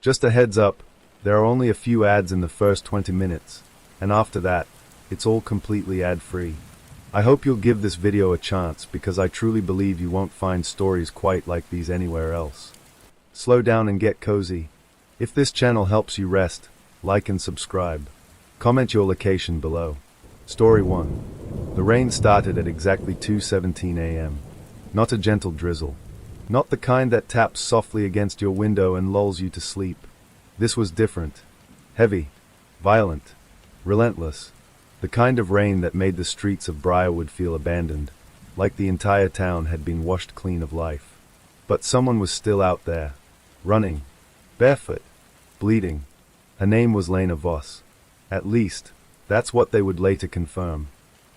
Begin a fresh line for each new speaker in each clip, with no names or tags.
Just a heads up, there are only a few ads in the first 20 minutes, and after that, it's all completely ad-free. I hope you'll give this video a chance because I truly believe you won't find stories quite like these anywhere else. Slow down and get cozy. If this channel helps you rest, like and subscribe. Comment your location below. Story 1. The rain started at exactly 2:17 a.m. Not a gentle drizzle. Not the kind that taps softly against your window and lulls you to sleep. This was different. Heavy. Violent. Relentless. The kind of rain that made the streets of Briarwood feel abandoned, like the entire town had been washed clean of life. But someone was still out there, running, barefoot, bleeding. Her name was Lena Voss. At least, that's what they would later confirm.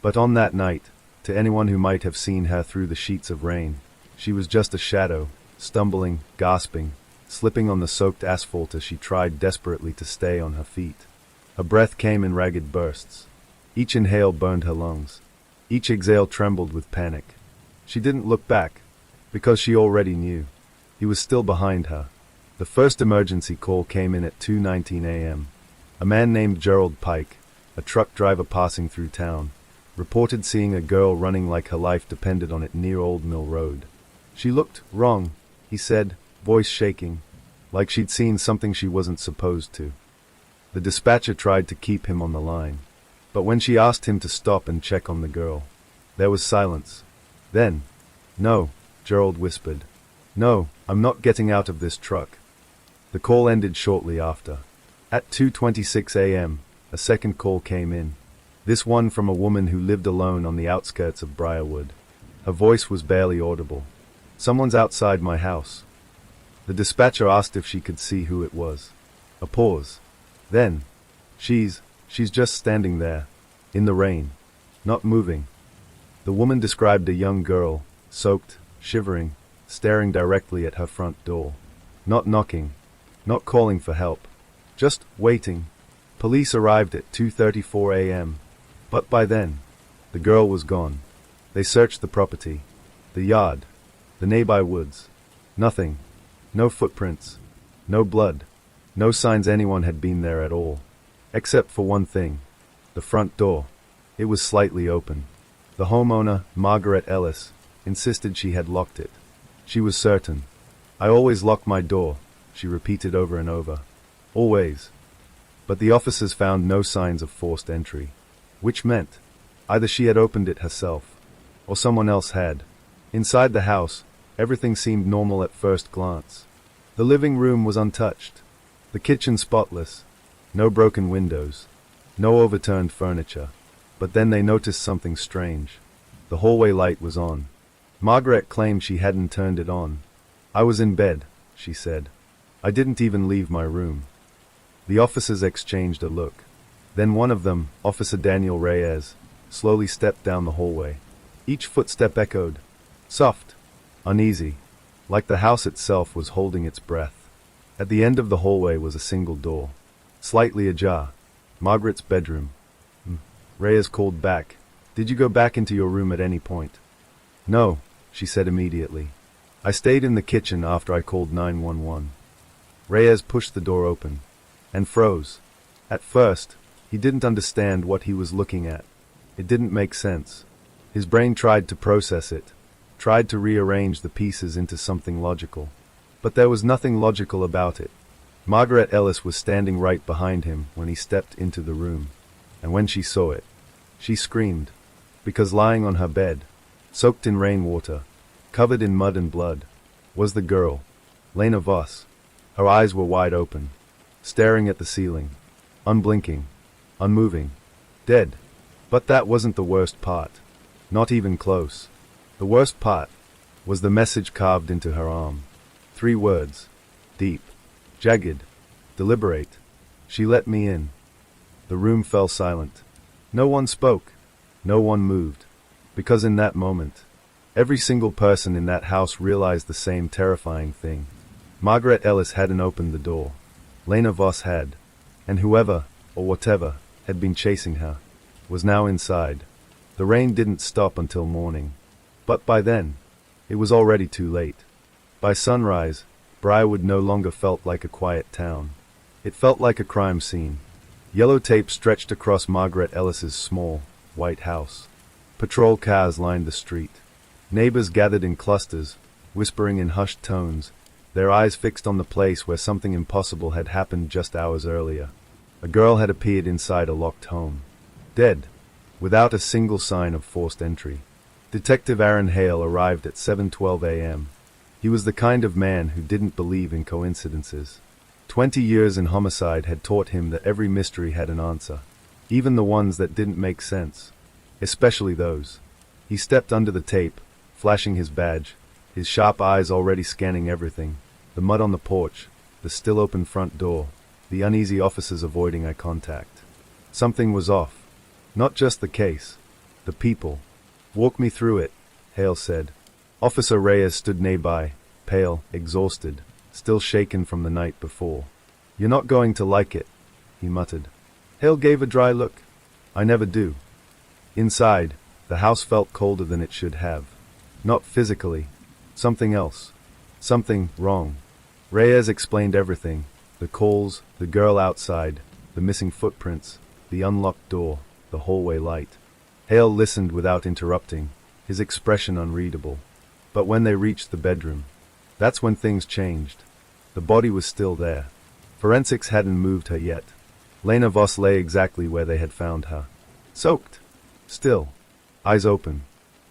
But on that night, to anyone who might have seen her through the sheets of rain, she was just a shadow, stumbling, gasping, slipping on the soaked asphalt as she tried desperately to stay on her feet. Her breath came in ragged bursts. Each inhale burned her lungs. Each exhale trembled with panic. She didn't look back, because she already knew. He was still behind her. The first emergency call came in at 2:19 a.m. A man named Gerald Pike, a truck driver passing through town, reported seeing a girl running like her life depended on it near Old Mill Road. She looked wrong, he said, voice shaking, like she'd seen something she wasn't supposed to. The dispatcher tried to keep him on the line. But when she asked him to stop and check on the girl, there was silence. Then, "No," Gerald whispered. "No, I'm not getting out of this truck." The call ended shortly after. At 2:26 a.m., a second call came in. This one from a woman who lived alone on the outskirts of Briarwood. Her voice was barely audible. "Someone's outside my house." The dispatcher asked if she could see who it was. A pause. Then, She's just standing there, in the rain, not moving." The woman described a young girl, soaked, shivering, staring directly at her front door. Not knocking, not calling for help, just waiting. Police arrived at 2:34 a.m. But by then, the girl was gone. They searched the property, the yard, the nearby woods. Nothing. No footprints, no blood, no signs anyone had been there at all. Except for one thing. The front door. It was slightly open. The homeowner, Margaret Ellis, insisted she had locked it. She was certain. "I always lock my door," she repeated over and over. Always. But the officers found no signs of forced entry. Which meant, either she had opened it herself, or someone else had. Inside the house, everything seemed normal at first glance. The living room was untouched. The kitchen spotless. No broken windows, no overturned furniture. But then they noticed something strange. The hallway light was on. Margaret claimed she hadn't turned it on. "I was in bed," she said. "I didn't even leave my room." The officers exchanged a look. Then one of them, Officer Daniel Reyes, slowly stepped down the hallway. Each footstep echoed. Soft, uneasy, like the house itself was holding its breath. At the end of the hallway was a single door. Slightly ajar. Margaret's bedroom. Reyes called back. "Did you go back into your room at any point?" "No," she said immediately. "I stayed in the kitchen after I called 911. Reyes pushed the door open. And froze. At first, he didn't understand what he was looking at. It didn't make sense. His brain tried to process it. Tried to rearrange the pieces into something logical. But there was nothing logical about it. Margaret Ellis was standing right behind him when he stepped into the room, and when she saw it, she screamed, because lying on her bed, soaked in rainwater, covered in mud and blood, was the girl, Lena Voss. Her eyes were wide open, staring at the ceiling, unblinking, unmoving, dead. But that wasn't the worst part, not even close. The worst part was the message carved into her arm. 3 words, deep, jagged, deliberate. "She let me in." The room fell silent. No one spoke. No one moved. Because in that moment, every single person in that house realized the same terrifying thing. Margaret Ellis hadn't opened the door. Lena Voss had. And whoever, or whatever, had been chasing her, was now inside. The rain didn't stop until morning. But by then, it was already too late. By sunrise, Briarwood no longer felt like a quiet town. It felt like a crime scene. Yellow tape stretched across Margaret Ellis's small, white house. Patrol cars lined the street. Neighbors gathered in clusters, whispering in hushed tones, their eyes fixed on the place where something impossible had happened just hours earlier. A girl had appeared inside a locked home. Dead, without a single sign of forced entry. Detective Aaron Hale arrived at 7:12 a.m. He was the kind of man who didn't believe in coincidences. 20 years in homicide had taught him that every mystery had an answer, even the ones that didn't make sense, especially those. He stepped under the tape, flashing his badge, his sharp eyes already scanning everything, the mud on the porch, the still open front door, the uneasy officers avoiding eye contact. Something was off. Not just the case, the people. "Walk me through it," Hale said. Officer Reyes stood nearby, pale, exhausted, still shaken from the night before. "You're not going to like it," he muttered. Hale gave a dry look. "I never do." Inside, the house felt colder than it should have. Not physically. Something else. Something wrong. Reyes explained everything. The calls, the girl outside, the missing footprints, the unlocked door, the hallway light. Hale listened without interrupting, his expression unreadable. But when they reached the bedroom, that's when things changed. The body was still there. Forensics hadn't moved her yet. Lena Voss lay exactly where they had found her. Soaked. Still. Eyes open.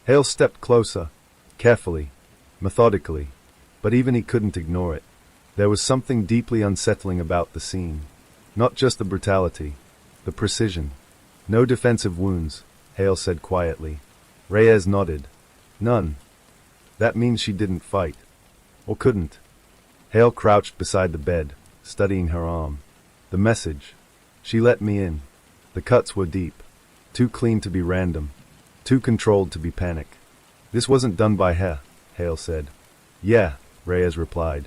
Hale stepped closer. Carefully. Methodically. But even he couldn't ignore it. There was something deeply unsettling about the scene. Not just the brutality. The precision. "No defensive wounds," Hale said quietly. Reyes nodded. "None. That means she didn't fight. Or couldn't." Hale crouched beside the bed, studying her arm. The message. "She let me in." The cuts were deep. Too clean to be random. Too controlled to be panic. "This wasn't done by her," Hale said. "Yeah," Reyes replied.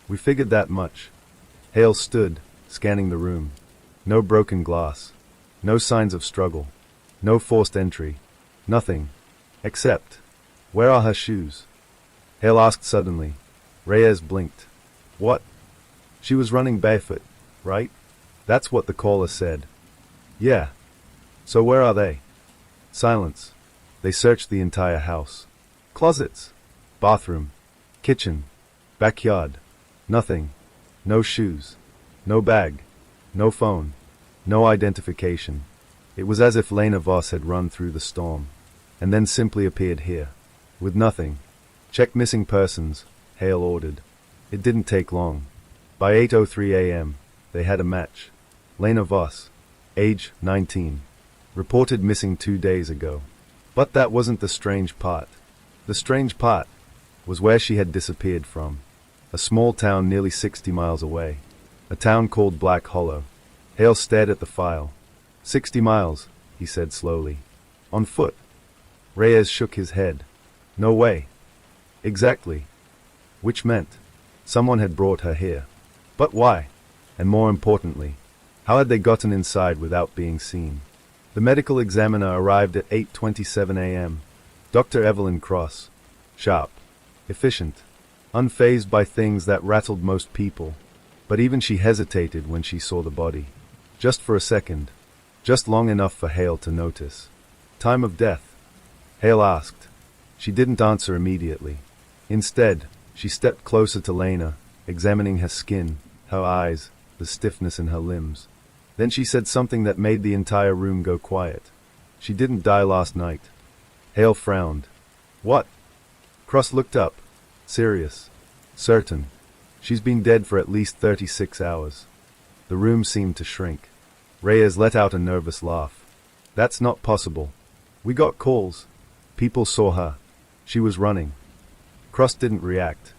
"We figured that much." Hale stood, scanning the room. No broken glass. No signs of struggle. No forced entry. Nothing. Except, where are her shoes? Hale asked suddenly. Reyes blinked. "What?" "She was running barefoot, right?" "That's what the caller said." "Yeah. So where are they?" Silence. They searched the entire house. Closets. Bathroom. Kitchen. Backyard. Nothing. No shoes. No bag. No phone. No identification. It was as if Lena Voss had run through the storm, and then simply appeared here, with nothing. "Check missing persons," Hale ordered. It didn't take long. By 8:03 a.m., they had a match. Lena Voss, age 19, reported missing 2 days ago. But that wasn't the strange part. The strange part was where she had disappeared from. A small town nearly 60 miles away. A town called Black Hollow. Hale stared at the file. 60 miles, he said slowly. On foot. Reyes shook his head. No way. Exactly. Which meant someone had brought her here. But why? And more importantly, how had they gotten inside without being seen? The medical examiner arrived at 8:27 a.m. Dr. Evelyn Cross. Sharp. Efficient. Unfazed by things that rattled most people. But even she hesitated when she saw the body. Just for a second. Just long enough for Hale to notice. "Time of death?" Hale asked. She didn't answer immediately. Instead, she stepped closer to Lena, examining her skin, her eyes, the stiffness in her limbs. Then she said something that made the entire room go quiet. "She didn't die last night." Hale frowned. "What?" Cross looked up. Serious. "Certain. She's been dead for at least 36 hours. The room seemed to shrink. Reyes let out a nervous laugh. "That's not possible. We got calls. People saw her. She was running." Cross didn't react.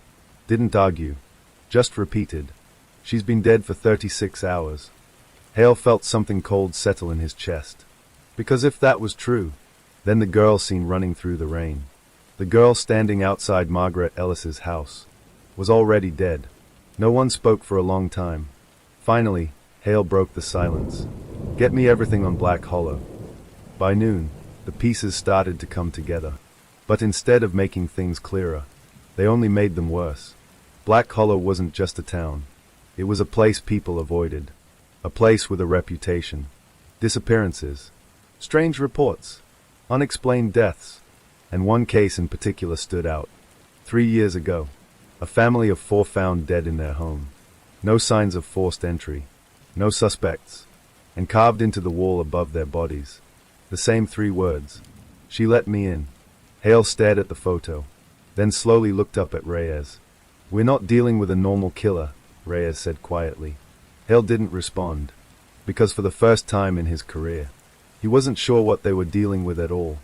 Didn't argue. Just repeated. "She's been dead for 36 hours. Hale felt something cold settle in his chest. Because if that was true, then the girl seen running through the rain, the girl standing outside Margaret Ellis's house, was already dead. No one spoke for a long time. Finally, Hale broke the silence. "Get me everything on Black Hollow." By noon, the pieces started to come together. But instead of making things clearer, they only made them worse. Black Hollow wasn't just a town. It was a place people avoided. A place with a reputation. Disappearances. Strange reports. Unexplained deaths. And one case in particular stood out. 3 years ago, a family of 4 found dead in their home. No signs of forced entry. No suspects. And carved into the wall above their bodies, the same 3 words. She let me in. Hale stared at the photo, then slowly looked up at Reyes. We're not dealing with a normal killer, Reyes said quietly. Hale didn't respond, because for the first time in his career, he wasn't sure what they were dealing with at all.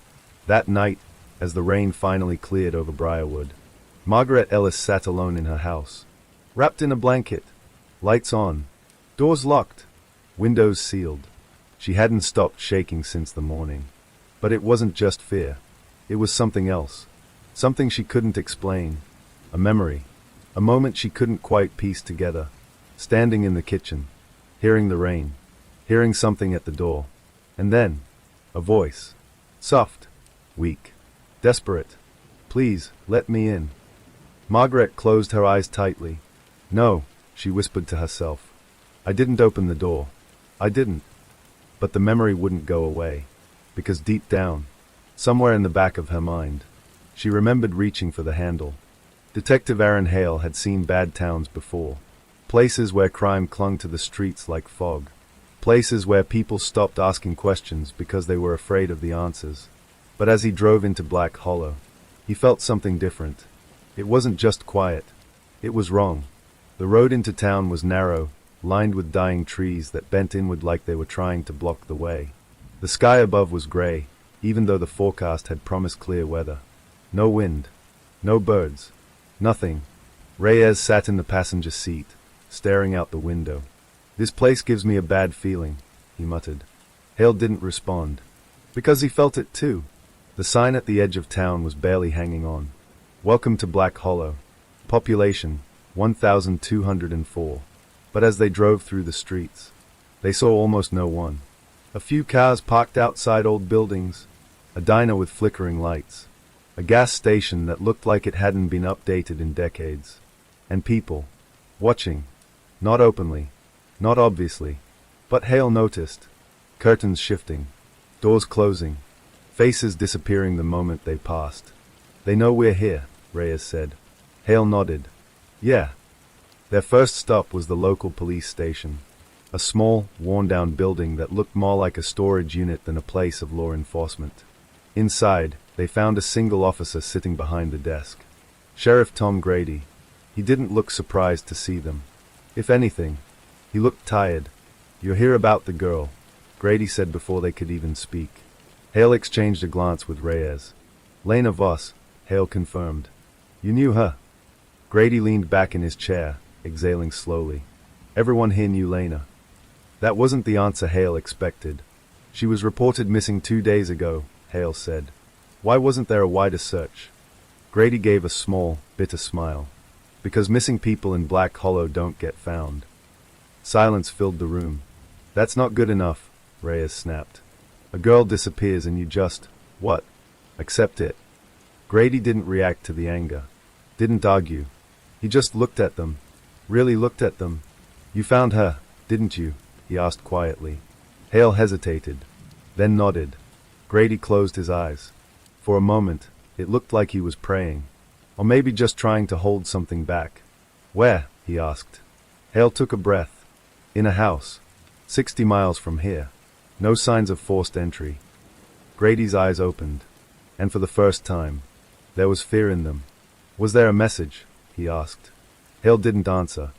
That night, as the rain finally cleared over Briarwood, Margaret Ellis sat alone in her house, wrapped in a blanket, lights on, doors locked, windows sealed. She hadn't stopped shaking since the morning. But it wasn't just fear. It was something else. Something she couldn't explain. A memory. A moment she couldn't quite piece together. Standing in the kitchen, hearing the rain, hearing something at the door. And then, a voice. Soft, weak, desperate. Please, let me in. Margaret closed her eyes tightly. No, she whispered to herself. I didn't open the door. I didn't. But the memory wouldn't go away, because deep down, somewhere in the back of her mind, she remembered reaching for the handle. Detective Aaron Hale had seen bad towns before, places where crime clung to the streets like fog, places where people stopped asking questions because they were afraid of the answers. But as he drove into Black Hollow, he felt something different. It wasn't just quiet. It was wrong. The road into town was narrow, lined with dying trees that bent inward like they were trying to block the way. The sky above was gray, even though the forecast had promised clear weather. No wind. No birds. Nothing. Reyes sat in the passenger seat, staring out the window. This place gives me a bad feeling, he muttered. Hale didn't respond. Because he felt it too. The sign at the edge of town was barely hanging on. Welcome to Black Hollow. Population, 1,204. But as they drove through the streets, they saw almost no one. A few cars parked outside old buildings, a diner with flickering lights, a gas station that looked like it hadn't been updated in decades, and people, watching, not openly, not obviously, but Hale noticed, curtains shifting, doors closing, faces disappearing the moment they passed. They know we're here, Reyes said. Hale nodded. Yeah. Their first stop was the local police station, a small, worn-down building that looked more like a storage unit than a place of law enforcement. Inside, they found a single officer sitting behind the desk. Sheriff Tom Grady. He didn't look surprised to see them. If anything, he looked tired. You're here about the girl, Grady said before they could even speak. Hale exchanged a glance with Reyes. Lena Voss, Hale confirmed. You knew her? Grady leaned back in his chair, exhaling slowly. Everyone here knew Lena. That wasn't the answer Hale expected. She was reported missing 2 days ago, Hale said. Why wasn't there a wider search? Grady gave a small, bitter smile. Because missing people in Black Hollow don't get found. Silence filled the room. That's not good enough, Reyes snapped. A girl disappears and you just, what? Accept it. Grady didn't react to the anger. Didn't argue. He just looked at them. Really looked at them. You found her, didn't you? He asked quietly. Hale hesitated, then nodded. Grady closed his eyes. For a moment, it looked like he was praying. Or maybe just trying to hold something back. Where? He asked. Hale took a breath. In a house. 60 miles from here. No signs of forced entry. Grady's eyes opened. And for the first time, there was fear in them. Was there a message? He asked. Hale didn't answer.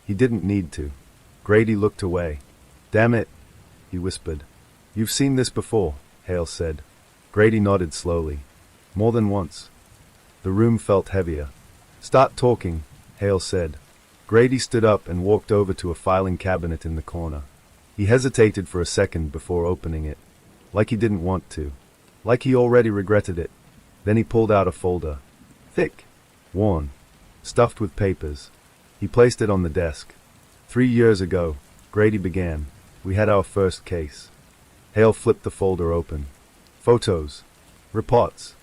He didn't need to. Grady looked away. Damn it, he whispered. You've seen this before, Hale said. Grady nodded slowly. More than once. The room felt heavier. Start talking, Hale said. Grady stood up and walked over to a filing cabinet in the corner. He hesitated for a second before opening it. Like he didn't want to. Like he already regretted it. Then he pulled out a folder. Thick. Worn. Stuffed with papers. He placed it on the desk. 3 years ago, Grady began. We had our first case. Hale flipped the folder open. Photos. Reports.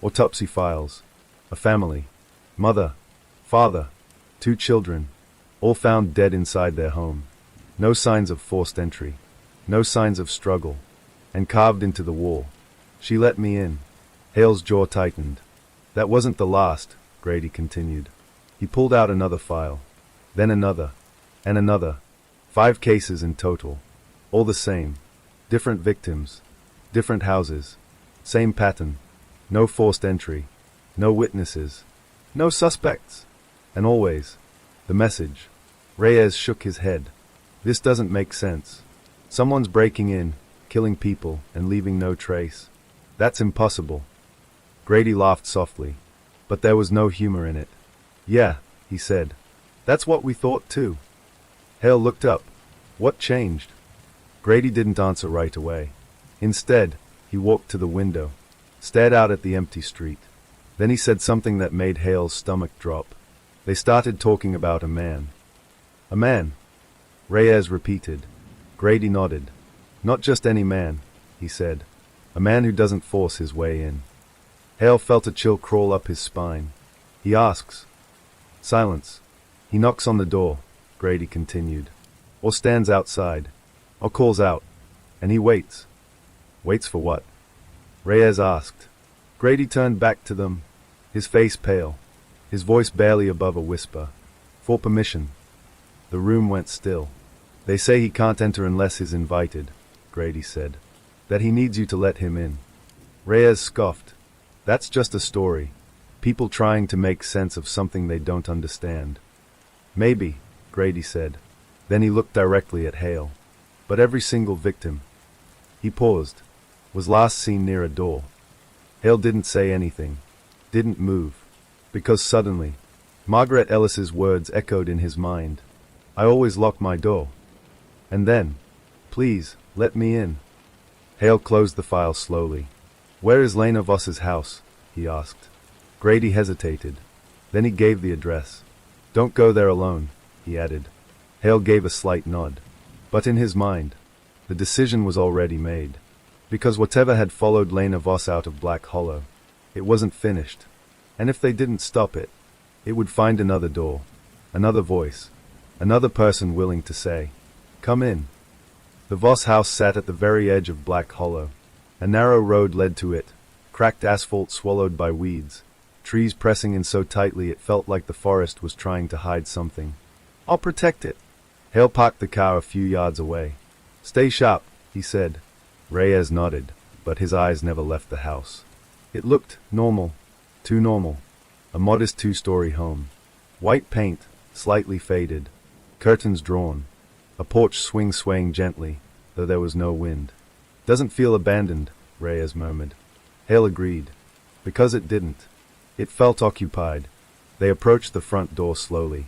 Autopsy files. A family. Mother. Father. 2 children, all found dead inside their home. No signs of forced entry. No signs of struggle. And carved into the wall. She let me in. Hale's jaw tightened. That wasn't the last, Grady continued. He pulled out another file. Then another. And another. 5 cases in total. All the same. Different victims. Different houses. Same pattern. No forced entry. No witnesses. No suspects. And always. The message. Reyes shook his head. This doesn't make sense. Someone's breaking in, killing people, and leaving no trace. That's impossible. Grady laughed softly. But there was no humor in it. Yeah, he said. That's what we thought too. Hale looked up. What changed? Grady didn't answer right away. Instead, he walked to the window, stared out at the empty street. Then he said something that made Hale's stomach drop. They started talking about a man. A man? Reyes repeated. Grady nodded. Not just any man, he said. A man who doesn't force his way in. Hale felt a chill crawl up his spine. He asks. Silence. He knocks on the door, Grady continued. Or stands outside. Or calls out. And he waits. Waits for what? Reyes asked. Grady turned back to them, his face pale, his voice barely above a whisper. For permission. The room went still. They say he can't enter unless he's invited, Grady said. That he needs you to let him in. Reyes scoffed. That's just a story. People trying to make sense of something they don't understand. Maybe, Grady said. Then he looked directly at Hale. But every single victim. He paused. Was last seen near a door. Hale didn't say anything. Didn't move. Because suddenly, Margaret Ellis's words echoed in his mind. I always lock my door. And then, please, let me in. Hale closed the file slowly. Where is Lena Voss's house? He asked. Grady hesitated. Then he gave the address. Don't go there alone, he added. Hale gave a slight nod. But in his mind, the decision was already made. Because whatever had followed Lena Voss out of Black Hollow, it wasn't finished. And if they didn't stop it, it would find another door, another voice, another person willing to say, come in. The Voss house sat at the very edge of Black Hollow. A narrow road led to it, cracked asphalt swallowed by weeds, trees pressing in so tightly it felt like the forest was trying to hide something. I'll protect it. Hale parked the car a few yards away. Stay sharp, he said. Reyes nodded, but his eyes never left the house. It looked normal. Too normal. A modest 2-story home. White paint, slightly faded. Curtains drawn. A porch swaying gently, though there was no wind. Doesn't feel abandoned, Reyes murmured. Hale agreed. Because it didn't. It felt occupied. They approached the front door slowly,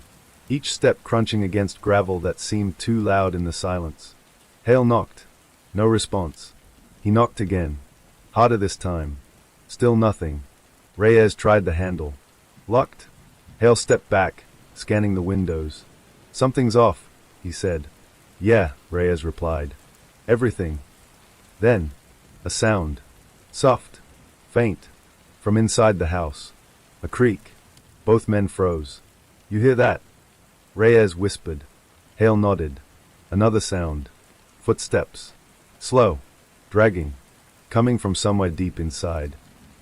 each step crunching against gravel that seemed too loud in the silence. Hale knocked. No response. He knocked again. Harder this time. Still nothing. Reyes tried the handle. Locked. Hale stepped back, scanning the windows. Something's off, he said. Yeah, Reyes replied. Everything. Then, a sound. Soft. Faint. From inside the house. A creak. Both men froze. You hear that? Reyes whispered. Hale nodded. Another sound. Footsteps. Slow. Dragging. Coming from somewhere deep inside.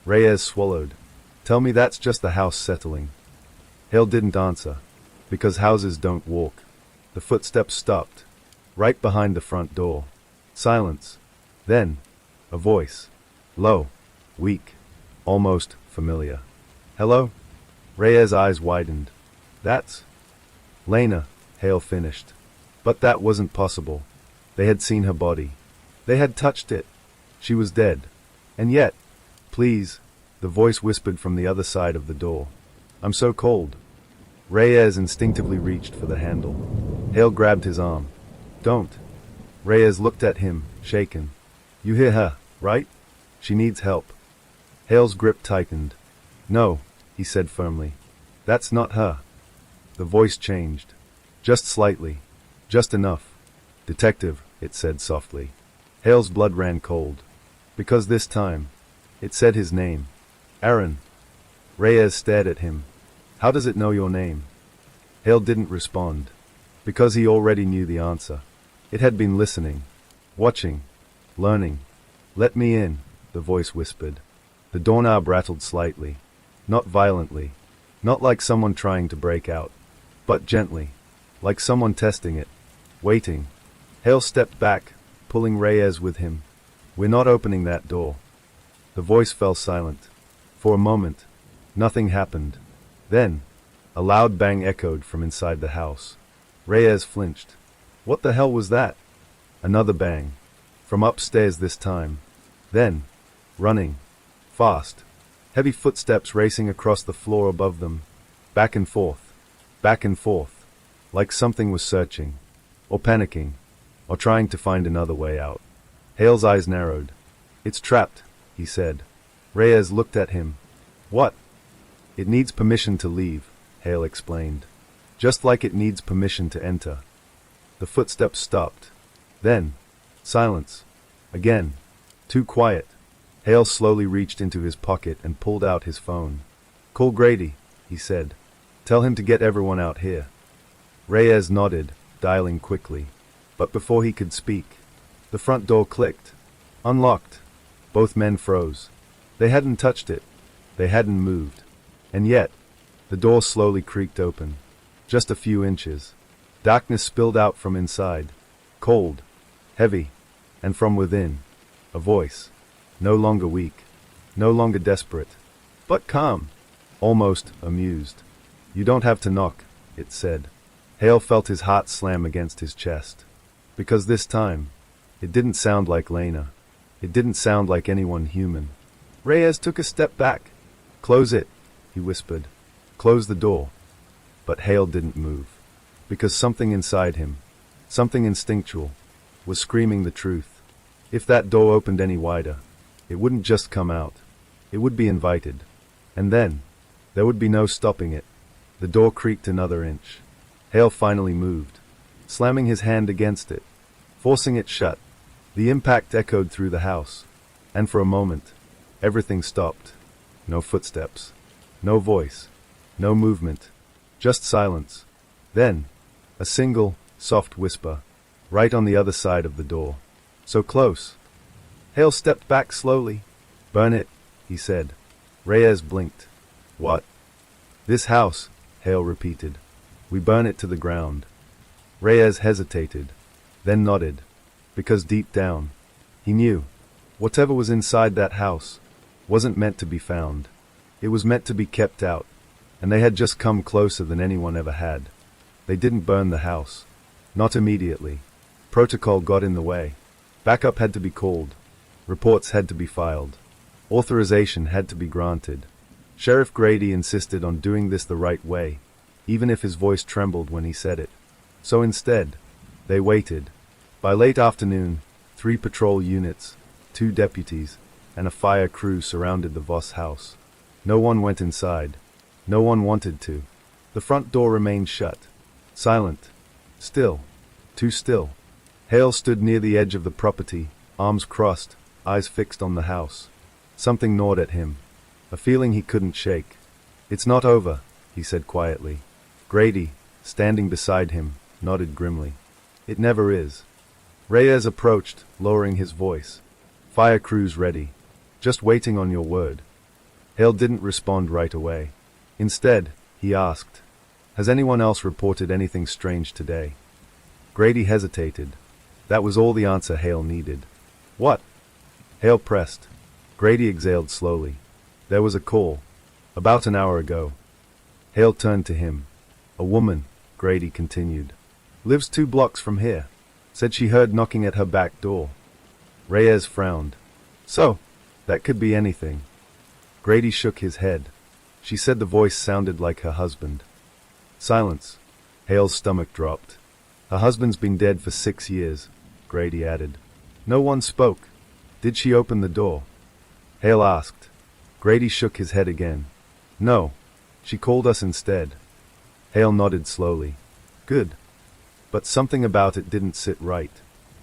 Reyes swallowed. Tell me that's just the house settling. Hale didn't answer. Because houses don't walk. The footsteps stopped. Right behind the front door. Silence. Then, a voice. Low. Weak. Almost familiar. Hello? Reyes' eyes widened. That's Lena, Hale finished. But that wasn't possible. They had seen her body. They had touched it. She was dead. And yet, please, the voice whispered from the other side of the door. I'm so cold. Reyes instinctively reached for the handle. Hale grabbed his arm. Don't. Reyes looked at him, shaken. You hear her, right? She needs help. Hale's grip tightened. No, he said firmly. That's not her. The voice changed. Just slightly. Just enough. Detective, it said softly. Hale's blood ran cold. Because this time, it said his name. Aaron. Reyes stared at him. How does it know your name? Hale didn't respond, because he already knew the answer. It had been listening, watching, learning. "Let me in," the voice whispered. The doorknob rattled slightly, not violently, not like someone trying to break out, but gently, like someone testing it, waiting. Hale stepped back, pulling Reyes with him. "We're not opening that door." The voice fell silent. For a moment, nothing happened. Then, a loud bang echoed from inside the house. Reyes flinched. What the hell was that? Another bang. From upstairs this time. Then, running. Fast. Heavy footsteps racing across the floor above them. Back and forth. Back and forth. Like something was searching. Or panicking. Or trying to find another way out. Hale's eyes narrowed. "It's trapped," he said. Reyes looked at him. "What?" "It needs permission to leave," Hale explained. "Just like it needs permission to enter." The footsteps stopped. Then, silence. Again. Too quiet. Hale slowly reached into his pocket and pulled out his phone. "Call Grady," he said. "Tell him to get everyone out here." Reyes nodded, dialing quickly. But before he could speak, the front door clicked. Unlocked. Both men froze. They hadn't touched it. They hadn't moved. And yet, the door slowly creaked open. Just a few inches. Darkness spilled out from inside. Cold. Heavy. And from within, a voice. No longer weak. No longer desperate. But calm. Almost amused. "You don't have to knock," it said. Hale felt his heart slam against his chest. Because this time, it didn't sound like Lena. It didn't sound like anyone human. Reyes took a step back. "Close it," he whispered. "Close the door." But Hale didn't move. Because something inside him, something instinctual, was screaming the truth. If that door opened any wider, it wouldn't just come out. It would be invited. And then, there would be no stopping it. The door creaked another inch. Hale finally moved, slamming his hand against it, forcing it shut. The impact echoed through the house. And for a moment, everything stopped. No footsteps. No voice. No movement. Just silence. Then, a single, soft whisper, right on the other side of the door. So close. Hale stepped back slowly. "Burn it," he said. Reyes blinked. "What?" "This house," Hale repeated. "We burn it to the ground." Reyes hesitated, then nodded. Because deep down, he knew, whatever was inside that house, wasn't meant to be found. It was meant to be kept out, and they had just come closer than anyone ever had. They didn't burn the house. Not immediately. Protocol got in the way. Backup had to be called. Reports had to be filed. Authorization had to be granted. Sheriff Grady insisted on doing this the right way, even if his voice trembled when he said it. So instead, they waited. By late afternoon, 3 patrol units, 2 deputies, and a fire crew surrounded the Voss house. No one went inside. No one wanted to. The front door remained shut. Silent. Still. Too still. Hale stood near the edge of the property, arms crossed, eyes fixed on the house. Something gnawed at him. A feeling he couldn't shake. "It's not over," he said quietly. Grady, standing beside him, nodded grimly. "It never is." Reyes approached, lowering his voice. "Fire crew's ready. Just waiting on your word." Hale didn't respond right away. Instead, he asked, "Has anyone else reported anything strange today?" Grady hesitated. That was all the answer Hale needed. "What?" Hale pressed. Grady exhaled slowly. "There was a call. About an hour ago." Hale turned to him. "A woman," Grady continued. "Lives 2 blocks from here. Said she heard knocking at her back door." Reyes frowned. "So, that could be anything." Grady shook his head. "She said the voice sounded like her husband." Silence. Hale's stomach dropped. "Her husband's been dead for 6 years," Grady added. No one spoke. "Did she open the door?" Hale asked. Grady shook his head again. "No. She called us instead." Hale nodded slowly. "Good." But something about it didn't sit right.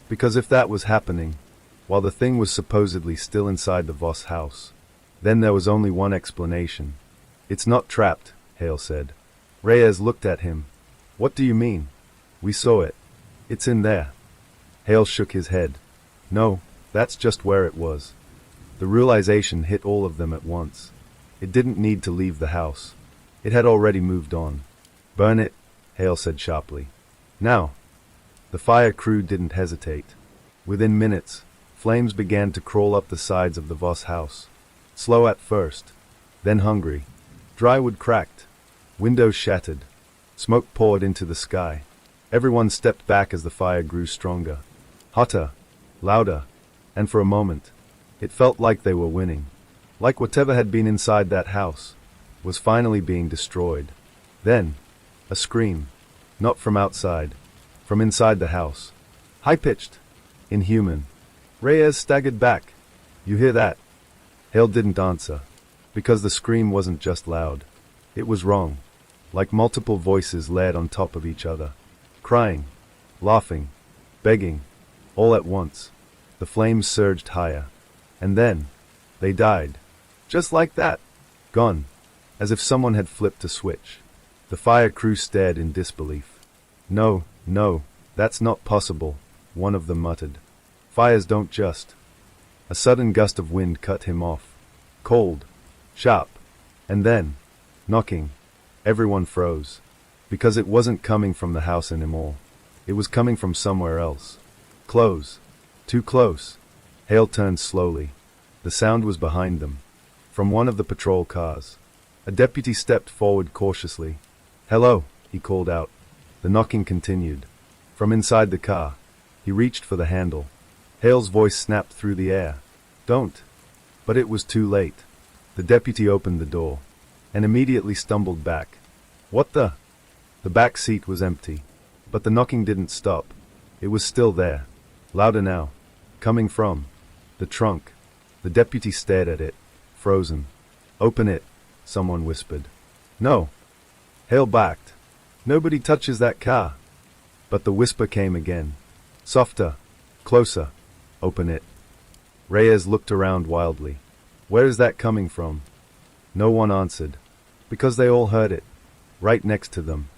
Because if that was happening, while the thing was supposedly still inside the Voss house, then there was only one explanation. "It's not trapped," Hale said. Reyes looked at him, What do you mean? We saw it. It's in there. Hale shook his head. No, that's just where it was. The realization hit all of them at once. It didn't need to leave the house. It had already moved on. Burn it, Hale said sharply. Now. The fire crew didn't hesitate. Within minutes, flames began to crawl up the sides of the Voss house. Slow at first, then hungry. Dry wood cracked. Windows shattered. Smoke poured into the sky. Everyone stepped back as the fire grew stronger. Hotter, louder, and for a moment, it felt like they were winning. Like whatever had been inside that house was finally being destroyed. Then, a scream. Not from outside. From inside the house. High-pitched. Inhuman. Reyes staggered back. You hear that? Hale didn't answer. Because the scream wasn't just loud. It was wrong. Like multiple voices layered on top of each other. Crying. Laughing. Begging. All at once. The flames surged higher. And then, they died. Just like that. Gone. As if someone had flipped a switch. The fire crew stared in disbelief. No, that's not possible, one of them muttered. Fires don't just. A sudden gust of wind cut him off. Cold. Sharp. And then, knocking. Everyone froze. Because it wasn't coming from the house anymore. It was coming from somewhere else. Close. Too close. Hale turned slowly. The sound was behind them. From one of the patrol cars. A deputy stepped forward cautiously. Hello, he called out. The knocking continued. From inside the car, he reached for the handle. Hale's voice snapped through the air. Don't. But it was too late. The deputy opened the door, and immediately stumbled back. What the? The back seat was empty. But the knocking didn't stop. It was still there. Louder now. Coming from the trunk. The deputy stared at it, frozen. Open it, someone whispered. No. Hale backed. Nobody touches that car. But the whisper came again. Softer. Closer. Open it. Reyes looked around wildly. Where is that coming from? No one answered. Because they all heard it. Right next to them.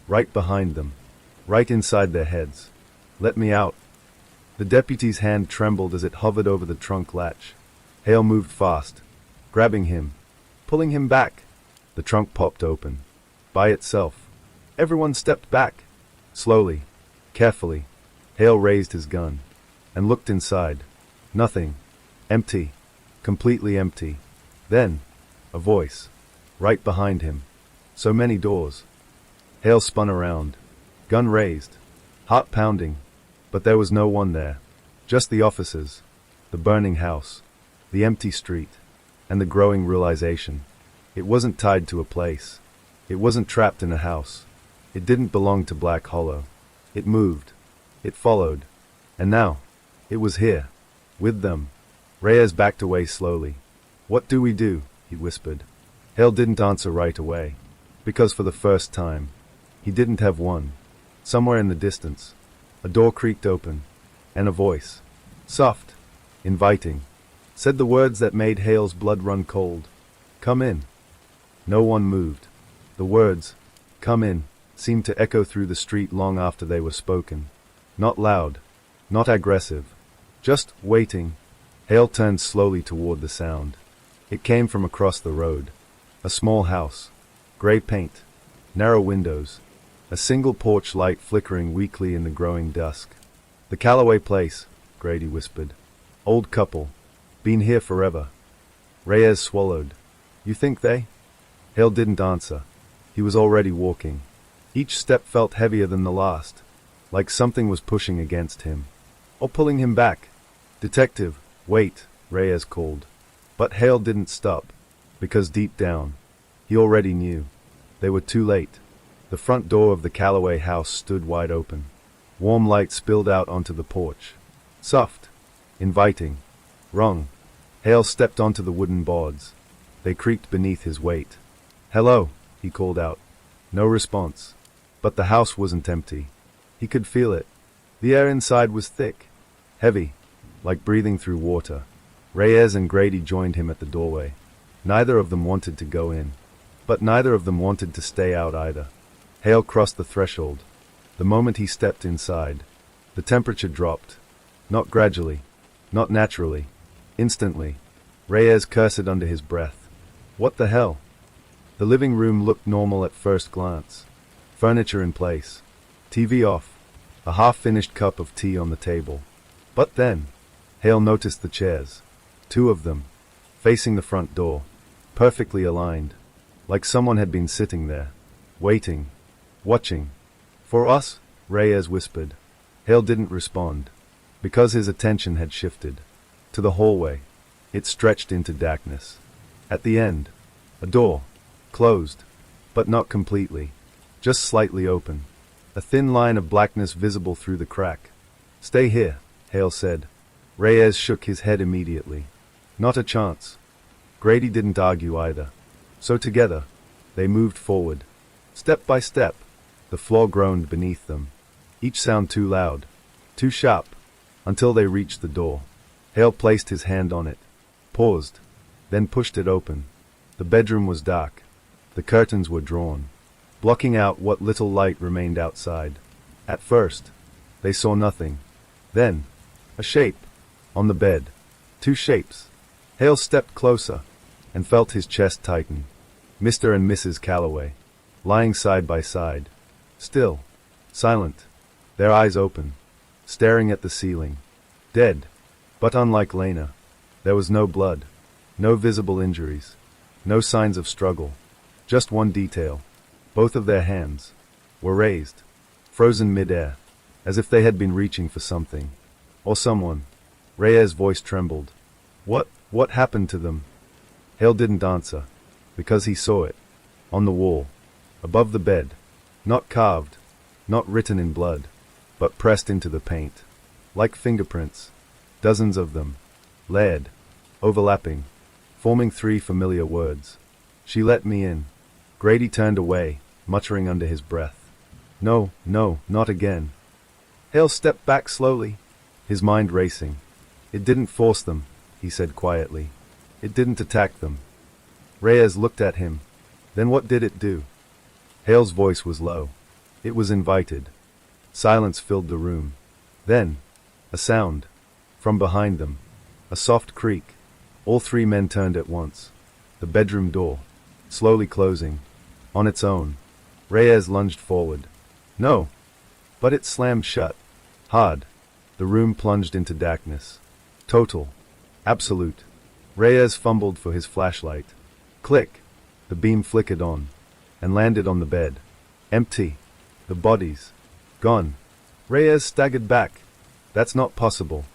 Right behind them. Right inside their heads. Let me out. The deputy's hand trembled as it hovered over the trunk latch. Hale moved fast. Grabbing him. Pulling him back. The trunk popped open. By itself. Everyone stepped back. Slowly. Carefully. Hale raised his gun. And looked inside. Nothing. Empty. Completely empty. Then, a voice. Right behind him. So many doors. Hale spun around. Gun raised. Heart pounding. But there was no one there. Just the officers. The burning house. The empty street. And the growing realization. It wasn't tied to a place. It wasn't trapped in a house. It didn't belong to Black Hollow. It moved. It followed. And now, it was here. With them. Reyes backed away slowly. What do we do? He whispered. Hale didn't answer right away. Because for the first time, he didn't have one. Somewhere in the distance, a door creaked open. And a voice. Soft. Inviting. Said the words that made Hale's blood run cold. Come in. No one moved. The words, come in, seemed to echo through the street long after they were spoken. Not loud. Not aggressive. Just waiting. Hale turned slowly toward the sound. It came from across the road. A small house. Gray paint. Narrow windows. A single porch light flickering weakly in the growing dusk. The Callaway place, Grady whispered. Old couple. Been here forever. Reyes swallowed. You think they? Hale didn't answer. He was already walking. Each step felt heavier than the last. Like something was pushing against him. Or pulling him back. Detective, wait, Reyes called. But Hale didn't stop. Because deep down, he already knew. They were too late. The front door of the Callaway house stood wide open. Warm light spilled out onto the porch. Soft. Inviting. Wrong. Hale stepped onto the wooden boards. They creaked beneath his weight. Hello, he called out. No response. But the house wasn't empty. He could feel it. The air inside was thick. Heavy. Like breathing through water. Reyes and Grady joined him at the doorway. Neither of them wanted to go in. But neither of them wanted to stay out either. Hale crossed the threshold. The moment he stepped inside, the temperature dropped. Not gradually, not naturally, instantly. Reyes cursed under his breath. What the hell? The living room looked normal at first glance. Furniture in place. TV off. A half-finished cup of tea on the table. But then, Hale noticed the chairs. 2 of them, facing the front door, perfectly aligned, like someone had been sitting there, waiting, watching. For us, Reyes whispered. Hale didn't respond, because his attention had shifted to the hallway. It stretched into darkness. At the end, a door, closed, but not completely, just slightly open. A thin line of blackness visible through the crack. Stay here, Hale said. Reyes shook his head immediately. Not a chance. Grady didn't argue either. So together, they moved forward. Step by step, the floor groaned beneath them. Each sound too loud, too sharp, until they reached the door. Hale placed his hand on it, paused, then pushed it open. The bedroom was dark. The curtains were drawn, blocking out what little light remained outside. At first, they saw nothing. Then, a shape, on the bed. 2 shapes. Hale stepped closer, and felt his chest tighten. Mr. and Mrs. Callaway, lying side by side. Still, silent, their eyes open, staring at the ceiling. Dead. But unlike Lena, there was no blood, no visible injuries, no signs of struggle. Just one detail. Both of their hands were raised, frozen mid-air, as if they had been reaching for something. Or someone. Reyes' voice trembled. What happened to them? Hale didn't answer, because he saw it. On the wall, above the bed. Not carved, not written in blood, but pressed into the paint. Like fingerprints. Dozens of them. Layered. Overlapping. Forming 3 familiar words. She let me in. Grady turned away, muttering under his breath. No, not again. Hale stepped back slowly, his mind racing. It didn't force them, he said quietly. It didn't attack them. Reyes looked at him. Then what did it do? Hale's voice was low. It was invited. Silence filled the room. Then, a sound. From behind them. A soft creak. All 3 men turned at once. The bedroom door, slowly closing. On its own. Reyes lunged forward. No. But it slammed shut. Hard. The room plunged into darkness. Total. Absolute. Reyes fumbled for his flashlight. Click. The beam flickered on, and landed on the bed. Empty. The bodies. Gone. Reyes staggered back. That's not possible.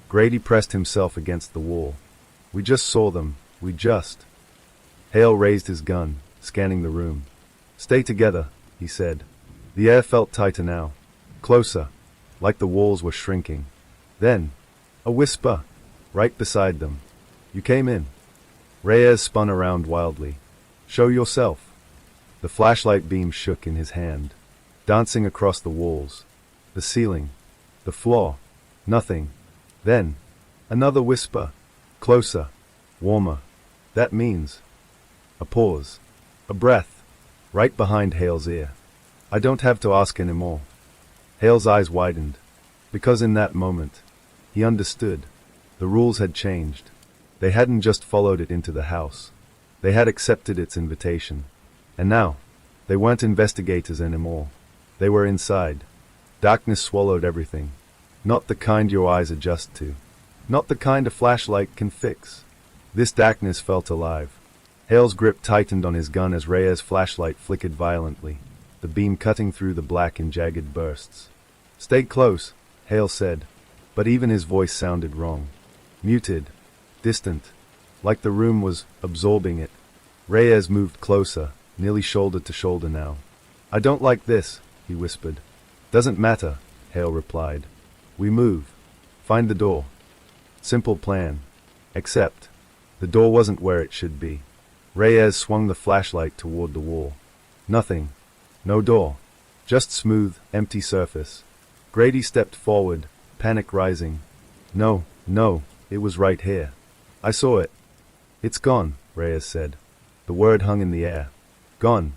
Grady pressed himself against the wall. We just saw them. We just. Hale raised his gun, scanning the room. Stay together, he said. The air felt tighter now. Closer. Like the walls were shrinking. Then, a whisper, right beside them. You came in. Reyes spun around wildly. Show yourself. The flashlight beam shook in his hand, dancing across the walls, the ceiling, the floor. Nothing. Then, another whisper. Closer. Warmer. That means. A pause. A breath. Right behind Hale's ear. I don't have to ask anymore. Hale's eyes widened, because in that moment, he understood. The rules had changed. They hadn't just followed it into the house. They had accepted its invitation. And now, they weren't investigators anymore. They were inside. Darkness swallowed everything. Not the kind your eyes adjust to. Not the kind a flashlight can fix. This darkness felt alive. Hale's grip tightened on his gun as Reyes' flashlight flickered violently, the beam cutting through the black in jagged bursts. Stay close, Hale said, but even his voice sounded wrong. Muted. Distant. Like the room was absorbing it. Reyes moved closer, nearly shoulder to shoulder now. I don't like this, he whispered. Doesn't matter, Hale replied. We move. Find the door. Simple plan. Except, the door wasn't where it should be. Reyes swung the flashlight toward the wall. Nothing. No door. Just smooth, empty surface. Grady stepped forward, panic rising. No, it was right here. I saw it. It's gone, Reyes said. The word hung in the air. Gone.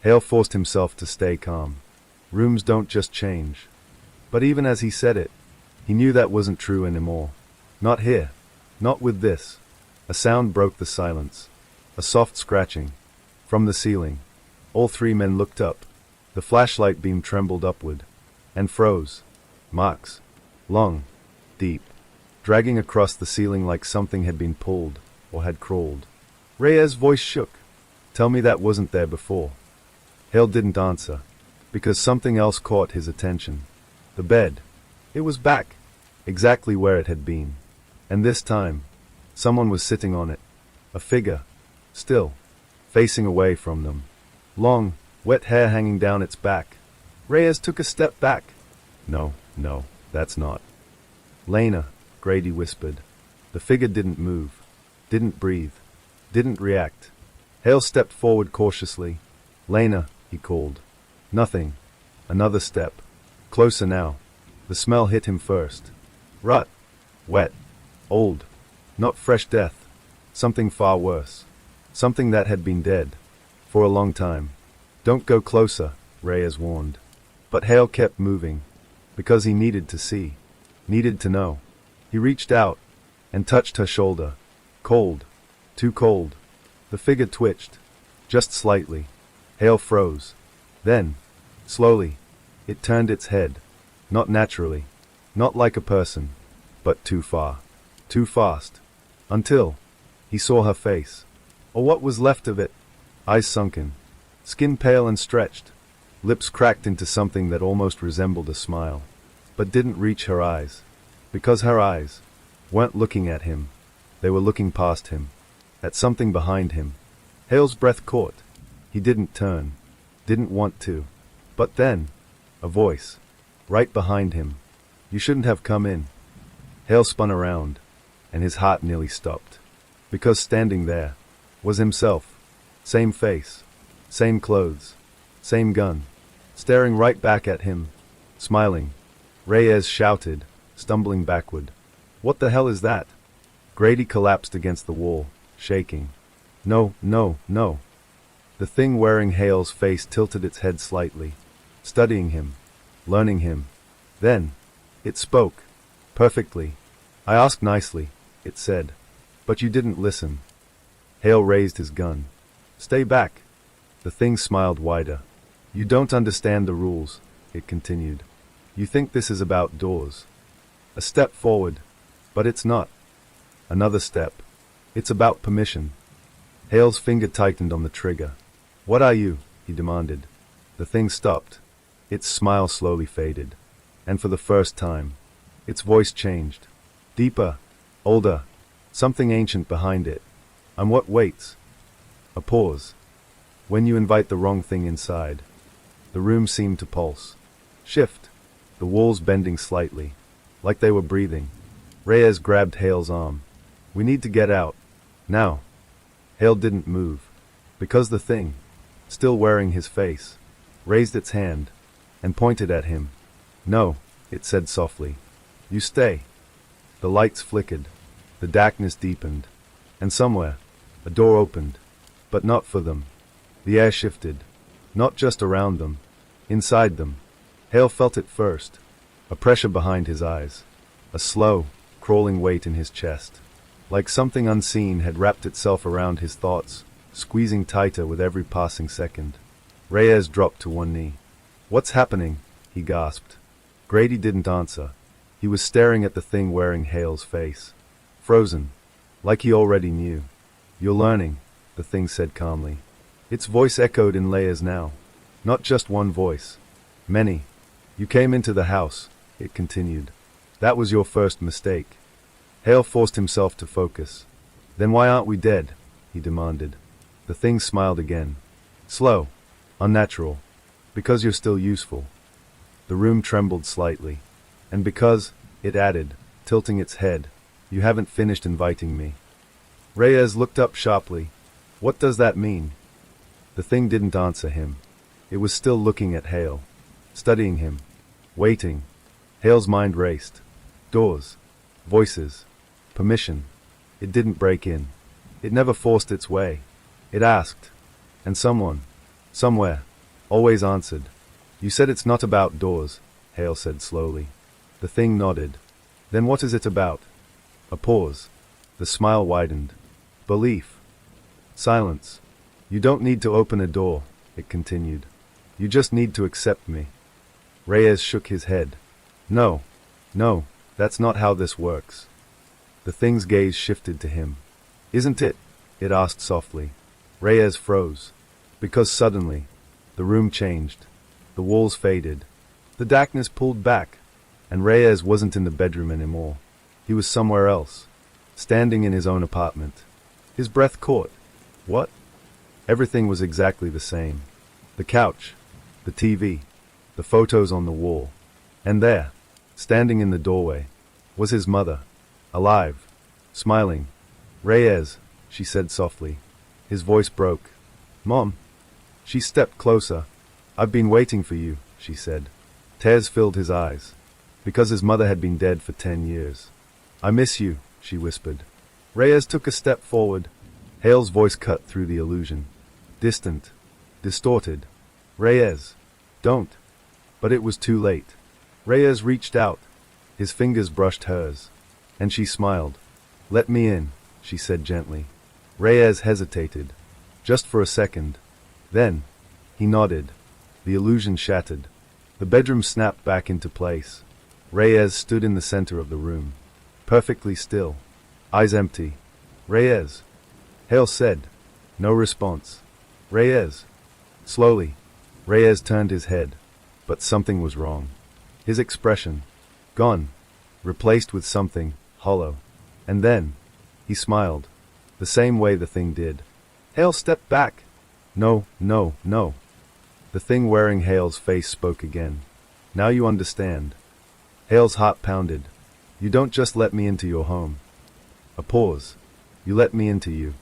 Hale forced himself to stay calm. Rooms don't just change. But even as he said it, he knew that wasn't true anymore. Not here. Not with this. A sound broke the silence. A soft scratching. From the ceiling. All three men looked up. The flashlight beam trembled upward. And froze. Marks. Long. Deep. Dragging across the ceiling like something had been pulled, or had crawled. Reyes' voice shook. Tell me that wasn't there before. Hale didn't answer, because something else caught his attention. The bed. It was back. Exactly where it had been. And this time, someone was sitting on it. A figure. Still. Facing away from them. Long, wet hair hanging down its back. Reyes took a step back. No, that's not. Lena, Grady whispered. The figure didn't move. Didn't breathe. Didn't react. Hale stepped forward cautiously. Lena, he called. Nothing. Another step. Closer now. The smell hit him first. Rut. Wet. Old. Not fresh death. Something far worse. Something that had been dead. For a long time. Don't go closer, Reyes warned. But Hale kept moving. Because he needed to see. Needed to know. He reached out. And touched her shoulder. Cold. Too cold. The figure twitched. Just slightly. Hale froze. Then, slowly, it turned its head. Not naturally. Not like a person. But too far. Too fast. Until he saw her face. Or what was left of it. Eyes sunken. Skin pale and stretched. Lips cracked into something that almost resembled a smile. But didn't reach her eyes. Because her eyes weren't looking at him. They were looking past him. At something behind him. Hale's breath caught. He didn't turn. Didn't want to. But then, a voice. Right behind him. You shouldn't have come in. Hale spun around. And his heart nearly stopped. Because standing there was himself. Same face. Same clothes. Same gun. Staring right back at him. Smiling. Reyes shouted, stumbling backward. What the hell is that? Grady collapsed against the wall, shaking. No. The thing wearing Hale's face tilted its head slightly, studying him, learning him. Then, it spoke. Perfectly. I asked nicely, it said. But you didn't listen. Hale raised his gun. Stay back. The thing smiled wider. You don't understand the rules, it continued. You think this is about doors. A step forward. But it's not. Another step. It's about permission. Hale's finger tightened on the trigger. What are you? He demanded. The thing stopped. Its smile slowly faded. And for the first time, its voice changed. Deeper. Older. Something ancient behind it. I'm what waits. A pause. When you invite the wrong thing inside. The room seemed to pulse. Shift. The walls bending slightly. Like they were breathing. Reyes grabbed Hale's arm. We need to get out. Now. Hale didn't move. Because the thing, still wearing his face, raised its hand and pointed at him. No, it said softly. You stay. The lights flickered. The darkness deepened. And somewhere, a door opened. But not for them. The air shifted. Not just around them. Inside them. Hale felt it first. A pressure behind his eyes. A slow, crawling weight in his chest. Like something unseen had wrapped itself around his thoughts, squeezing tighter with every passing second. Reyes dropped to one knee. What's happening? He gasped. Grady didn't answer. He was staring at the thing wearing Hale's face. Frozen. Like he already knew. You're learning, the thing said calmly. Its voice echoed in layers now. Not just one voice. Many. You came into the house, it continued. That was your first mistake. Hale forced himself to focus. Then why aren't we dead? He demanded. The thing smiled again. Slow. Unnatural. Because you're still useful. The room trembled slightly. And because, it added, tilting its head, you haven't finished inviting me. Reyes looked up sharply. What does that mean? The thing didn't answer him. It was still looking at Hale. Studying him. Waiting. Hale's mind raced. Doors. Voices. Permission. It didn't break in. It never forced its way. It asked. And someone, somewhere, always answered. You said it's not about doors, Hale said slowly. The thing nodded. Then what is it about? A pause. The smile widened. Belief. Silence. You don't need to open a door, it continued. You just need to accept me. Reyes shook his head. No, that's not how this works. The thing's gaze shifted to him. Isn't it? It asked softly. Reyes froze. Because suddenly, the room changed. The walls faded. The darkness pulled back, and Reyes wasn't in the bedroom anymore. He was somewhere else, standing in his own apartment. His breath caught. What? Everything was exactly the same. The couch, the TV, the photos on the wall. And there, standing in the doorway, was his mother, alive, smiling. Reyes, she said softly. His voice broke. Mom. She stepped closer. I've been waiting for you, she said. Tears filled his eyes, because his mother had been dead for 10 years. I miss you, she whispered. Reyes took a step forward. Hale's voice cut through the illusion. Distant, distorted. Reyes, don't. But it was too late. Reyes reached out. His fingers brushed hers. And she smiled. Let me in, she said gently. Reyes hesitated. Just for a second. Then, he nodded. The illusion shattered. The bedroom snapped back into place. Reyes stood in the center of the room. Perfectly still. Eyes empty. Reyes. Hale said. No response. Reyes. Slowly, Reyes turned his head. But something was wrong. His expression. Gone. Replaced with something hollow. And then, he smiled. The same way the thing did. Hale stepped back. No. The thing wearing Hale's face spoke again. Now you understand. Hale's heart pounded. You don't just let me into your home. A pause. You let me into you.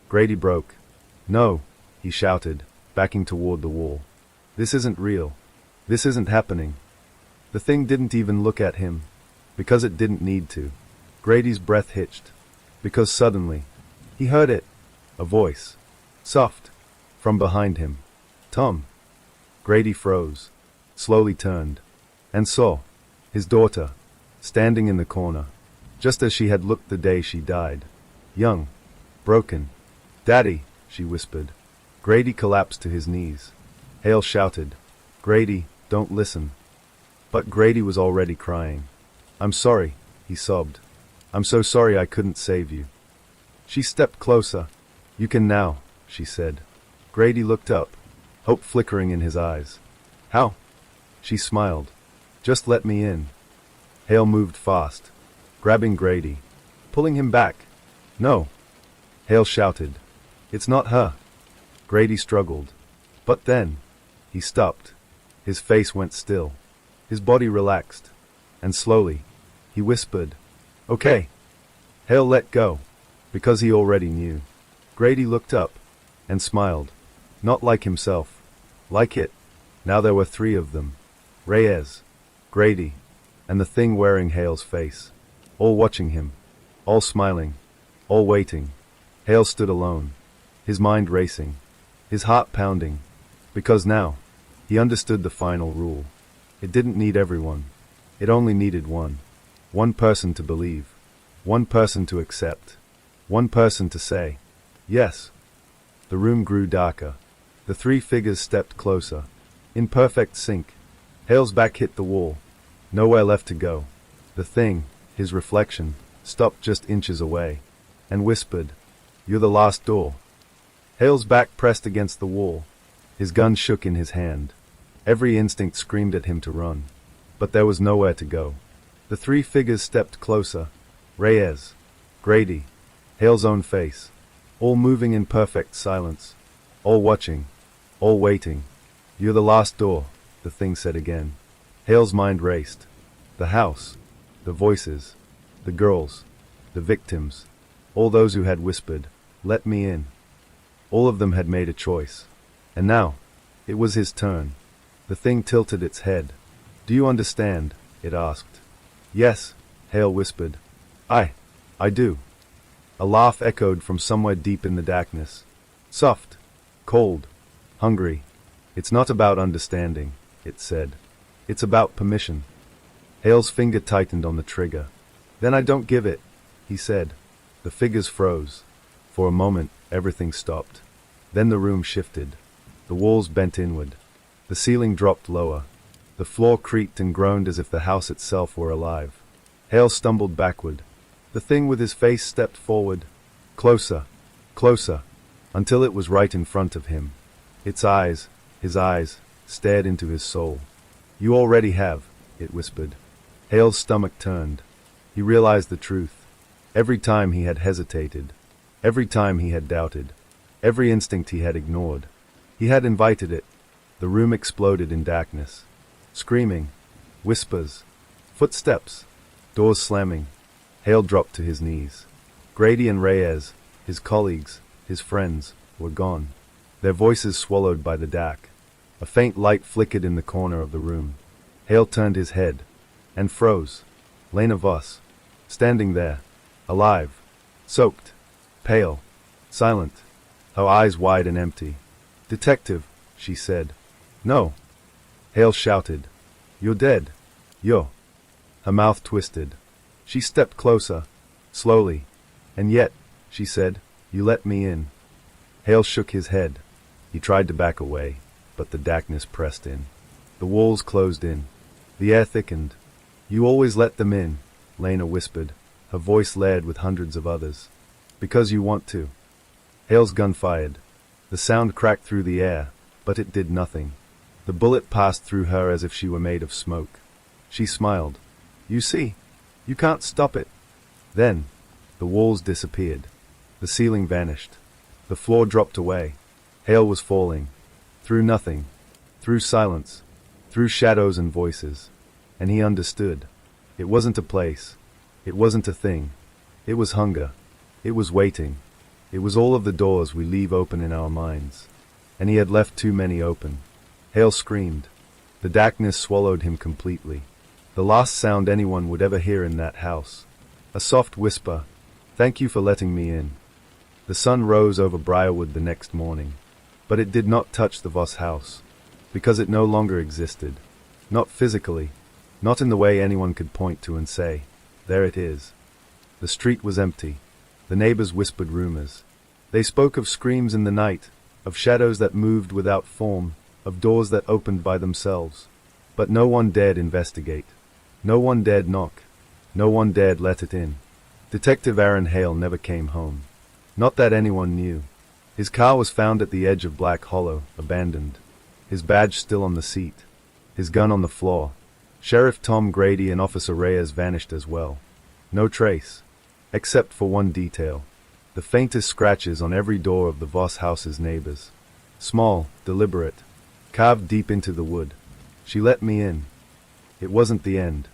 Grady broke. No, he shouted, backing toward the wall. This isn't real. This isn't happening. The thing didn't even look at him. Because it didn't need to. Grady's breath hitched. Because suddenly, he heard it. A voice. Soft. From behind him. Tom. Grady froze. Slowly turned. And saw. His daughter. Standing in the corner. Just as she had looked the day she died. Young. Broken. Daddy, she whispered. Grady collapsed to his knees. Hale shouted. Grady, don't listen. But Grady was already crying. I'm sorry, he sobbed. I'm so sorry I couldn't save you. She stepped closer. You can now, she said. Grady looked up, hope flickering in his eyes. How? She smiled. Just let me in. Hale moved fast, grabbing Grady, pulling him back. No. Hale shouted. It's not her. Grady struggled. But then, he stopped. His face went still. His body relaxed. And slowly, he whispered, Okay. Hale let go, because he already knew. Grady looked up, and smiled. Not like himself. Like it. Now there were 3 of them. Reyes, Grady, and the thing wearing Hale's face. All watching him. All smiling. All waiting. Hale stood alone. His mind racing. His heart pounding. Because now, he understood the final rule. It didn't need everyone. It only needed one. One person to believe. One person to accept. One person to say, yes. The room grew darker. The 3 figures stepped closer. In perfect sync. Hale's back hit the wall. Nowhere left to go. The thing, his reflection, stopped just inches away. And whispered, You're the last door. Hale's back pressed against the wall. His gun shook in his hand. Every instinct screamed at him to run. But there was nowhere to go. The 3 figures stepped closer. Reyes, Grady, Hale's own face. All moving in perfect silence. All watching. All waiting. You're the last door, the thing said again. Hale's mind raced. The house. The voices. The girls. The victims. All those who had whispered, Let me in. All of them had made a choice. And now, it was his turn. The thing tilted its head. Do you understand? It asked. Yes, Hale whispered. I do. A laugh echoed from somewhere deep in the darkness. Soft. Cold. Hungry. It's not about understanding, it said. It's about permission. Hale's finger tightened on the trigger. Then I don't give it, he said. The figures froze. For a moment, everything stopped. Then the room shifted. The walls bent inward. The ceiling dropped lower. The floor creaked and groaned as if the house itself were alive. Hale stumbled backward. The thing with his face stepped forward. Closer, closer, until it was right in front of him. Its eyes, his eyes, stared into his soul. You already have, it whispered. Hale's stomach turned. He realized the truth. Every time he had hesitated, every time he had doubted, every instinct he had ignored, he had invited it. The room exploded in darkness. Screaming, whispers, footsteps, doors slamming. Hale dropped to his knees. Grady and Reyes, his colleagues, his friends, were gone. Their voices swallowed by the dark. A faint light flickered in the corner of the room. Hale turned his head and froze. Lena Voss, standing there, alive, soaked, pale, silent, her eyes wide and empty. Detective, she said. No. Hale shouted. You're dead. You're. Her mouth twisted. She stepped closer, slowly. And yet, she said, you let me in. Hale shook his head. He tried to back away, but the darkness pressed in. The walls closed in. The air thickened. You always let them in, Lena whispered, her voice layered with hundreds of others. Because you want to. Hale's gun fired. The sound cracked through the air, but it did nothing. The bullet passed through her as if she were made of smoke. She smiled. You see, you can't stop it. Then, the walls disappeared. The ceiling vanished. The floor dropped away. Hale was falling. Through nothing. Through silence. Through shadows and voices. And he understood. It wasn't a place. It wasn't a thing. It was hunger. It was waiting. It was all of the doors we leave open in our minds. And he had left too many open. Hale screamed. The darkness swallowed him completely. The last sound anyone would ever hear in that house. A soft whisper. Thank you for letting me in. The sun rose over Briarwood the next morning. But it did not touch the Voss house. Because it no longer existed. Not physically. Not in the way anyone could point to and say, there it is. The street was empty. The neighbors whispered rumors. They spoke of screams in the night, of shadows that moved without form, of doors that opened by themselves. But no one dared investigate. No one dared knock. No one dared let it in. Detective Aaron Hale never came home. Not that anyone knew. His car was found at the edge of Black Hollow, abandoned. His badge still on the seat. His gun on the floor. Sheriff Tom Grady and Officer Reyes vanished as well. No trace. Except for one detail. The faintest scratches on every door of the Voss house's neighbors. Small, deliberate. Carved deep into the wood. She let me in. It wasn't the end.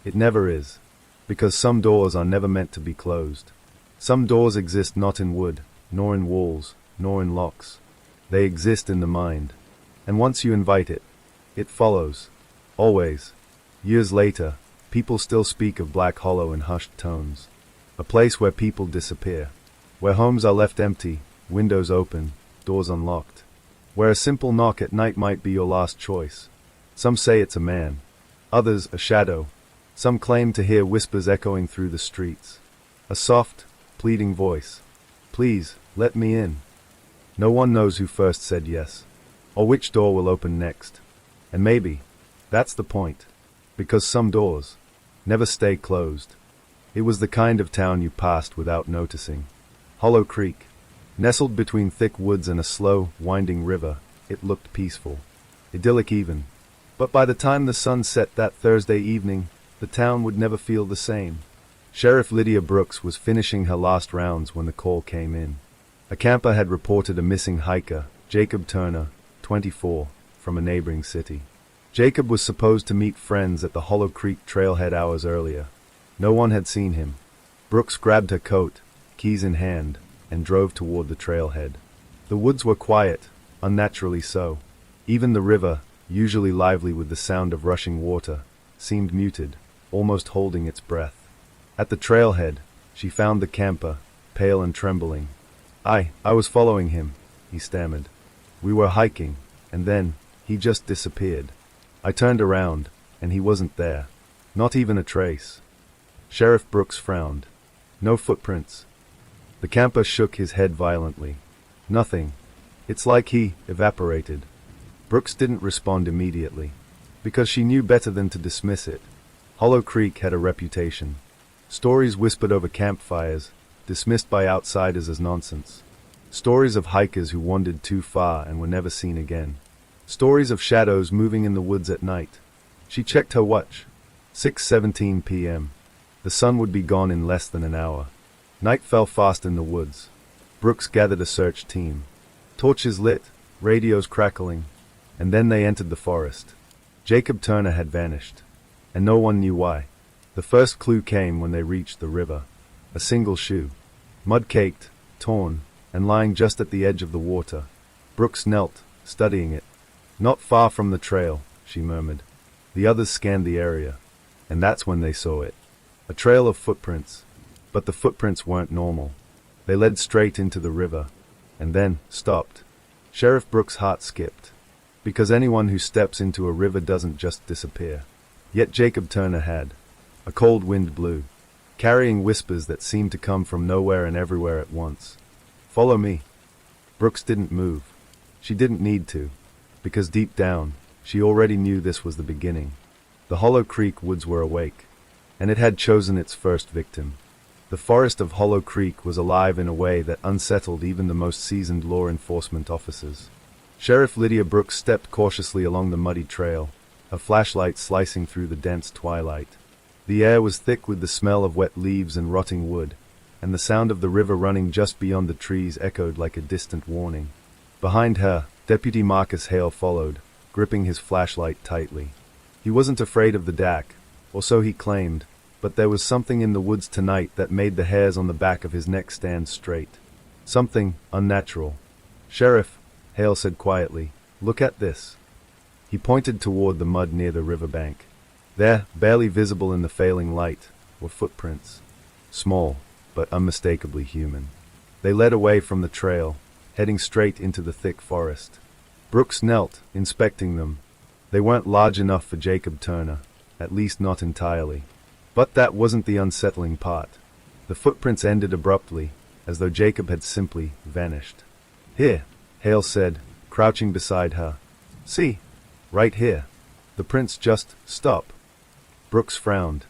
It never is. Because some doors are never meant to be closed. Some doors exist not in wood, nor in walls, nor in locks. They exist in the mind. And once you invite it, it follows. Always. Years later, people still speak of Black Hollow in hushed tones. A place where people disappear. Where homes are left empty, windows open, doors unlocked. Where a simple knock at night might be your last choice. Some say it's a man. Others, a shadow. Some claim to hear whispers echoing through the streets. A soft, pleading voice. Please, let me in. No one knows who first said yes. Or which door will open next. And maybe, that's the point. Because some doors never stay closed. It was the kind of town you passed without noticing. Hollow Creek. Nestled between thick woods and a slow, winding river, it looked peaceful. Idyllic even. But by the time the sun set that Thursday evening, the town would never feel the same. Sheriff Lydia Brooks was finishing her last rounds when the call came in. A camper had reported a missing hiker, Jacob Turner, 24, from a neighboring city. Jacob was supposed to meet friends at the Hollow Creek trailhead hours earlier. No one had seen him. Brooks grabbed her coat, keys in hand, and drove toward the trailhead. The woods were quiet, unnaturally so. Even the river, usually lively with the sound of rushing water, seemed muted, almost holding its breath. At the trailhead, she found the camper, pale and trembling. I was following him, he stammered. We were hiking, and then, He just disappeared. I turned around, and he wasn't there. Not even a trace. Sheriff Brooks frowned. No footprints. The camper shook his head violently. Nothing. It's like he evaporated. Brooks didn't respond immediately, because she knew better than to dismiss it. Hollow Creek had a reputation. Stories whispered over campfires, dismissed by outsiders as nonsense. Stories of hikers who wandered too far and were never seen again. Stories of shadows moving in the woods at night. She checked her watch. 6:17 p.m. The sun would be gone in less than an hour. Night fell fast in the woods. Brooks gathered a search team. Torches lit, radios crackling, and then they entered the forest. Jacob Turner had vanished, and no one knew why. The first clue came when they reached the river. A single shoe. Mud-caked, torn, and lying just at the edge of the water. Brooks knelt, studying it. Not far from the trail, she murmured. The others scanned the area, and that's when they saw it. A trail of footprints, but the footprints weren't normal. They led straight into the river, and then stopped. Sheriff Brooks' heart skipped, because anyone who steps into a river doesn't just disappear. Yet Jacob Turner had. A cold wind blew, carrying whispers that seemed to come from nowhere and everywhere at once. Follow me. Brooks didn't move. She didn't need to, because deep down, she already knew this was the beginning. The Hollow Creek woods were awake, and it had chosen its first victim. The forest of Hollow Creek was alive in a way that unsettled even the most seasoned law enforcement officers. Sheriff Lydia Brooks stepped cautiously along the muddy trail, her flashlight slicing through the dense twilight. The air was thick with the smell of wet leaves and rotting wood, and the sound of the river running just beyond the trees echoed like a distant warning. Behind her, Deputy Marcus Hale followed, gripping his flashlight tightly. He wasn't afraid of the Dak, or so he claimed, but there was something in the woods tonight that made the hairs on the back of his neck stand straight. Something unnatural. Sheriff, Hale said quietly, look at this. He pointed toward the mud near the riverbank. There, barely visible in the failing light, were footprints. Small, but unmistakably human. They led away from the trail, heading straight into the thick forest. Brooks knelt, inspecting them. They weren't large enough for Jacob Turner, at least not entirely. But that wasn't the unsettling part. The footprints ended abruptly, as though Jacob had simply vanished. Here, Hale said, crouching beside her. See, right here. The prints just stop. Brooks frowned.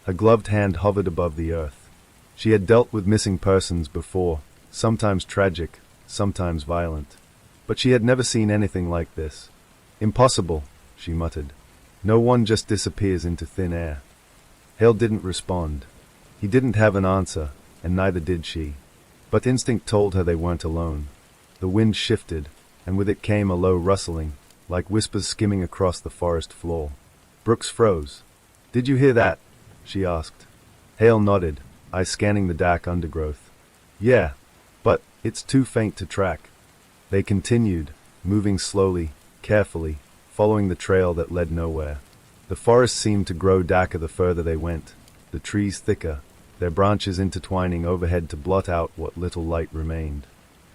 Her gloved hand hovered above the earth. She had dealt with missing persons before, sometimes tragic, sometimes violent. But she had never seen anything like this. Impossible, she muttered. No one just disappears into thin air. Hale didn't respond. He didn't have an answer, and neither did she. But instinct told her they weren't alone. The wind shifted, and with it came a low rustling, like whispers skimming across the forest floor. Brooks froze. Did you hear that? She asked. Hale nodded, eyes scanning the dark undergrowth. Yeah, but it's too faint to track. They continued, moving slowly, carefully, following the trail that led nowhere. The forest seemed to grow darker the further they went, the trees thicker, their branches intertwining overhead to blot out what little light remained.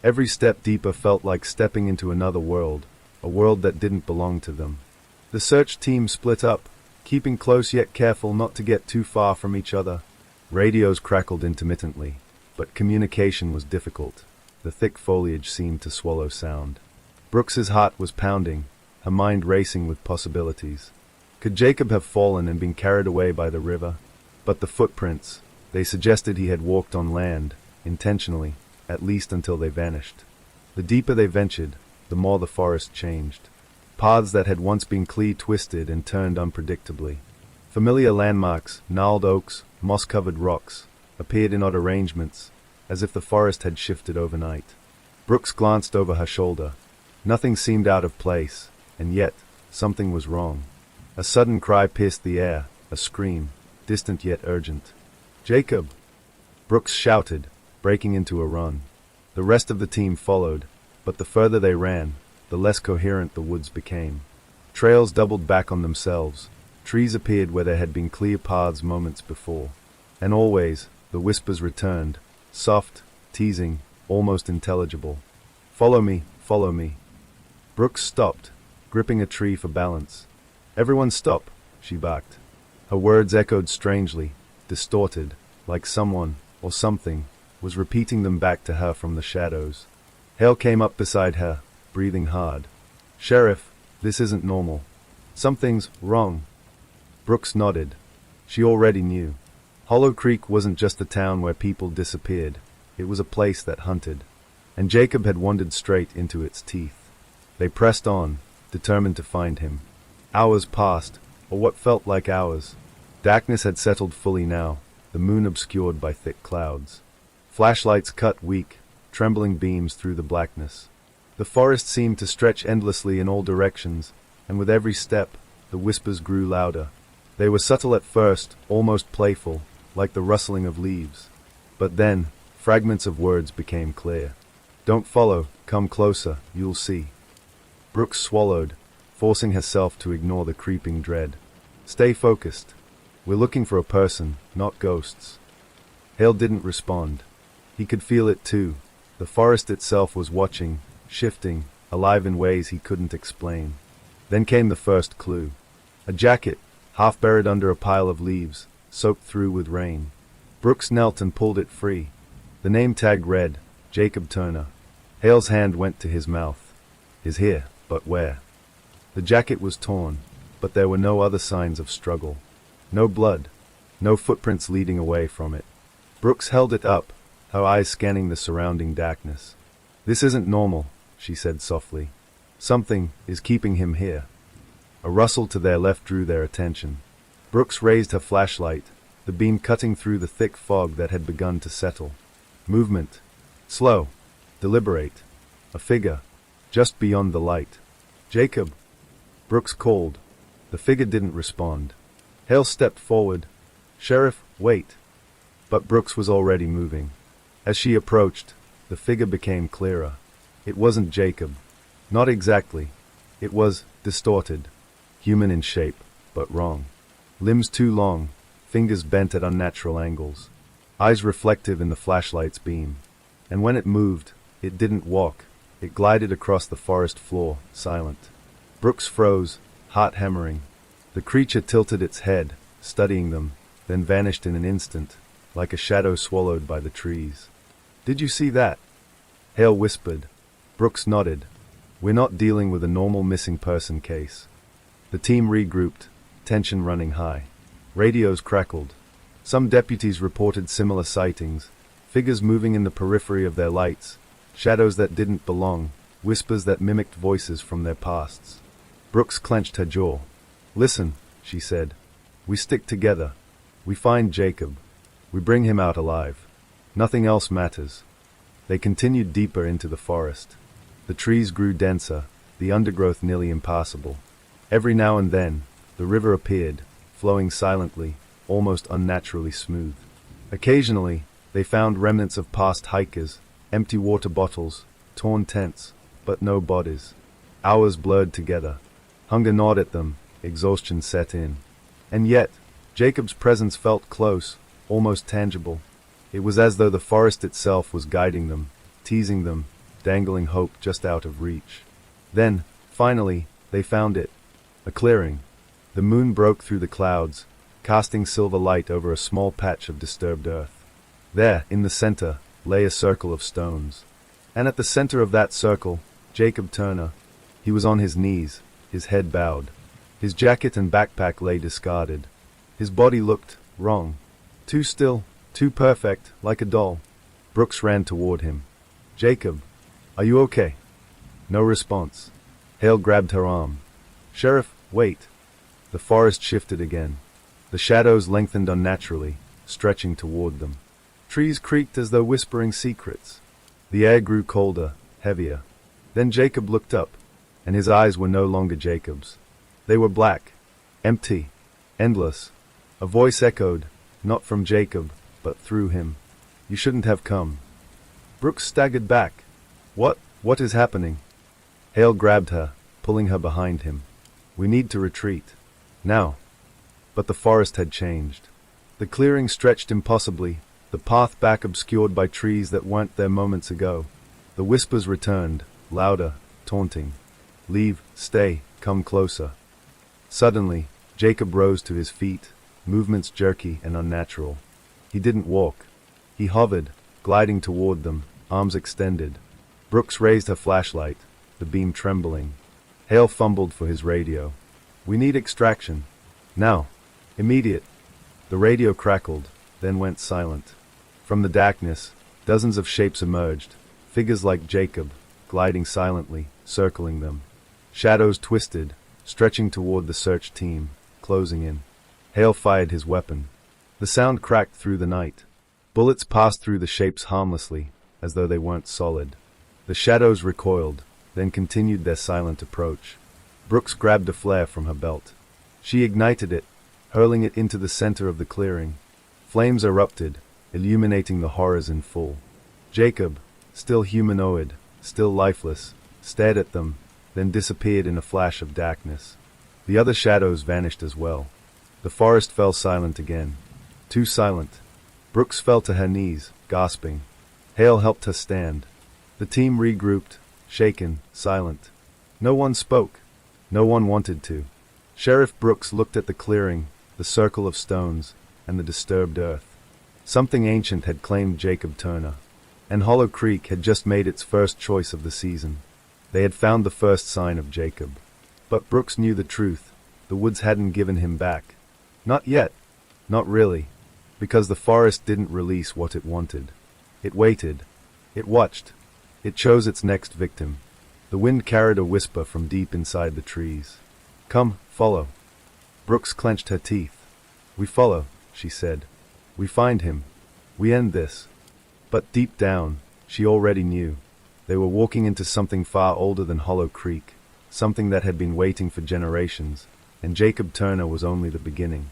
Every step deeper felt like stepping into another world, a world that didn't belong to them. The search team split up, keeping close yet careful not to get too far from each other. Radios crackled intermittently, but communication was difficult. The thick foliage seemed to swallow sound. Brooks's heart was pounding, her mind racing with possibilities. Could Jacob have fallen and been carried away by the river? But the footprints, they suggested he had walked on land, intentionally, at least until they vanished. The deeper they ventured, the more the forest changed. Paths that had once been clear twisted and turned unpredictably. Familiar landmarks, gnarled oaks, moss-covered rocks, appeared in odd arrangements, as if the forest had shifted overnight. Brooks glanced over her shoulder. Nothing seemed out of place, and yet, something was wrong. A sudden cry pierced the air, a scream, distant yet urgent. Jacob! Brooks shouted, breaking into a run. The rest of the team followed, but the further they ran, the less coherent the woods became. Trails doubled back on themselves. Trees appeared where there had been clear paths moments before. And always, the whispers returned, soft, teasing, almost intelligible. Follow me, follow me. Brooks stopped, gripping a tree for balance. "Everyone stop," she barked. Her words echoed strangely, distorted, like someone, or something, was repeating them back to her from the shadows. Hale came up beside her, breathing hard. "Sheriff, this isn't normal. Something's wrong." Brooks nodded. She already knew. Hollow Creek wasn't just a town where people disappeared. It was a place that hunted. And Jacob had wandered straight into its teeth. They pressed on, determined to find him. Hours passed, or what felt like hours. Darkness had settled fully now, the moon obscured by thick clouds. Flashlights cut weak, trembling beams through the blackness. The forest seemed to stretch endlessly in all directions, and with every step, the whispers grew louder. They were subtle at first, almost playful, like the rustling of leaves. But then, fragments of words became clear. "Don't follow, come closer, you'll see." Brooks swallowed, forcing herself to ignore the creeping dread. "Stay focused. We're looking for a person, not ghosts." Hale didn't respond. He could feel it too. The forest itself was watching, shifting, alive in ways he couldn't explain. Then came the first clue. A jacket, half buried under a pile of leaves, soaked through with rain. Brooks knelt and pulled it free. The name tag read, Jacob Turner. Hale's hand went to his mouth. His here, but where? The jacket was torn, but there were no other signs of struggle. No blood, no footprints leading away from it. Brooks held it up, her eyes scanning the surrounding darkness. "This isn't normal," she said softly. "Something is keeping him here." A rustle to their left drew their attention. Brooks raised her flashlight, the beam cutting through the thick fog that had begun to settle. Movement. Slow. Deliberate. A figure. Just beyond the light. "Jacob!" Brooks called. The figure didn't respond. Hale stepped forward. "Sheriff, wait." But Brooks was already moving. As she approached, the figure became clearer. It wasn't Jacob. Not exactly. It was distorted. Human in shape, but wrong. Limbs too long, fingers bent at unnatural angles. Eyes reflective in the flashlight's beam. And when it moved, it didn't walk. It glided across the forest floor, silent. Brooks froze, heart hammering. The creature tilted its head, studying them, then vanished in an instant, like a shadow swallowed by the trees. "Did you see that?" Hale whispered. Brooks nodded. "We're not dealing with a normal missing person case." The team regrouped, tension running high. Radios crackled. Some deputies reported similar sightings, figures moving in the periphery of their lights, shadows that didn't belong, whispers that mimicked voices from their pasts. Brooks clenched her jaw. "Listen," she said. "We stick together. We find Jacob. We bring him out alive. Nothing else matters." They continued deeper into the forest. The trees grew denser, the undergrowth nearly impassable. Every now and then, the river appeared, flowing silently, almost unnaturally smooth. Occasionally, they found remnants of past hikers, empty water bottles, torn tents, but no bodies. Hours blurred together. Hunger gnawed at them, exhaustion set in. And yet, Jacob's presence felt close, almost tangible. It was as though the forest itself was guiding them, teasing them, dangling hope just out of reach. Then, finally, they found it. A clearing. The moon broke through the clouds, casting silver light over a small patch of disturbed earth. There, in the center, lay a circle of stones. And at the center of that circle, Jacob Turner. He was on his knees, his head bowed. His jacket and backpack lay discarded. His body looked wrong. Too still, too perfect, like a doll. Brooks ran toward him. "Jacob, are you okay?" No response. Hale grabbed her arm. "Sheriff, wait." The forest shifted again. The shadows lengthened unnaturally, stretching toward them. Trees creaked as though whispering secrets. The air grew colder, heavier. Then Jacob looked up, and his eyes were no longer Jacob's. They were black, empty, endless. A voice echoed, not from Jacob, but through him. "You shouldn't have come." Brooks staggered back. What is happening?" Hale grabbed her, pulling her behind him. "We need to retreat. Now." But the forest had changed. The clearing stretched impossibly, the path back obscured by trees that weren't there moments ago. The whispers returned, louder, taunting. "Leave, stay, Come closer. Suddenly, Jacob rose to his feet, movements jerky and unnatural. He didn't walk. He hovered, gliding toward them, arms extended. Brooks raised her flashlight, the beam trembling. Hale fumbled for his radio. We need extraction. Now. Immediate. The radio crackled, then went silent. From the darkness, dozens of shapes emerged, figures like Jacob, gliding silently, circling them. Shadows twisted, stretching toward the search team, closing in. Hale fired his weapon. The sound cracked through the night. Bullets passed through the shapes harmlessly, as though they weren't solid. The shadows recoiled, then continued their silent approach. Brooks grabbed a flare from her belt. She ignited it, hurling it into the center of the clearing. Flames erupted, illuminating the horrors in full. Jacob, still humanoid, still lifeless, stared at them, then disappeared in a flash of darkness. The other shadows vanished as well. The forest fell silent again. Too silent. Brooks fell to her knees, gasping. Hale helped her stand. The team regrouped, shaken, silent. No one spoke. No one wanted to. Sheriff Brooks looked at the clearing, the circle of stones, and the disturbed earth. Something ancient had claimed Jacob Turner, and Hollow Creek had just made its first choice of the season. They had found the first sign of Jacob. But Brooks knew the truth. The woods hadn't given him back. Not yet. Not really. Because the forest didn't release what it wanted. It waited. It watched. It chose its next victim. The wind carried a whisper from deep inside the trees. Come, follow. Brooks clenched her teeth. We follow, she said. We find him. We end this. But deep down, she already knew. They were walking into something far older than Hollow Creek, something that had been waiting for generations, and Jacob Turner was only the beginning.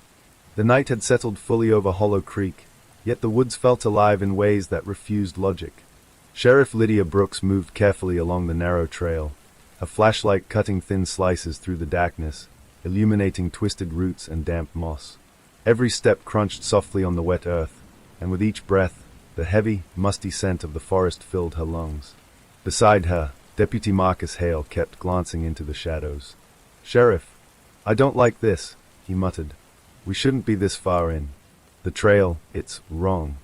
The night had settled fully over Hollow Creek, yet the woods felt alive in ways that refused logic. Sheriff Lydia Brooks moved carefully along the narrow trail, her flashlight cutting thin slices through the darkness, illuminating twisted roots and damp moss. Every step crunched softly on the wet earth, and with each breath, the heavy, musty scent of the forest filled her lungs. Beside her, Deputy Marcus Hale kept glancing into the shadows. Sheriff, I don't like this, he muttered. We shouldn't be this far in. The trail, it's wrong.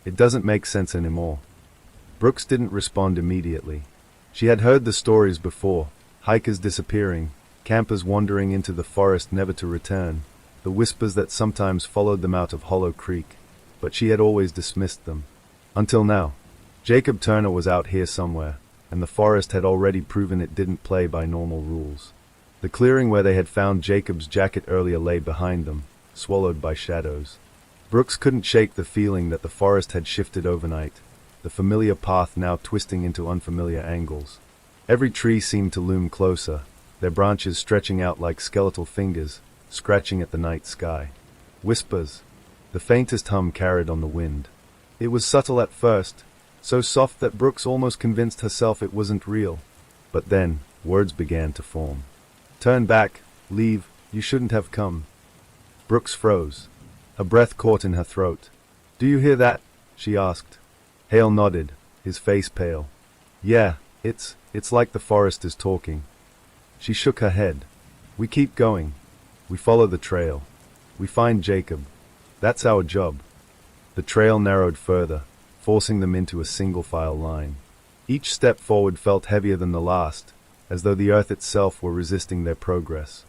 It doesn't make sense anymore. Brooks didn't respond immediately. She had heard the stories before, hikers disappearing, campers wandering into the forest never to return, the whispers that sometimes followed them out of Hollow Creek, but she had always dismissed them. Until now. Jacob Turner was out here somewhere, and the forest had already proven it didn't play by normal rules. The clearing where they had found Jacob's jacket earlier lay behind them, swallowed by shadows. Brooks couldn't shake the feeling that the forest had shifted overnight, the familiar path now twisting into unfamiliar angles. Every tree seemed to loom closer, their branches stretching out like skeletal fingers, scratching at the night sky. Whispers. The faintest hum carried on the wind. It was subtle at first, so soft that Brooks almost convinced herself it wasn't real. But then, words began to form. Turn back, leave, you shouldn't have come. Brooks froze. Her breath caught in her throat. Do you hear that? She asked. Hale nodded, his face pale. Yeah, it's like the forest is talking. She shook her head. We keep going. We follow the trail. We find Jacob. That's our job. The trail narrowed further, forcing them into a single-file line. Each step forward felt heavier than the last, as though the earth itself were resisting their progress.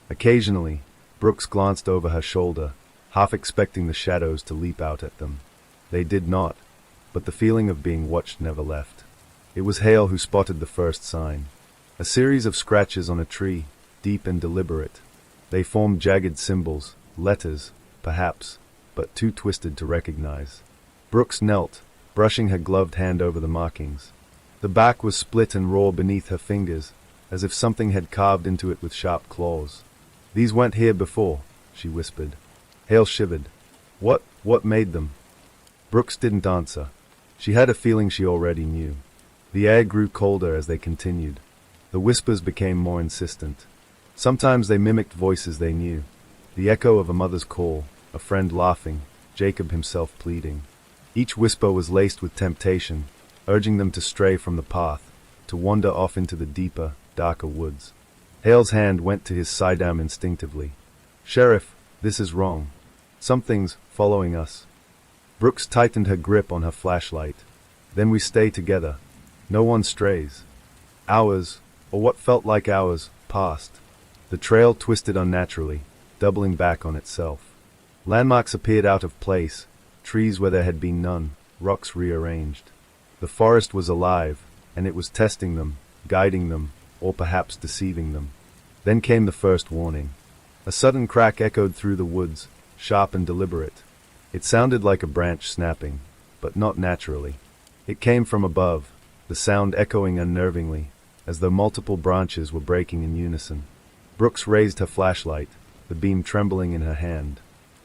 Occasionally, Brooks glanced over her shoulder, half expecting the shadows to leap out at them. They did not, but the feeling of being watched never left. It was Hale who spotted the first sign. A series of scratches on a tree, deep and deliberate. They formed jagged symbols, letters, perhaps, but too twisted to recognize. Brooks knelt, brushing her gloved hand over the markings. The bark was split and raw beneath her fingers, as if something had carved into it with sharp claws. These weren't here before, she whispered. Hale shivered. What made them? Brooks didn't answer. She had a feeling she already knew. The air grew colder as they continued. The whispers became more insistent. Sometimes they mimicked voices they knew. The echo of a mother's call, a friend laughing, Jacob himself pleading. Each whisper was laced with temptation, urging them to stray from the path, to wander off into the deeper, darker woods. Hale's hand went to his sidearm instinctively. Sheriff, this is wrong. Something's following us. Brooks tightened her grip on her flashlight. Then we stay together. No one strays. Hours, or what felt like hours, passed. The trail twisted unnaturally, doubling back on itself. Landmarks appeared out of place, trees where there had been none, rocks rearranged. The forest was alive, and it was testing them, guiding them, or perhaps deceiving them. Then came the first warning. A sudden crack echoed through the woods, sharp and deliberate. It sounded like a branch snapping, but not naturally. It came from above, the sound echoing unnervingly, as though multiple branches were breaking in unison. Brooks raised her flashlight, the beam trembling in her hand.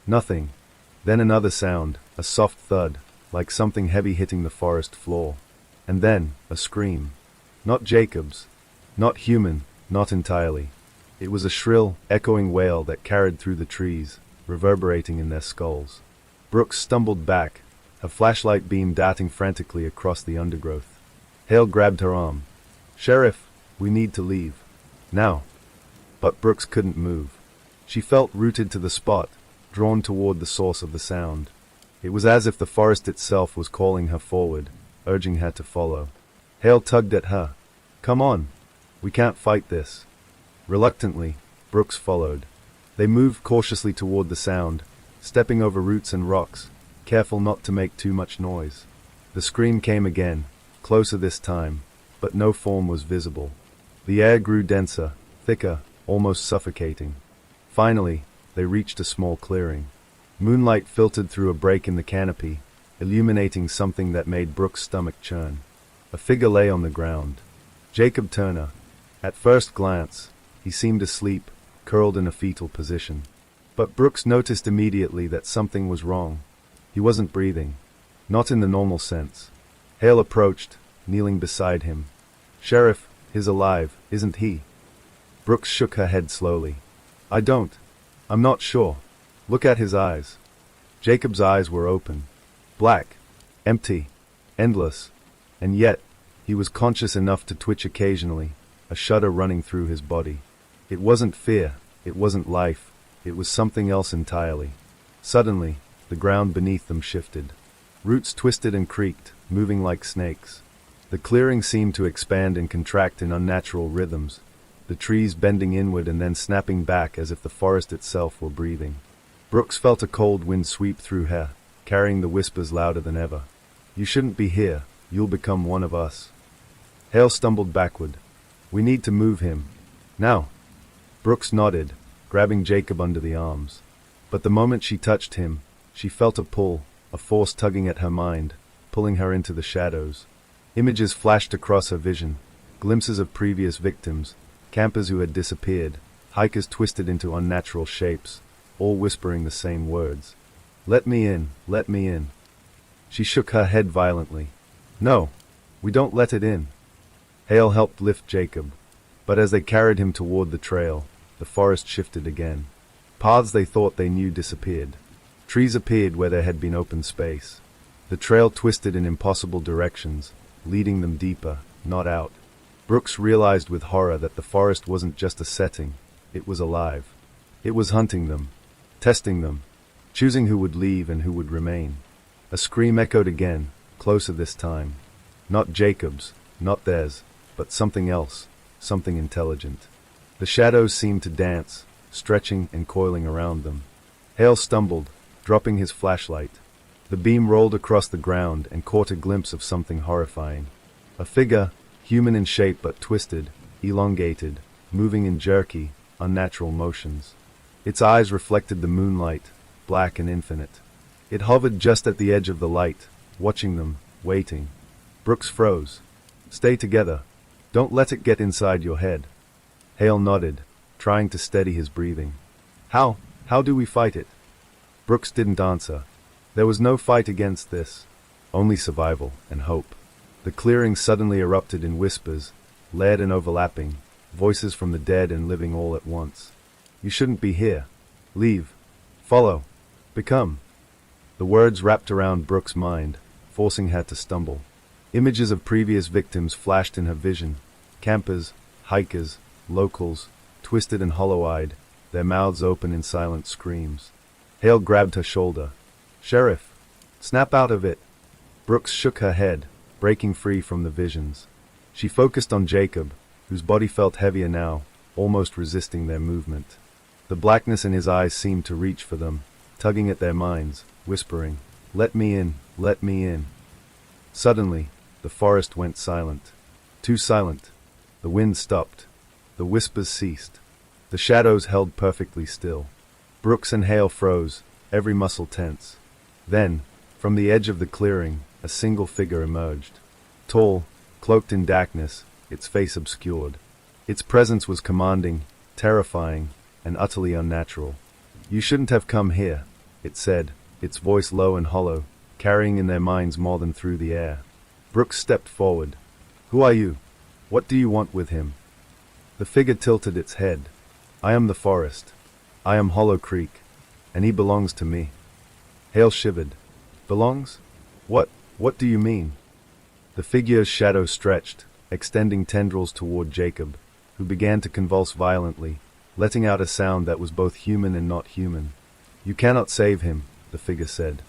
Nothing. Then another sound, a soft thud, like something heavy hitting the forest floor. And then, a scream. Not Jacob's. Not human, not entirely. It was a shrill, echoing wail that carried through the trees, reverberating in their skulls. Brooks stumbled back, her flashlight beam darting frantically across the undergrowth. Hale grabbed her arm. Sheriff, we need to leave. Now. But Brooks couldn't move. She felt rooted to the spot, drawn toward the source of the sound. It was as if the forest itself was calling her forward, urging her to follow. Hale tugged at her. Come on. We can't fight this. Reluctantly, Brooks followed. They moved cautiously toward the sound, stepping over roots and rocks, careful not to make too much noise. The scream came again, closer this time, but no form was visible. The air grew denser, thicker, almost suffocating. Finally, they reached a small clearing. Moonlight filtered through a break in the canopy, illuminating something that made Brooks' stomach churn. A figure lay on the ground. Jacob Turner. At first glance, he seemed asleep, curled in a fetal position. But Brooks noticed immediately that something was wrong. He wasn't breathing. Not in the normal sense. Hale approached, kneeling beside him. Sheriff, he's alive, isn't he? Brooks shook her head slowly. I'm not sure. Look at his eyes. Jacob's eyes were open. Black. Empty. Endless. And yet, he was conscious enough to twitch occasionally, a shudder running through his body. It wasn't fear, it wasn't life, it was something else entirely. Suddenly, the ground beneath them shifted. Roots twisted and creaked, moving like snakes. The clearing seemed to expand and contract in unnatural rhythms, the trees bending inward and then snapping back as if the forest itself were breathing. Brooks felt a cold wind sweep through her, carrying the whispers louder than ever. You shouldn't be here, you'll become one of us. Hale stumbled backward. We need to move him. Now. Brooks nodded, grabbing Jacob under the arms. But the moment she touched him, she felt a pull, a force tugging at her mind, pulling her into the shadows. Images flashed across her vision, glimpses of previous victims, campers who had disappeared, hikers twisted into unnatural shapes, all whispering the same words. Let me in, let me in. She shook her head violently. No, we don't let it in. Hale helped lift Jacob, but as they carried him toward the trail, the forest shifted again. Paths they thought they knew disappeared. Trees appeared where there had been open space. The trail twisted in impossible directions, leading them deeper, not out. Brooks realized with horror that the forest wasn't just a setting, it was alive. It was hunting them, testing them, choosing who would leave and who would remain. A scream echoed again, closer this time. Not Jacob's, not theirs, but something else, something intelligent. The shadows seemed to dance, stretching and coiling around them. Hale stumbled, dropping his flashlight. The beam rolled across the ground and caught a glimpse of something horrifying. A figure, human in shape but twisted, elongated, moving in jerky, unnatural motions. Its eyes reflected the moonlight, black and infinite. It hovered just at the edge of the light, watching them, waiting. Brooks froze. Stay together. Don't let it get inside your head. Hale nodded, trying to steady his breathing. How do we fight it? Brooks didn't answer. There was no fight against this, only survival and hope. The clearing suddenly erupted in whispers, layered and overlapping, voices from the dead and living all at once. You shouldn't be here. Leave. Follow. Become. The words wrapped around Brooks' mind, forcing her to stumble. Images of previous victims flashed in her vision. Campers, hikers, locals, twisted and hollow-eyed, their mouths open in silent screams. Hale grabbed her shoulder. "Sheriff! Snap out of it!" Brooks shook her head, breaking free from the visions. She focused on Jacob, whose body felt heavier now, almost resisting their movement. The blackness in his eyes seemed to reach for them, tugging at their minds, whispering, "Let me in, let me in." Suddenly, the forest went silent. Too silent. The wind stopped. The whispers ceased. The shadows held perfectly still. Brooks and Hale froze, every muscle tense. Then, from the edge of the clearing, a single figure emerged. Tall, cloaked in darkness, its face obscured. Its presence was commanding, terrifying, and utterly unnatural. "You shouldn't have come here," it said, its voice low and hollow, carrying in their minds more than through the air. Brooks stepped forward. "Who are you? What do you want with him?" The figure tilted its head. "I am the forest. I am Hollow Creek, and he belongs to me." Hale shivered. "Belongs? What do you mean?" The figure's shadow stretched, extending tendrils toward Jacob, who began to convulse violently, letting out a sound that was both human and not human. "You cannot save him," the figure said.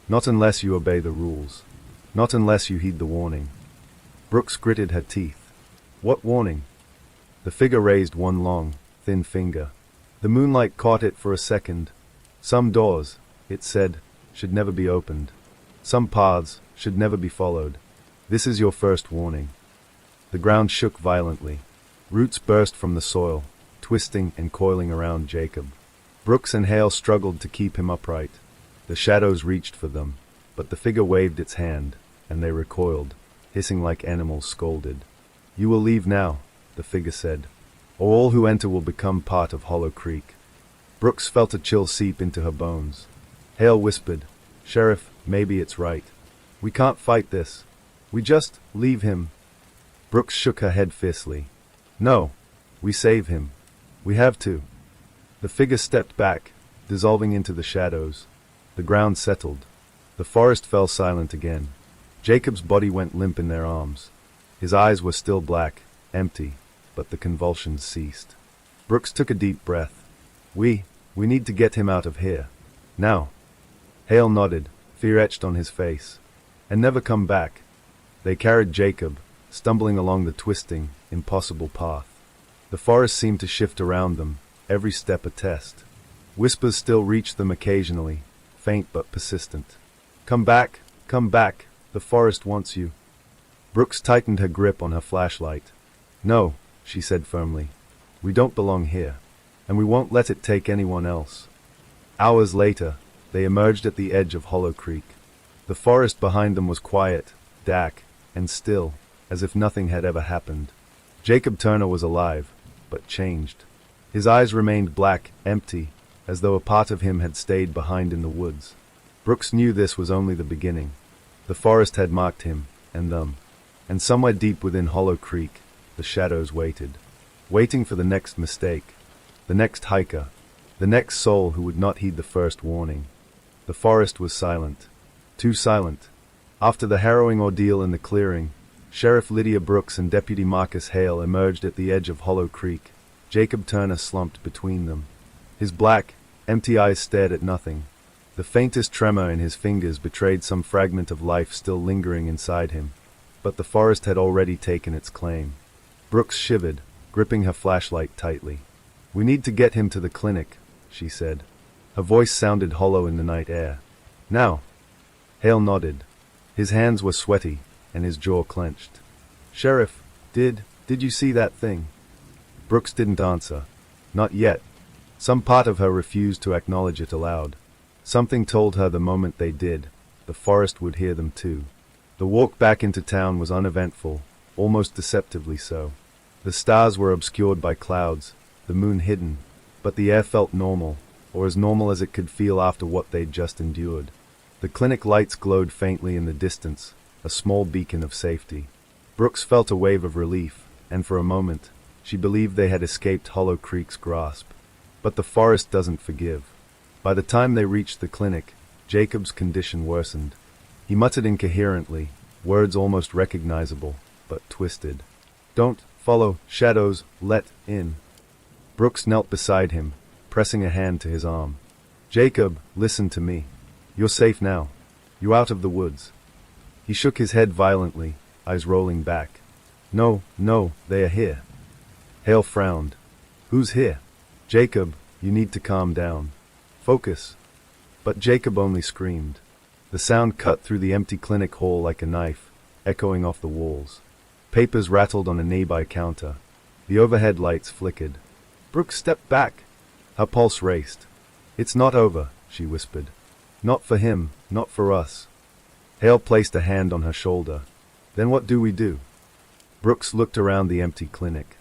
"Not unless you obey the rules. Not unless you heed the warning." Brooks gritted her teeth. "What warning?" The figure raised one long, thin finger. The moonlight caught it for a second. "Some doors," it said, "should never be opened. Some paths should never be followed. This is your first warning." The ground shook violently. Roots burst from the soil, twisting and coiling around Jacob. Brooks and Hale struggled to keep him upright. The shadows reached for them, but the figure waved its hand, and they recoiled, hissing like animals scolded. "You will leave now," the figure said, "or all who enter will become part of Hollow Creek." Brooks felt a chill seep into her bones. Hale whispered, "Sheriff, maybe it's right. We can't fight this. We just leave him." Brooks shook her head fiercely. "No, we save him. We have to." The figure stepped back, dissolving into the shadows. The ground settled. The forest fell silent again. Jacob's body went limp in their arms. His eyes were still black, empty, but the convulsions ceased. Brooks took a deep breath. We need to get him out of here. Now." Hale nodded, fear etched on his face. "And never come back." They carried Jacob, stumbling along the twisting, impossible path. The forest seemed to shift around them, every step a test. Whispers still reached them occasionally, faint but persistent. Come back, the forest wants you." Brooks tightened her grip on her flashlight. "No," she said firmly. "We don't belong here, and we won't let it take anyone else." Hours later, they emerged at the edge of Hollow Creek. The forest behind them was quiet, dark, and still, as if nothing had ever happened. Jacob Turner was alive, but changed. His eyes remained black, empty, as though a part of him had stayed behind in the woods. Brooks knew this was only the beginning. The forest had marked him, and them. And somewhere deep within Hollow Creek, the shadows waited. Waiting for the next mistake, the next hiker, the next soul who would not heed the first warning. The forest was silent. Too silent. After the harrowing ordeal in the clearing, Sheriff Lydia Brooks and Deputy Marcus Hale emerged at the edge of Hollow Creek. Jacob Turner slumped between them. His black, empty eyes stared at nothing. The faintest tremor in his fingers betrayed some fragment of life still lingering inside him. But the forest had already taken its claim. Brooks shivered, gripping her flashlight tightly. "We need to get him to the clinic," she said. Her voice sounded hollow in the night air. "Now." Hale nodded. His hands were sweaty, and his jaw clenched. "Sheriff, did you see that thing?" Brooks didn't answer. Not yet. Some part of her refused to acknowledge it aloud. Something told her the moment they did, the forest would hear them too. The walk back into town was uneventful, almost deceptively so. The stars were obscured by clouds, the moon hidden, but the air felt normal, or as normal as it could feel after what they'd just endured. The clinic lights glowed faintly in the distance, a small beacon of safety. Brooks felt a wave of relief, and for a moment, she believed they had escaped Hollow Creek's grasp. But the forest doesn't forgive. By the time they reached the clinic, Jacob's condition worsened. He muttered incoherently, words almost recognizable, but twisted. "Don't follow shadows, let in." Brooks knelt beside him, pressing a hand to his arm. Jacob, listen to me. You're safe now. You're out of the woods. He shook his head violently, eyes rolling back. No, no, they are here. Hale frowned. Who's here? Jacob, you need to calm down. Focus. But Jacob only screamed. The sound cut through the empty clinic hall like a knife, echoing off the walls. Papers rattled on a nearby counter. The overhead lights flickered. Brooks stepped back. Her pulse raced. It's not over, she whispered. Not for him, not for us. Hale placed a hand on her shoulder. Then what do we do? Brooks looked around the empty clinic.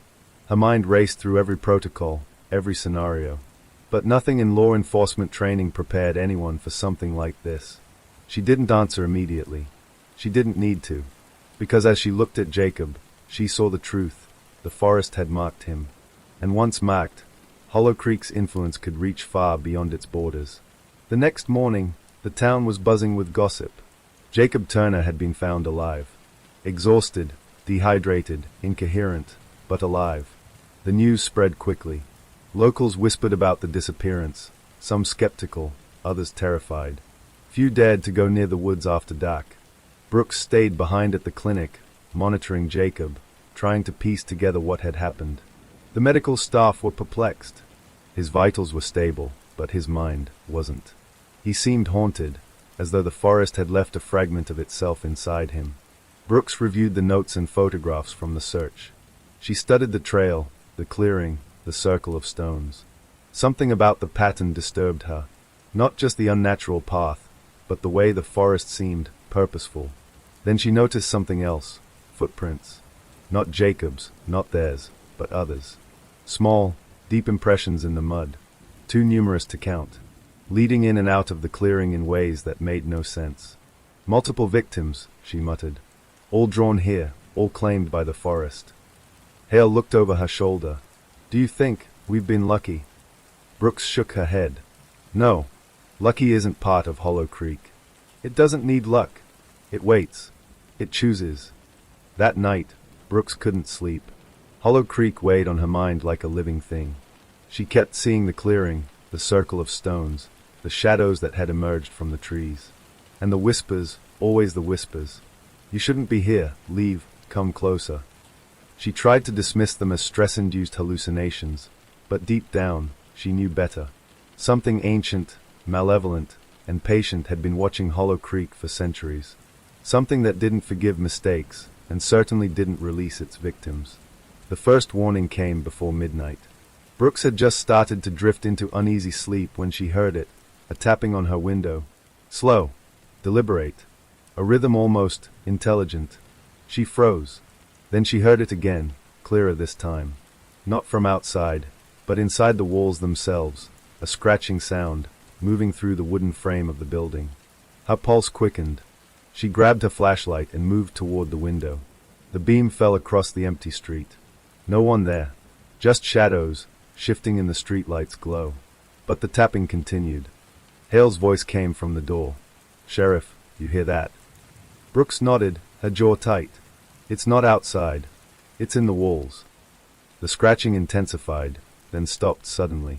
Her mind raced through every protocol, every scenario. But nothing in law enforcement training prepared anyone for something like this. She didn't answer immediately. She didn't need to. Because as she looked at Jacob, she saw the truth. The forest had marked him. And once marked, Hollow Creek's influence could reach far beyond its borders. The next morning, the town was buzzing with gossip. Jacob Turner had been found alive. Exhausted, dehydrated, incoherent, but alive. The news spread quickly. Locals whispered about the disappearance, some skeptical, others terrified. Few dared to go near the woods after dark. Brooks stayed behind at the clinic, monitoring Jacob, trying to piece together what had happened. The medical staff were perplexed. His vitals were stable, but his mind wasn't. He seemed haunted, as though the forest had left a fragment of itself inside him. Brooks reviewed the notes and photographs from the search. She studied the trail, the clearing, the circle of stones. Something about the pattern disturbed her. Not just the unnatural path, but the way the forest seemed purposeful. Then she noticed something else. Footprints. Not Jacob's, not theirs, but others. Small, deep impressions in the mud. Too numerous to count. Leading in and out of the clearing in ways that made no sense. Multiple victims, she muttered. All drawn here, all claimed by the forest. Hale looked over her shoulder. Do you think we've been lucky? Brooks shook her head. No, lucky isn't part of Hollow Creek. It doesn't need luck. It waits. It chooses. That night, Brooks couldn't sleep. Hollow Creek weighed on her mind like a living thing. She kept seeing the clearing, the circle of stones, the shadows that had emerged from the trees. And the whispers, always the whispers. You shouldn't be here, leave, come closer. She tried to dismiss them as stress-induced hallucinations, but deep down, she knew better. Something ancient, malevolent, and patient had been watching Hollow Creek for centuries. Something that didn't forgive mistakes, and certainly didn't release its victims. The first warning came before midnight. Brooks had just started to drift into uneasy sleep when she heard it, a tapping on her window. Slow, deliberate, a rhythm almost intelligent. She froze. Then she heard it again, clearer this time. Not from outside, but inside the walls themselves, a scratching sound, moving through the wooden frame of the building. Her pulse quickened. She grabbed her flashlight and moved toward the window. The beam fell across the empty street. No one there, just shadows, shifting in the streetlight's glow. But the tapping continued. Hale's voice came from the door. Sheriff, you hear that? Brooks nodded, her jaw tight. It's not outside. It's in the walls. The scratching intensified, then stopped suddenly.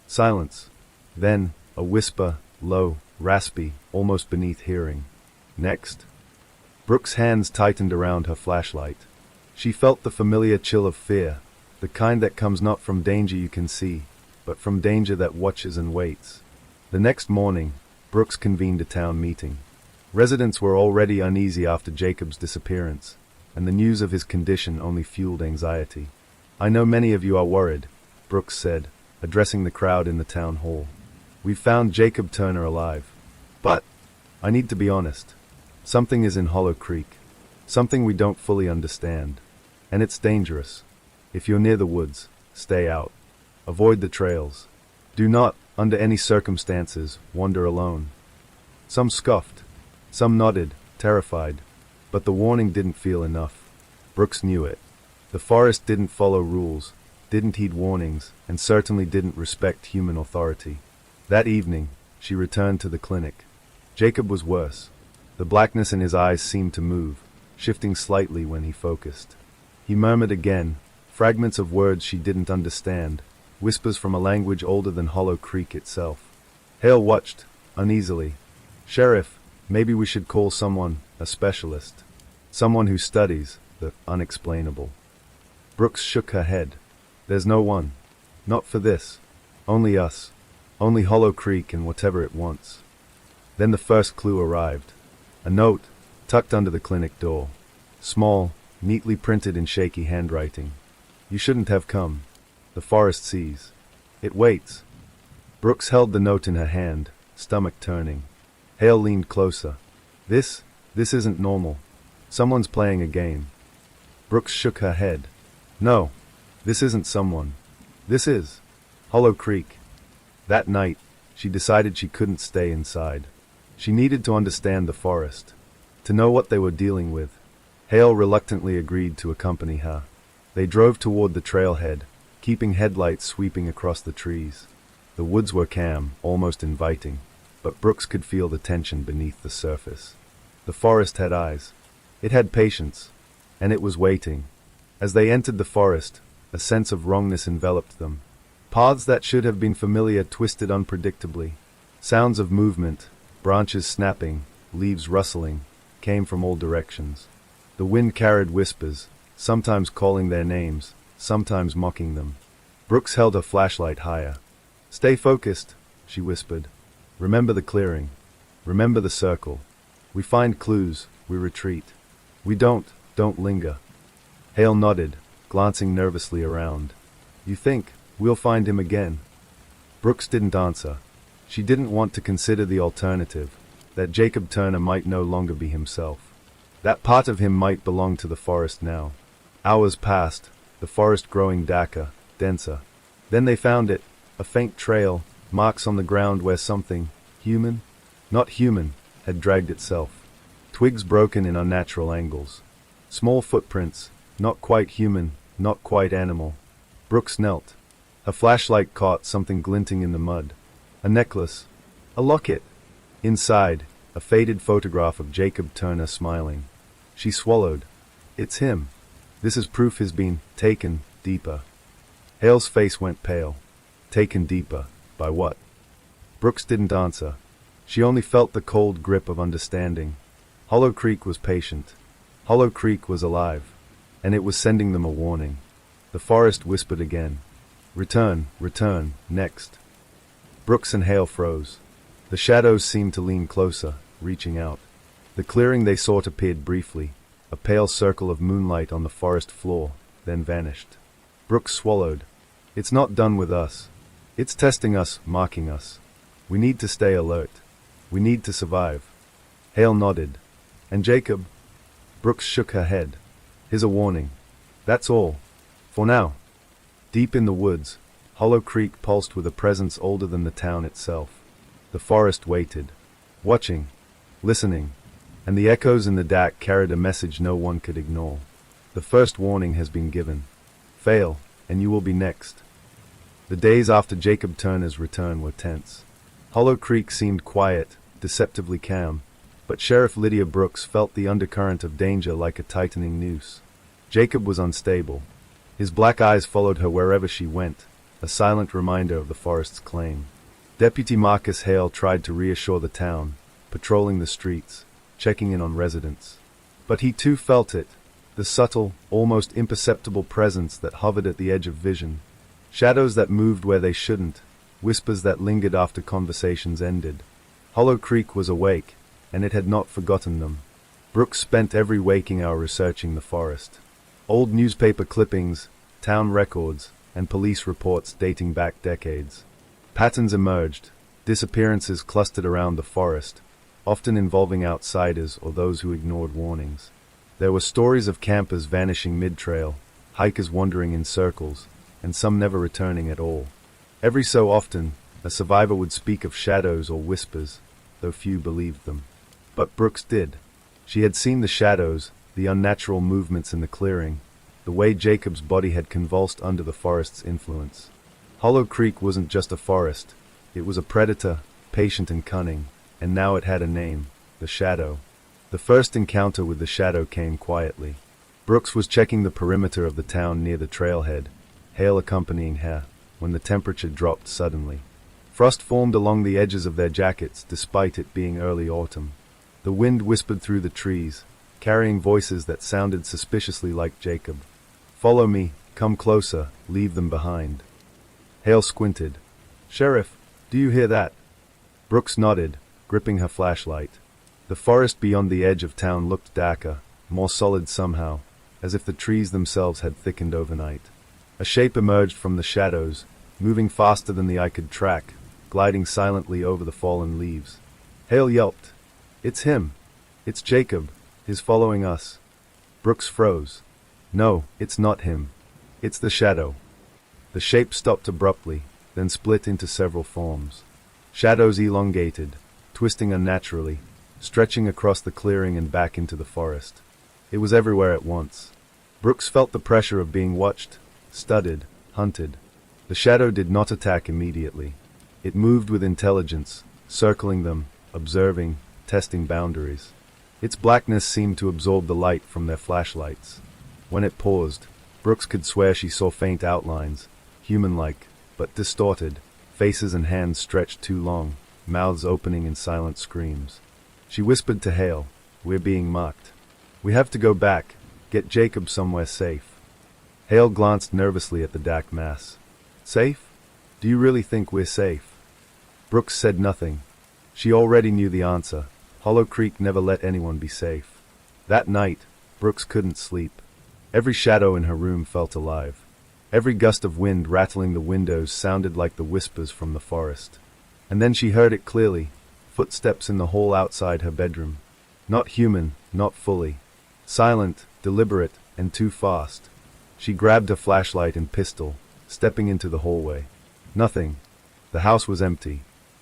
Silence. Then, a whisper, low, raspy, almost beneath hearing. Next. Brooks' hands tightened around her flashlight. She felt the familiar chill of fear, the kind that comes not from danger you can see, but from danger that watches and waits. The next morning, Brooks convened a town meeting. Residents were already uneasy after Jacob's disappearance, and the news of his condition only fueled anxiety. I know many of you are worried, Brooks said, addressing the crowd in the town hall. We've found Jacob Turner alive. But, I need to be honest, something is in Hollow Creek. Something we don't fully understand. And it's dangerous. If you're near the woods, stay out. Avoid the trails. Do not, under any circumstances, wander alone. Some scoffed. Some nodded, terrified. But the warning didn't feel enough. Brooks knew it. The forest didn't follow rules, didn't heed warnings, and certainly didn't respect human authority. That evening, she returned to the clinic. Jacob was worse. The blackness in his eyes seemed to move, shifting slightly when he focused. He murmured again, fragments of words she didn't understand, whispers from a language older than Hollow Creek itself. Hale watched, uneasily. Sheriff, maybe we should call someone, a specialist. Someone who studies the unexplainable. Brooks shook her head. There's no one. Not for this. Only us. Only Hollow Creek and whatever it wants. Then the first clue arrived. A note, tucked under the clinic door. Small, neatly printed in shaky handwriting. You shouldn't have come. The forest sees. It waits. Brooks held the note in her hand, stomach turning. Hale leaned closer. This isn't normal. Someone's playing a game. Brooks shook her head. No, this isn't someone. This is Hollow Creek. That night, she decided she couldn't stay inside. She needed to understand the forest, to know what they were dealing with. Hale reluctantly agreed to accompany her. They drove toward the trailhead, keeping headlights sweeping across the trees. The woods were calm, almost inviting, but Brooks could feel the tension beneath the surface. The forest had eyes. It had patience, and it was waiting. As they entered the forest, a sense of wrongness enveloped them. Paths that should have been familiar twisted unpredictably. Sounds of movement, branches snapping, leaves rustling, came from all directions. The wind carried whispers, sometimes calling their names, sometimes mocking them. Brooks held her flashlight higher. Stay focused, she whispered. Remember the clearing. Remember the circle. We find clues, we retreat. We don't linger. Hale nodded, glancing nervously around. You think we'll find him again? Brooks didn't answer. She didn't want to consider the alternative, that Jacob Turner might no longer be himself. That part of him might belong to the forest now. Hours passed, the forest growing darker, denser. Then they found it, a faint trail, marks on the ground where something, human, not human, had dragged itself. Twigs broken in unnatural angles. Small footprints, not quite human, not quite animal. Brooks knelt. Her flashlight caught something glinting in the mud. A necklace. A locket. Inside, a faded photograph of Jacob Turner smiling. She swallowed. It's him. This is proof he's been taken deeper. Hale's face went pale. Taken deeper. By what? Brooks didn't answer. She only felt the cold grip of understanding. Hollow Creek was patient. Hollow Creek was alive. And it was sending them a warning. The forest whispered again. Return, next. Brooks and Hale froze. The shadows seemed to lean closer, reaching out. The clearing they sought appeared briefly, a pale circle of moonlight on the forest floor, then vanished. Brooks swallowed. It's not done with us. It's testing us, marking us. We need to stay alert. We need to survive. Hale nodded. And Jacob? Brooks shook her head. Here's a warning. That's all. For now. Deep in the woods, Hollow Creek pulsed with a presence older than the town itself. The forest waited, watching, listening, and the echoes in the dark carried a message no one could ignore. The first warning has been given. Fail, and you will be next. The days after Jacob Turner's return were tense. Hollow Creek seemed quiet, deceptively calm, but Sheriff Lydia Brooks felt the undercurrent of danger like a tightening noose. Jacob was unstable. His black eyes followed her wherever she went, a silent reminder of the forest's claim. Deputy Marcus Hale tried to reassure the town, patrolling the streets, checking in on residents. But he too felt it, the subtle, almost imperceptible presence that hovered at the edge of vision. Shadows that moved where they shouldn't, whispers that lingered after conversations ended. Hollow Creek was awake, and it had not forgotten them. Brooks spent every waking hour researching the forest. Old newspaper clippings, town records, and police reports dating back decades. Patterns emerged, disappearances clustered around the forest, often involving outsiders or those who ignored warnings. There were stories of campers vanishing mid-trail, hikers wandering in circles, and some never returning at all. Every so often, a survivor would speak of shadows or whispers, though few believed them. But Brooks did. She had seen the shadows, the unnatural movements in the clearing, the way Jacob's body had convulsed under the forest's influence. Hollow Creek wasn't just a forest. It was a predator, patient and cunning, and now it had a name, the Shadow. The first encounter with the Shadow came quietly. Brooks was checking the perimeter of the town near the trailhead, Hale accompanying her. when the temperature dropped suddenly. Frost formed along the edges of their jackets despite it being early autumn. The wind whispered through the trees, carrying voices that sounded suspiciously like Jacob. "Follow me, come closer, leave them behind." Hale squinted. "Sheriff, do you hear that?" Brooks nodded, gripping her flashlight. The forest beyond the edge of town looked darker, more solid somehow, as if the trees themselves had thickened overnight. A shape emerged from the shadows, moving faster than the eye could track, gliding silently over the fallen leaves. Hale yelped. "It's him! It's Jacob! He's following us!" Brooks froze. "No, it's not him. It's the shadow." The shape stopped abruptly, then split into several forms. Shadows elongated, twisting unnaturally, stretching across the clearing and back into the forest. It was everywhere at once. Brooks felt the pressure of being watched, studied, hunted. The shadow did not attack immediately. It moved with intelligence, circling them, observing, testing boundaries. Its blackness seemed to absorb the light from their flashlights. When it paused, Brooks could swear she saw faint outlines, human-like, but distorted, faces and hands stretched too long, mouths opening in silent screams. She whispered to Hale, "We're being marked. We have to go back, get Jacob somewhere safe." Hale glanced nervously at the dark mass. "Safe? Do you really think we're safe?" Brooks said nothing. She already knew the answer. Hollow Creek never let anyone be safe. That night, Brooks couldn't sleep. Every shadow in her room felt alive. Every gust of wind rattling the windows sounded like the whispers from the forest. And then she heard it clearly, footsteps in the hall outside her bedroom. Not human, not fully. Silent, deliberate, and too fast. She grabbed her flashlight and pistol, stepping into the hallway. Nothing. The house was empty.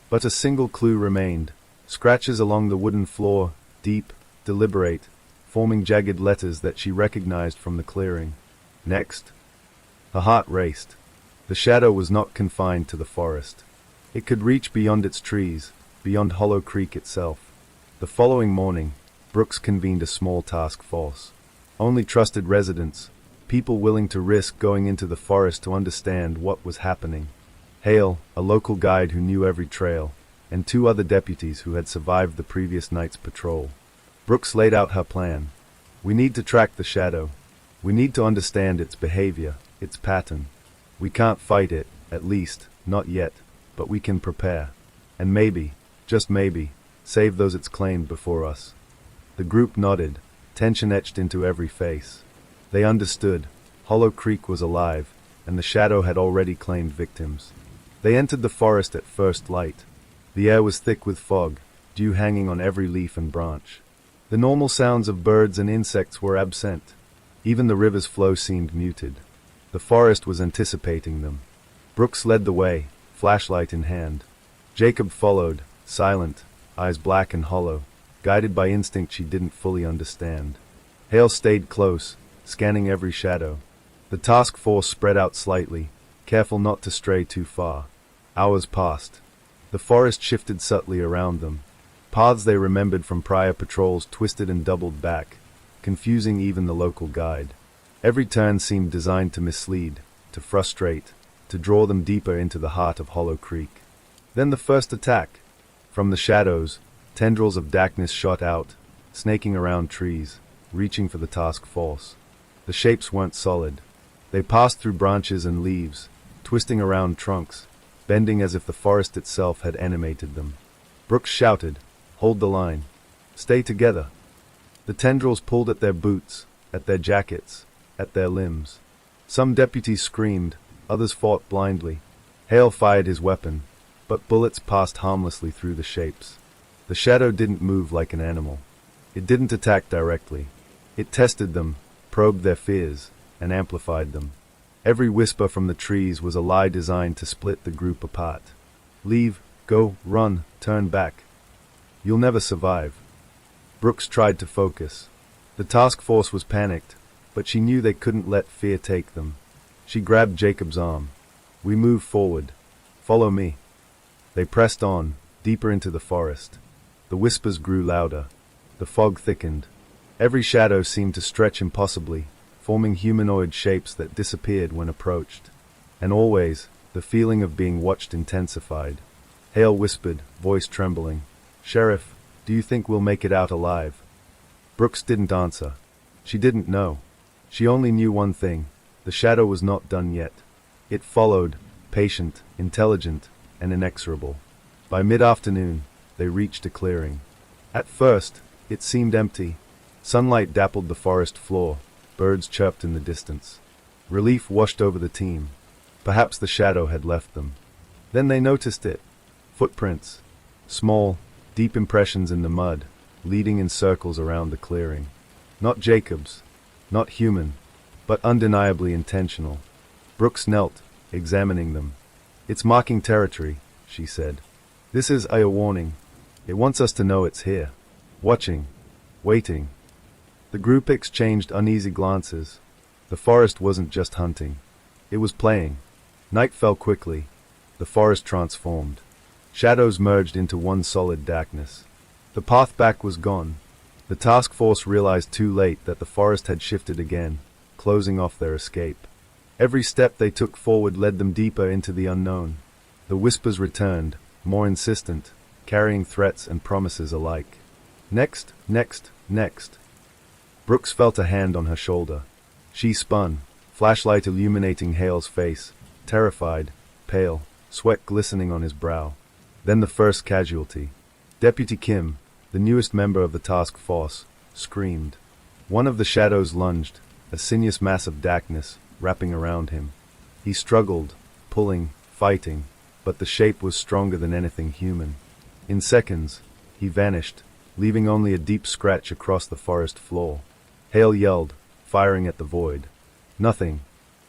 But a single clue remained. Scratches along the wooden floor, deep, deliberate, forming jagged letters that she recognized from the clearing. Next. Her heart raced. The shadow was not confined to the forest. It could reach beyond its trees, beyond Hollow Creek itself. The following morning, Brooks convened a small task force. Only trusted residents, people willing to risk going into the forest to understand what was happening. Hale, a local guide who knew every trail, and 2 other deputies who had survived the previous night's patrol. Brooks laid out her plan. "We need to track the shadow. We need to understand its behavior, its pattern. We can't fight it, at least, not yet, but we can prepare. And maybe, just maybe, save those it's claimed before us." The group nodded, tension etched into every face. They understood. Hollow Creek was alive, and the shadow had already claimed victims. They entered the forest at first light. The air was thick with fog, dew hanging on every leaf and branch. The normal sounds of birds and insects were absent. Even the river's flow seemed muted. The forest was anticipating them. Brooks led the way, flashlight in hand. Jacob followed, silent, eyes black and hollow, guided by instinct she didn't fully understand. Hale stayed close, scanning every shadow. The task force spread out slightly, careful not to stray too far. Hours passed. The forest shifted subtly around them. Paths they remembered from prior patrols twisted and doubled back, confusing even the local guide. Every turn seemed designed to mislead, to frustrate, to draw them deeper into the heart of Hollow Creek. Then the first attack. From the shadows, tendrils of darkness shot out, snaking around trees, reaching for the task force. The shapes weren't solid. They passed through branches and leaves, twisting around trunks, bending as if the forest itself had animated them. Brooks shouted, "Hold the line. Stay together." The tendrils pulled at their boots, at their jackets, at their limbs. Some deputies screamed, others fought blindly. Hale fired his weapon, but bullets passed harmlessly through the shapes. The shadow didn't move like an animal. It didn't attack directly. It tested them, probed their fears, and amplified them. Every whisper from the trees was a lie designed to split the group apart. "Leave, go, run, turn back. You'll never survive." Brooks tried to focus. The task force was panicked, but she knew they couldn't let fear take them. She grabbed Jacob's arm. "We move forward. Follow me." They pressed on, deeper into the forest. The whispers grew louder. The fog thickened. Every shadow seemed to stretch impossibly, forming humanoid shapes that disappeared when approached. And always, The feeling of being watched intensified. Hale whispered, voice trembling, "Sheriff, do you think we'll make it out alive?" Brooks didn't answer. She didn't know. She only knew one thing: the shadow was not done yet. It followed, patient, intelligent, and inexorable. By mid-afternoon, they reached a clearing. At first, it seemed empty. Sunlight dappled the forest floor. Birds chirped in the distance. Relief washed over the team. Perhaps the shadow had left them. Then they noticed it. Footprints. Small, deep impressions in the mud, leading in circles around the clearing. Not Jacob's. Not human. But undeniably intentional. Brooks knelt, examining them. "It's marking territory," she said. "This is a warning. It wants us to know it's here. Watching. Waiting." The group exchanged uneasy glances. The forest wasn't just hunting. It was playing. Night fell quickly. The forest transformed. Shadows merged into one solid darkness. The path back was gone. The task force realized too late that the forest had shifted again, closing off their escape. Every step they took forward led them deeper into the unknown. The whispers returned, more insistent, carrying threats and promises alike. Next, next, next. Brooks felt a hand on her shoulder. She spun, flashlight illuminating Hale's face, terrified, pale, sweat glistening on his brow. Then the first casualty. Deputy Kim, the newest member of the task force, screamed. One of the shadows lunged, a sinuous mass of darkness, wrapping around him. He struggled, pulling, fighting, but the shape was stronger than anything human. In seconds, he vanished, leaving only a deep scratch across the forest floor. Hale yelled, firing at the void. "Nothing."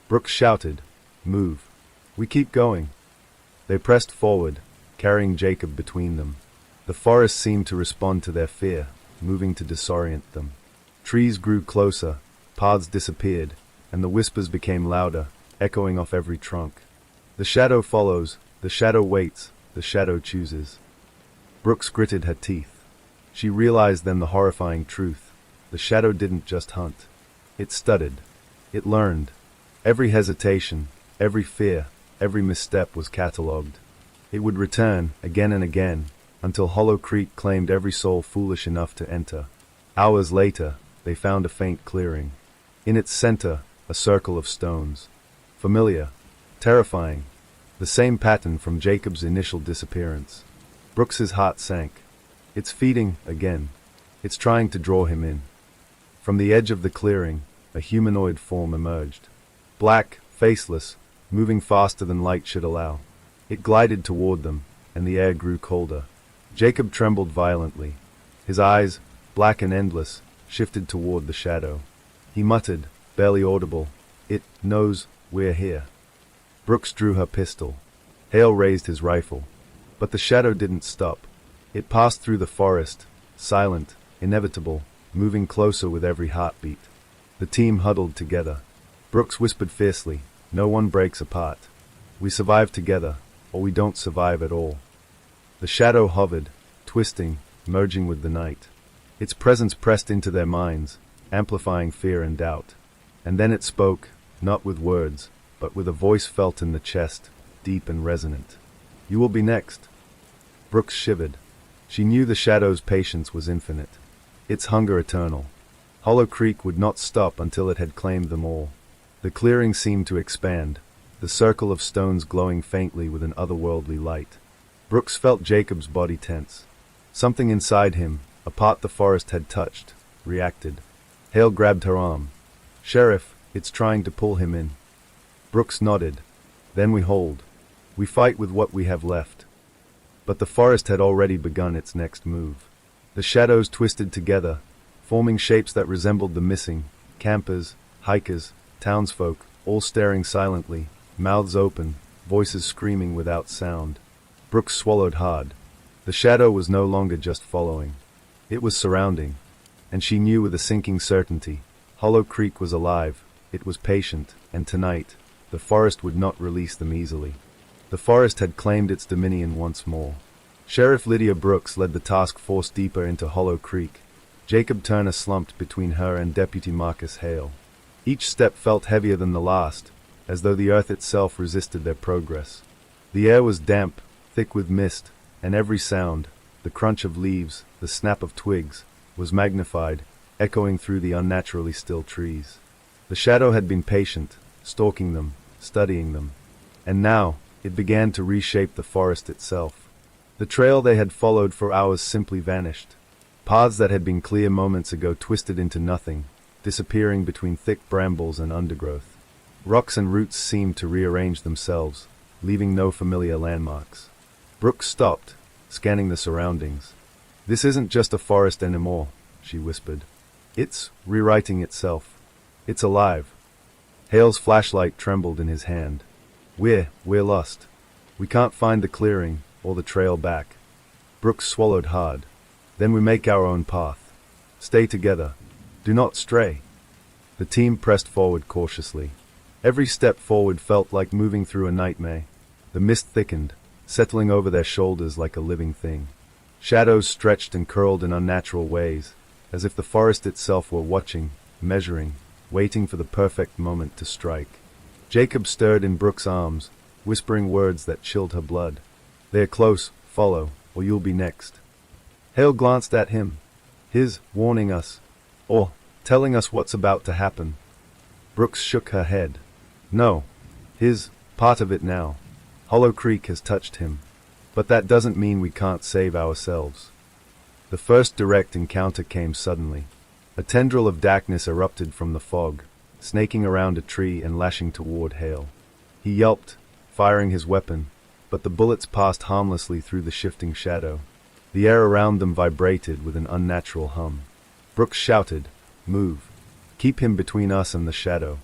Brooks shouted, "Move. We keep going." They pressed forward, carrying Jacob between them. The forest seemed to respond to their fear, moving to disorient them. Trees grew closer, paths disappeared, and the whispers became louder, echoing off every trunk. The shadow follows, the shadow waits, the shadow chooses. Brooks gritted her teeth. She realized then the horrifying truth. The shadow didn't just hunt. It studied. It learned. Every hesitation, every fear, every misstep was catalogued. It would return, again and again, until Hollow Creek claimed every soul foolish enough to enter. Hours later, they found a faint clearing. In its center, a circle of stones. Familiar. Terrifying. The same pattern from Jacob's initial disappearance. Brooks's heart sank. It's feeding, again. It's trying to draw him in. From the edge of the clearing, a humanoid form emerged. Black, faceless, moving faster than light should allow. It glided toward them, and the air grew colder. Jacob trembled violently. His eyes, black and endless, shifted toward the shadow. He muttered, barely audible, "It knows we're here." Brooks drew her pistol. Hale raised his rifle. But the shadow didn't stop. It passed through the forest, silent, inevitable, moving closer with every heartbeat. The team huddled together. Brooks whispered fiercely, "No one breaks apart. We survive together, or we don't survive at all." The shadow hovered, twisting, merging with the night. Its presence pressed into their minds, amplifying fear and doubt. And then it spoke, not with words, but with a voice felt in the chest, deep and resonant. "You will be next." Brooks shivered. She knew the shadow's patience was infinite. Its hunger eternal. Hollow Creek would not stop until it had claimed them all. The clearing seemed to expand, the circle of stones glowing faintly with an otherworldly light. Brooks felt Jacob's body tense. Something inside him, a part the forest had touched, reacted. Hale grabbed her arm. "Sheriff, it's trying to pull him in." Brooks nodded. "Then we hold. We fight with what we have left." But the forest had already begun its next move. The shadows twisted together, forming shapes that resembled the missing, campers, hikers, townsfolk, all staring silently, mouths open, voices screaming without sound. Brooks swallowed hard. The shadow was no longer just following. It was surrounding. And she knew with a sinking certainty, Hollow Creek was alive, it was patient, and tonight, the forest would not release them easily. The forest had claimed its dominion once more. Sheriff Lydia Brooks led the task force deeper into Hollow Creek. Jacob Turner slumped between her and Deputy Marcus Hale. Each step felt heavier than the last, as though the earth itself resisted their progress. The air was damp, thick with mist, and every sound, the crunch of leaves, the snap of twigs, was magnified, echoing through the unnaturally still trees. The shadow had been patient, stalking them, studying them. And now, it began to reshape the forest itself. The trail they had followed for hours simply vanished. Paths that had been clear moments ago twisted into nothing, disappearing between thick brambles and undergrowth. Rocks and roots seemed to rearrange themselves, leaving no familiar landmarks. Brooke stopped, scanning the surroundings. "This isn't just a forest anymore," she whispered. "It's rewriting itself. It's alive." Hale's flashlight trembled in his hand. We're lost. We can't find the clearing or the trail back." Brooks swallowed hard. "Then we make our own path. Stay together. Do not stray." The team pressed forward cautiously. Every step forward felt like moving through a nightmare. The mist thickened, settling over their shoulders like a living thing. Shadows stretched and curled in unnatural ways, as if the forest itself were watching, measuring, waiting for the perfect moment to strike. Jacob stirred in Brooke's arms, whispering words that chilled her blood. "They're close, follow, or you'll be next." Hale glanced at him. His warning us, or telling us what's about to happen. Brooks shook her head. No, his part of it now. Hollow Creek has touched him. But that doesn't mean we can't save ourselves. The first direct encounter came suddenly. A tendril of darkness erupted from the fog, snaking around a tree and lashing toward Hale. He yelped, firing his weapon, but the bullets passed harmlessly through the shifting shadow. The air around them vibrated with an unnatural hum. Brooks shouted, "Move. Keep him between us and the shadow."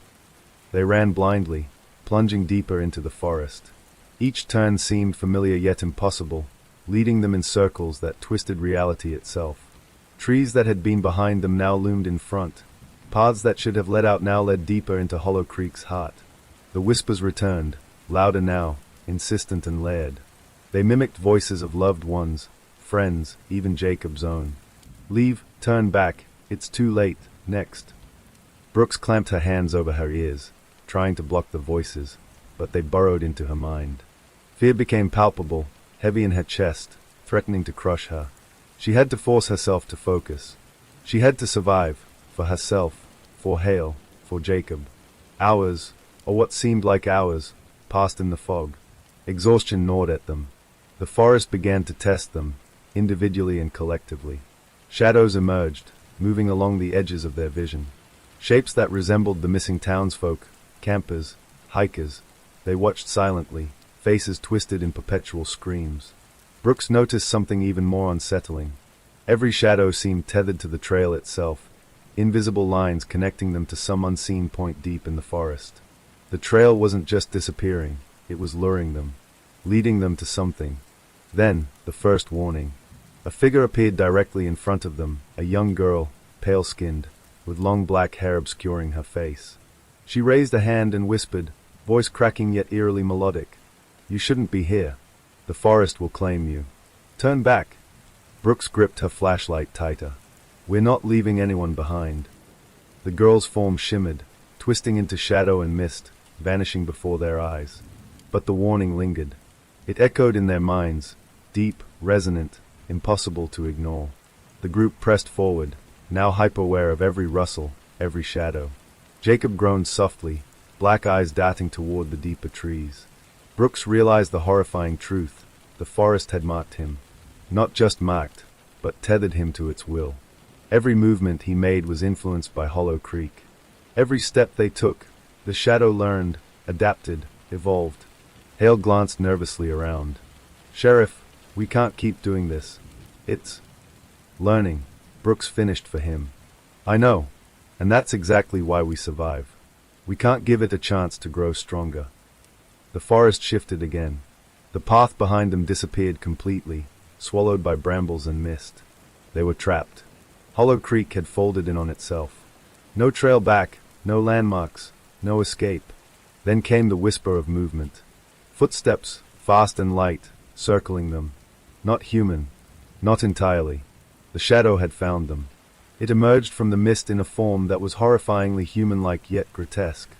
They ran blindly, plunging deeper into the forest. Each turn seemed familiar yet impossible, leading them in circles that twisted reality itself. Trees that had been behind them now loomed in front. Paths that should have led out now led deeper into Hollow Creek's heart. The whispers returned, louder now, insistent and layered. They mimicked voices of loved ones, friends, even Jacob's own. "Leave, turn back, it's too late, next." Brooks clamped her hands over her ears, trying to block the voices, but they burrowed into her mind. Fear became palpable, heavy in her chest, threatening to crush her. She had to force herself to focus. She had to survive, for herself, for Hale, for Jacob. Hours, or what seemed like hours, passed in the fog. Exhaustion gnawed at them. The forest began to test them, individually and collectively. Shadows emerged, moving along the edges of their vision. Shapes that resembled the missing townsfolk, campers, hikers. They watched silently, faces twisted in perpetual screams. Brooks noticed something even more unsettling. Every shadow seemed tethered to the trail itself, invisible lines connecting them to some unseen point deep in the forest. The trail wasn't just disappearing, it was luring them, leading them to something. Then, the first warning. A figure appeared directly in front of them, a young girl, pale-skinned, with long black hair obscuring her face. She raised a hand and whispered, voice cracking yet eerily melodic, "You shouldn't be here. The forest will claim you. Turn back." Brooks gripped her flashlight tighter. "We're not leaving anyone behind." The girl's form shimmered, twisting into shadow and mist, vanishing before their eyes. But the warning lingered. It echoed in their minds, deep, resonant, impossible to ignore. The group pressed forward, now hyper-aware of every rustle, every shadow. Jacob groaned softly, black eyes darting toward the deeper trees. Brooks realized the horrifying truth. The forest had marked him. Not just marked, but tethered him to its will. Every movement he made was influenced by Hollow Creek. Every step they took, the shadow learned, adapted, evolved. Hale glanced nervously around. "Sheriff, we can't keep doing this. It's learning." Brooks finished for him. "I know, and that's exactly why we survive. We can't give it a chance to grow stronger." The forest shifted again. The path behind them disappeared completely, swallowed by brambles and mist. They were trapped. Hollow Creek had folded in on itself. No trail back, no landmarks, no escape. Then came the whisper of movement. Footsteps, fast and light, circling them. Not human. Not entirely. The shadow had found them. It emerged from the mist in a form that was horrifyingly human-like yet grotesque.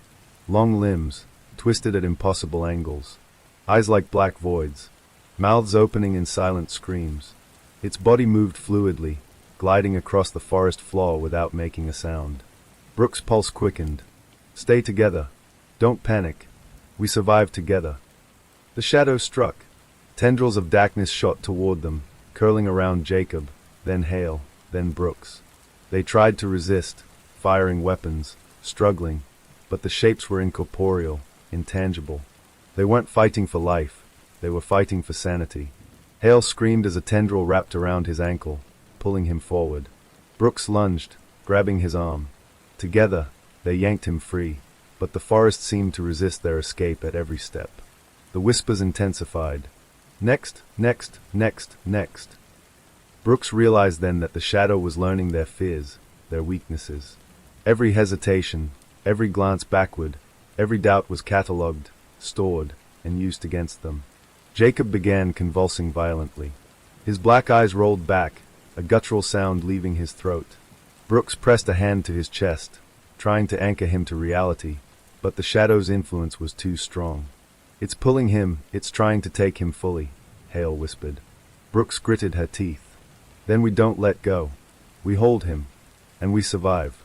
Long limbs, twisted at impossible angles. Eyes like black voids. Mouths opening in silent screams. Its body moved fluidly, gliding across the forest floor without making a sound. Brooks' pulse quickened. Stay together. Don't panic. We survive together. The shadow struck. Tendrils of darkness shot toward them, curling around Jacob, then Hale, then Brooks. They tried to resist, firing weapons, struggling, but the shapes were incorporeal, intangible. They weren't fighting for life, they were fighting for sanity. Hale screamed as a tendril wrapped around his ankle, pulling him forward. Brooks lunged, grabbing his arm. Together, they yanked him free, but the forest seemed to resist their escape at every step. The whispers intensified. Next, next, next, next. Brooks realized then that the shadow was learning their fears, their weaknesses. Every hesitation, every glance backward, every doubt was catalogued, stored, and used against them. Jacob began convulsing violently. His black eyes rolled back, a guttural sound leaving his throat. Brooks pressed a hand to his chest, trying to anchor him to reality, but the shadow's influence was too strong. It's pulling him, it's trying to take him fully, Hale whispered. Brooks gritted her teeth. Then we don't let go. We hold him. And we survive.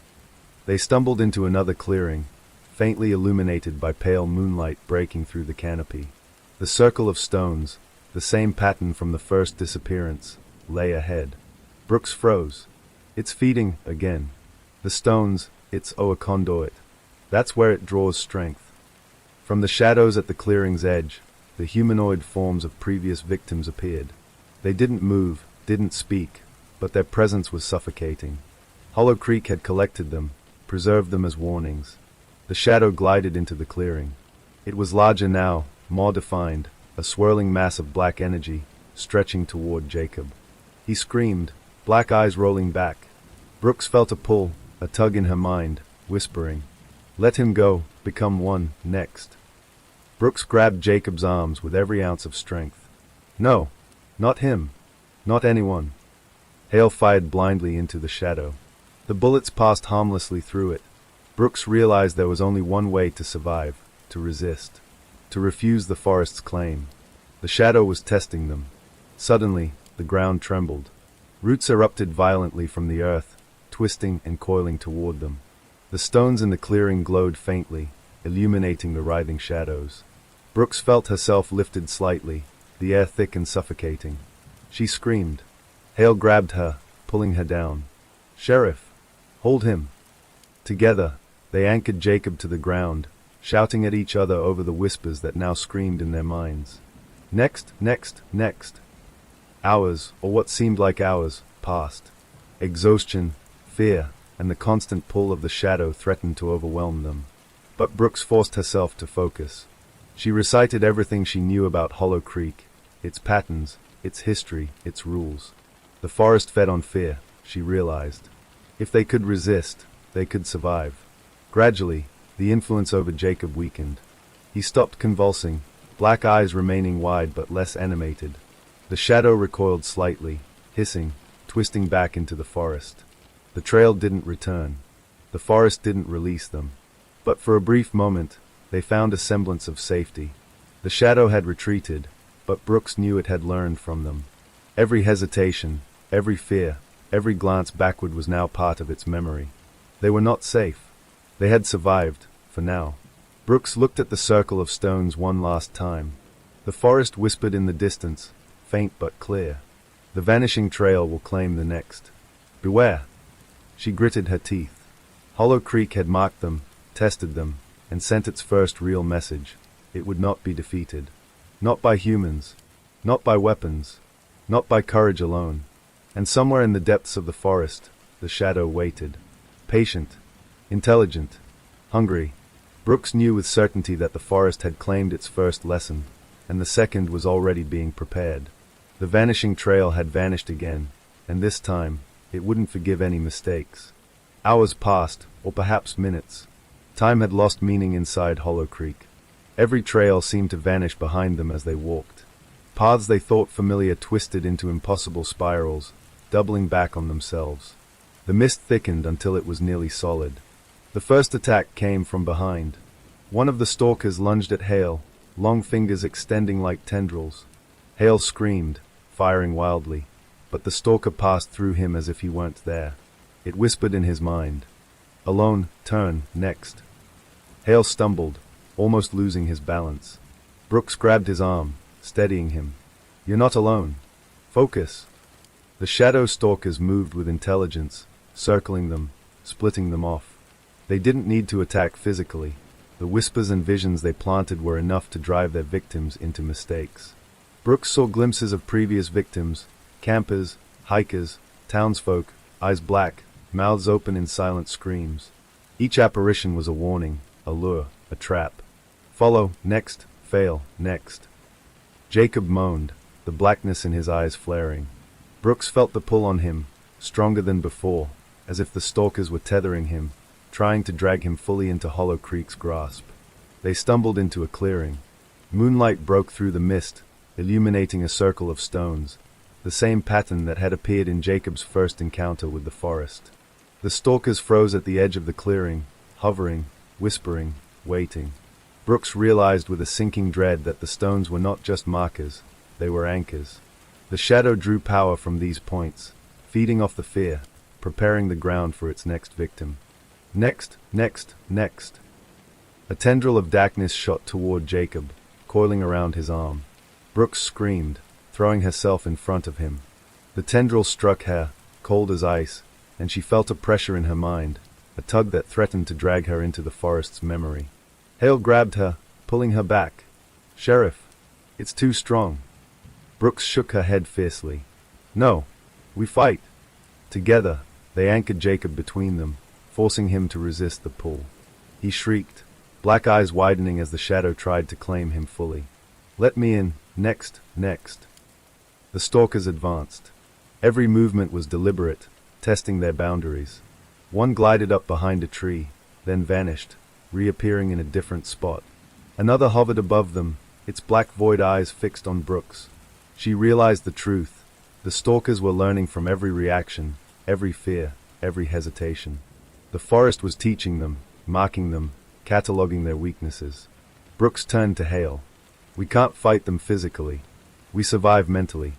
They stumbled into another clearing, faintly illuminated by pale moonlight breaking through the canopy. The circle of stones, the same pattern from the first disappearance, lay ahead. Brooks froze. It's feeding, again. The stones, it's a conduit. That's where it draws strength. From the shadows at the clearing's edge, the humanoid forms of previous victims appeared. They didn't move, didn't speak, but their presence was suffocating. Hollow Creek had collected them, preserved them as warnings. The shadow glided into the clearing. It was larger now, more defined, a swirling mass of black energy, stretching toward Jacob. He screamed, black eyes rolling back. Brooks felt a pull, a tug in her mind, whispering, "Let him go, become one, next." Brooks grabbed Jacob's arms with every ounce of strength. No, not him. Not anyone. Hale fired blindly into the shadow. The bullets passed harmlessly through it. Brooks realized there was only one way to survive, to resist, to refuse the forest's claim. The shadow was testing them. Suddenly, the ground trembled. Roots erupted violently from the earth, twisting and coiling toward them. The stones in the clearing glowed faintly, illuminating the writhing shadows. Brooks felt herself lifted slightly, the air thick and suffocating. She screamed. Hale grabbed her, pulling her down. "Sheriff! Hold him!" Together, they anchored Jacob to the ground, shouting at each other over the whispers that now screamed in their minds. Next, next, next. Hours, or what seemed like hours, passed. Exhaustion, fear, and the constant pull of the shadow threatened to overwhelm them. But Brooks forced herself to focus. She recited everything she knew about Hollow Creek, its patterns, its history, its rules. The forest fed on fear, she realized. If they could resist, they could survive. Gradually, the influence over Jacob weakened. He stopped convulsing, black eyes remaining wide but less animated. The shadow recoiled slightly, hissing, twisting back into the forest. The trail didn't return. The forest didn't release them. But for a brief moment, they found a semblance of safety. The shadow had retreated, but Brooks knew it had learned from them. Every hesitation, every fear, every glance backward was now part of its memory. They were not safe. They had survived, for now. Brooks looked at the circle of stones one last time. The forest whispered in the distance, faint but clear. The vanishing trail will claim the next. Beware! She gritted her teeth. Hollow Creek had marked them, tested them, and sent its first real message. It would not be defeated. Not by humans. Not by weapons. Not by courage alone. And somewhere in the depths of the forest, the shadow waited. Patient. Intelligent. Hungry. Brooks knew with certainty that the forest had claimed its first lesson, and the second was already being prepared. The vanishing trail had vanished again, and this time, it wouldn't forgive any mistakes. Hours passed, or perhaps minutes. Time had lost meaning inside Hollow Creek. Every trail seemed to vanish behind them as they walked. Paths they thought familiar twisted into impossible spirals, doubling back on themselves. The mist thickened until it was nearly solid. The first attack came from behind. One of the stalkers lunged at Hale, long fingers extending like tendrils. Hale screamed, firing wildly, but the stalker passed through him as if he weren't there. It whispered in his mind, "Alone, turn, next." Hale stumbled, almost losing his balance. Brooks grabbed his arm, steadying him. "You're not alone. Focus." The shadow stalkers moved with intelligence, circling them, splitting them off. They didn't need to attack physically. The whispers and visions they planted were enough to drive their victims into mistakes. Brooks saw glimpses of previous victims, campers, hikers, townsfolk, eyes black, mouths open in silent screams. Each apparition was a warning, a lure, a trap. Follow, next, fail, next. Jacob moaned, the blackness in his eyes flaring. Brooks felt the pull on him, stronger than before, as if the stalkers were tethering him, trying to drag him fully into Hollow Creek's grasp. They stumbled into a clearing. Moonlight broke through the mist, illuminating a circle of stones, the same pattern that had appeared in Jacob's first encounter with the forest. The stalkers froze at the edge of the clearing, hovering, whispering, waiting. Brooks realized with a sinking dread that the stones were not just markers, they were anchors. The shadow drew power from these points, feeding off the fear, preparing the ground for its next victim. Next, next, next. A tendril of darkness shot toward Jacob, coiling around his arm. Brooks screamed, throwing herself in front of him. The tendril struck her, cold as ice, and she felt a pressure in her mind, a tug that threatened to drag her into the forest's memory. Hale grabbed her, pulling her back. "Sheriff, it's too strong." Brooks shook her head fiercely. "No, we fight." Together, they anchored Jacob between them, forcing him to resist the pull. He shrieked, black eyes widening as the shadow tried to claim him fully. "Let me in, next, next." The stalkers advanced. Every movement was deliberate, testing their boundaries. One glided up behind a tree, then vanished, reappearing in a different spot. Another hovered above them, its black void eyes fixed on Brooks. She realized the truth. The stalkers were learning from every reaction, every fear, every hesitation. The forest was teaching them, marking them, cataloging their weaknesses. Brooks turned to Hale. "We can't fight them physically. We survive mentally.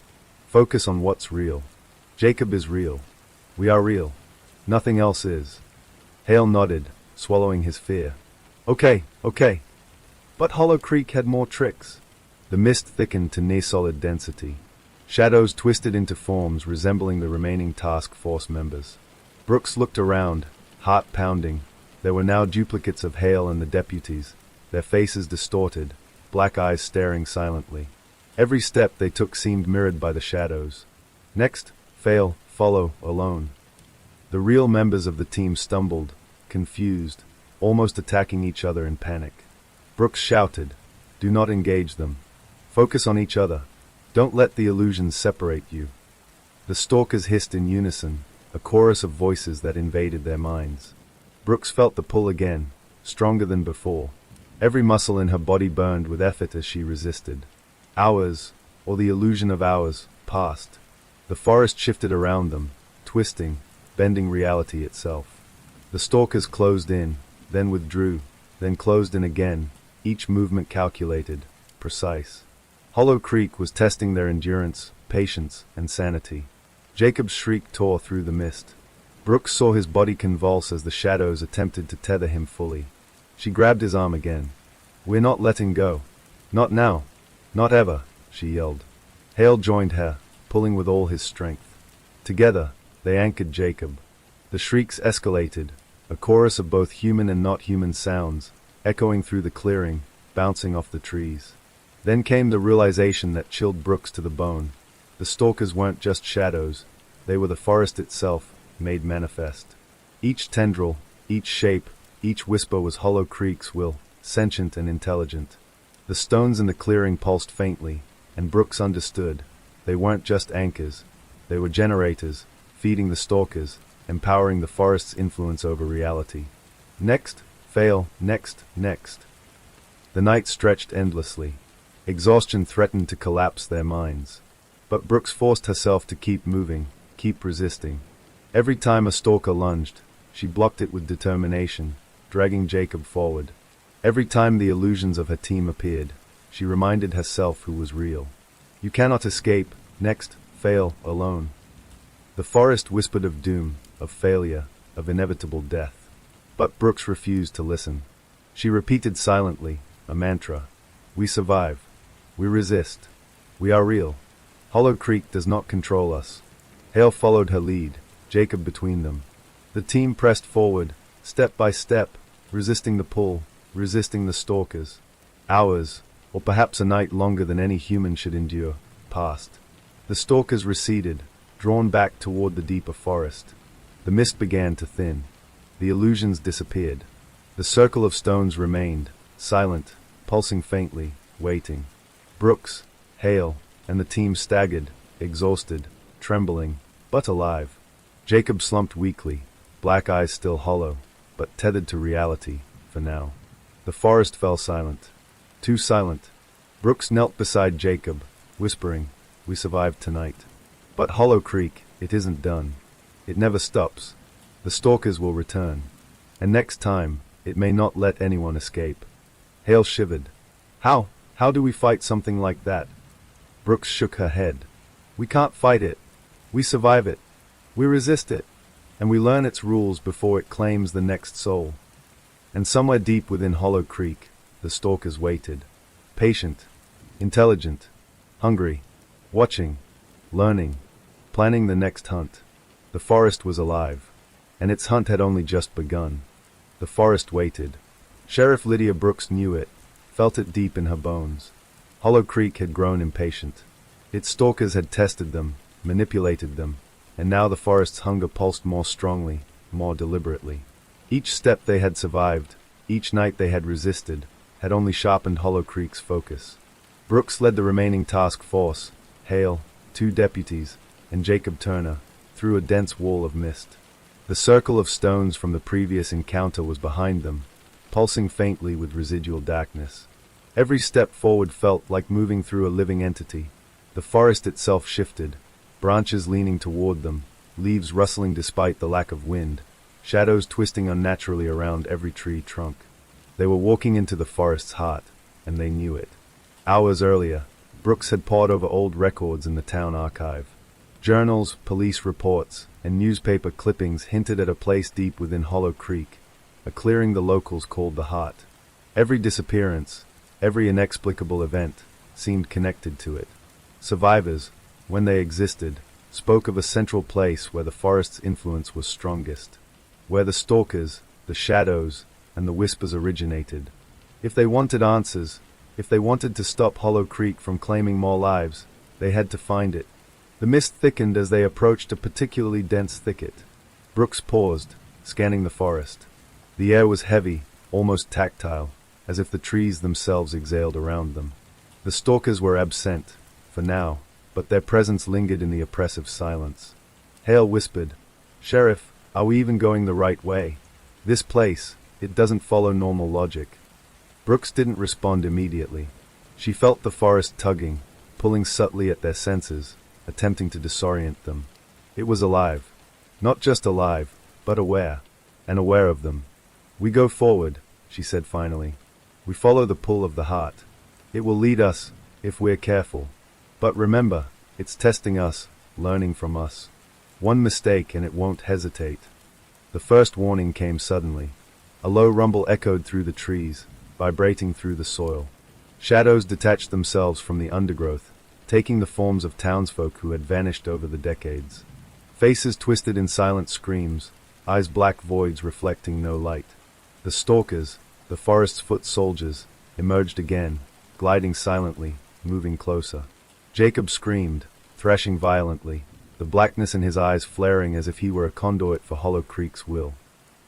Focus on what's real. Jacob is real. We are real. Nothing else is." Hale nodded, swallowing his fear. Okay. But Hollow Creek had more tricks. The mist thickened to near-solid density. Shadows twisted into forms resembling the remaining task force members. Brooks looked around, heart pounding. There were now duplicates of Hale and the deputies, their faces distorted, black eyes staring silently. Every step they took seemed mirrored by the shadows. Next, fail, follow, alone. The real members of the team stumbled, confused, almost attacking each other in panic. Brooks shouted, "Do not engage them. Focus on each other. Don't let the illusions separate you." The stalkers hissed in unison, a chorus of voices that invaded their minds. Brooks felt the pull again, stronger than before. Every muscle in her body burned with effort as she resisted. Hours, or the illusion of hours, passed. The forest shifted around them, twisting, bending reality itself. The stalkers closed in, then withdrew, then closed in again, each movement calculated, precise. Hollow Creek was testing their endurance, patience, and sanity. Jacob's shriek tore through the mist. Brooks saw his body convulse as the shadows attempted to tether him fully. She grabbed his arm again. "We're not letting go. Not now. Not ever," she yelled. Hale joined her, pulling with all his strength. Together, they anchored Jacob. The shrieks escalated, a chorus of both human and not human sounds, echoing through the clearing, bouncing off the trees. Then came the realization that chilled Brooks to the bone. The stalkers weren't just shadows, they were the forest itself, made manifest. Each tendril, each shape, each whisper was Hollow Creek's will, sentient and intelligent. The stones in the clearing pulsed faintly, and Brooks understood. They weren't just anchors, they were generators, feeding the stalkers, empowering the forest's influence over reality. Next, fail, next. The night stretched endlessly. Exhaustion threatened to collapse their minds. But Brooks forced herself to keep moving, keep resisting. Every time a stalker lunged, she blocked it with determination, dragging Jacob forward. Every time the illusions of her team appeared, she reminded herself who was real. You cannot escape, next, fail, alone. The forest whispered of doom, of failure, of inevitable death. But Brooks refused to listen. She repeated silently, a mantra. We survive. We resist. We are real. Hollow Creek does not control us. Hale followed her lead, Jacob between them. The team pressed forward, step by step, resisting the pull, resisting the stalkers. Hours, or perhaps a night longer than any human should endure, passed. The stalkers receded, drawn back toward the deeper forest. The mist began to thin. The illusions disappeared. The circle of stones remained, silent, pulsing faintly, waiting. Brooks, Hale, and the team staggered, exhausted, trembling, but alive. Jacob slumped weakly, black eyes still hollow, but tethered to reality, for now. The forest fell silent. Too silent. Brooks knelt beside Jacob, whispering, We survived tonight. But Hollow Creek, it isn't done. It never stops. The stalkers will return. And next time, it may not let anyone escape. Hale shivered. How do we fight something like that? Brooks shook her head. We can't fight it. We survive it. We resist it. And we learn its rules before it claims the next soul. And somewhere deep within Hollow Creek, the stalkers waited. Patient, intelligent, hungry, watching, learning, planning the next hunt. The forest was alive, and its hunt had only just begun. The forest waited. Sheriff Lydia Brooks knew it, felt it deep in her bones. Hollow Creek had grown impatient. Its stalkers had tested them, manipulated them, and now the forest's hunger pulsed more strongly, more deliberately. Each step they had survived, each night they had resisted, had only sharpened Hollow Creek's focus. Brooks led the remaining task force, Hale, 2 deputies, and Jacob Turner, through a dense wall of mist. The circle of stones from the previous encounter was behind them, pulsing faintly with residual darkness. Every step forward felt like moving through a living entity. The forest itself shifted, branches leaning toward them, leaves rustling despite the lack of wind, shadows twisting unnaturally around every tree trunk. They were walking into the forest's heart, and they knew it. Hours earlier, Brooks had pored over old records in the town archive. Journals, police reports, and newspaper clippings hinted at a place deep within Hollow Creek, a clearing the locals called the Heart. Every disappearance, every inexplicable event, seemed connected to it. Survivors, when they existed, spoke of a central place where the forest's influence was strongest, where the stalkers, the shadows, and the whispers originated. If they wanted answers, if they wanted to stop Hollow Creek from claiming more lives, they had to find it. The mist thickened as they approached a particularly dense thicket. Brooks paused, scanning the forest. The air was heavy, almost tactile, as if the trees themselves exhaled around them. The stalkers were absent, for now, but their presence lingered in the oppressive silence. Hale whispered, Sheriff, are we even going the right way? This place, it doesn't follow normal logic. Brooks didn't respond immediately. She felt the forest tugging, pulling subtly at their senses, attempting to disorient them. It was alive. Not just alive, but aware, and aware of them. We go forward, she said finally. We follow the pull of the heart. It will lead us, if we're careful. But remember, it's testing us, learning from us. One mistake and it won't hesitate. The first warning came suddenly. A low rumble echoed through the trees, vibrating through the soil. Shadows detached themselves from the undergrowth, taking the forms of townsfolk who had vanished over the decades. Faces twisted in silent screams, eyes black voids reflecting no light. The stalkers, the forest's foot soldiers, emerged again, gliding silently, moving closer. Jacob screamed, thrashing violently, the blackness in his eyes flaring as if he were a conduit for Hollow Creek's will.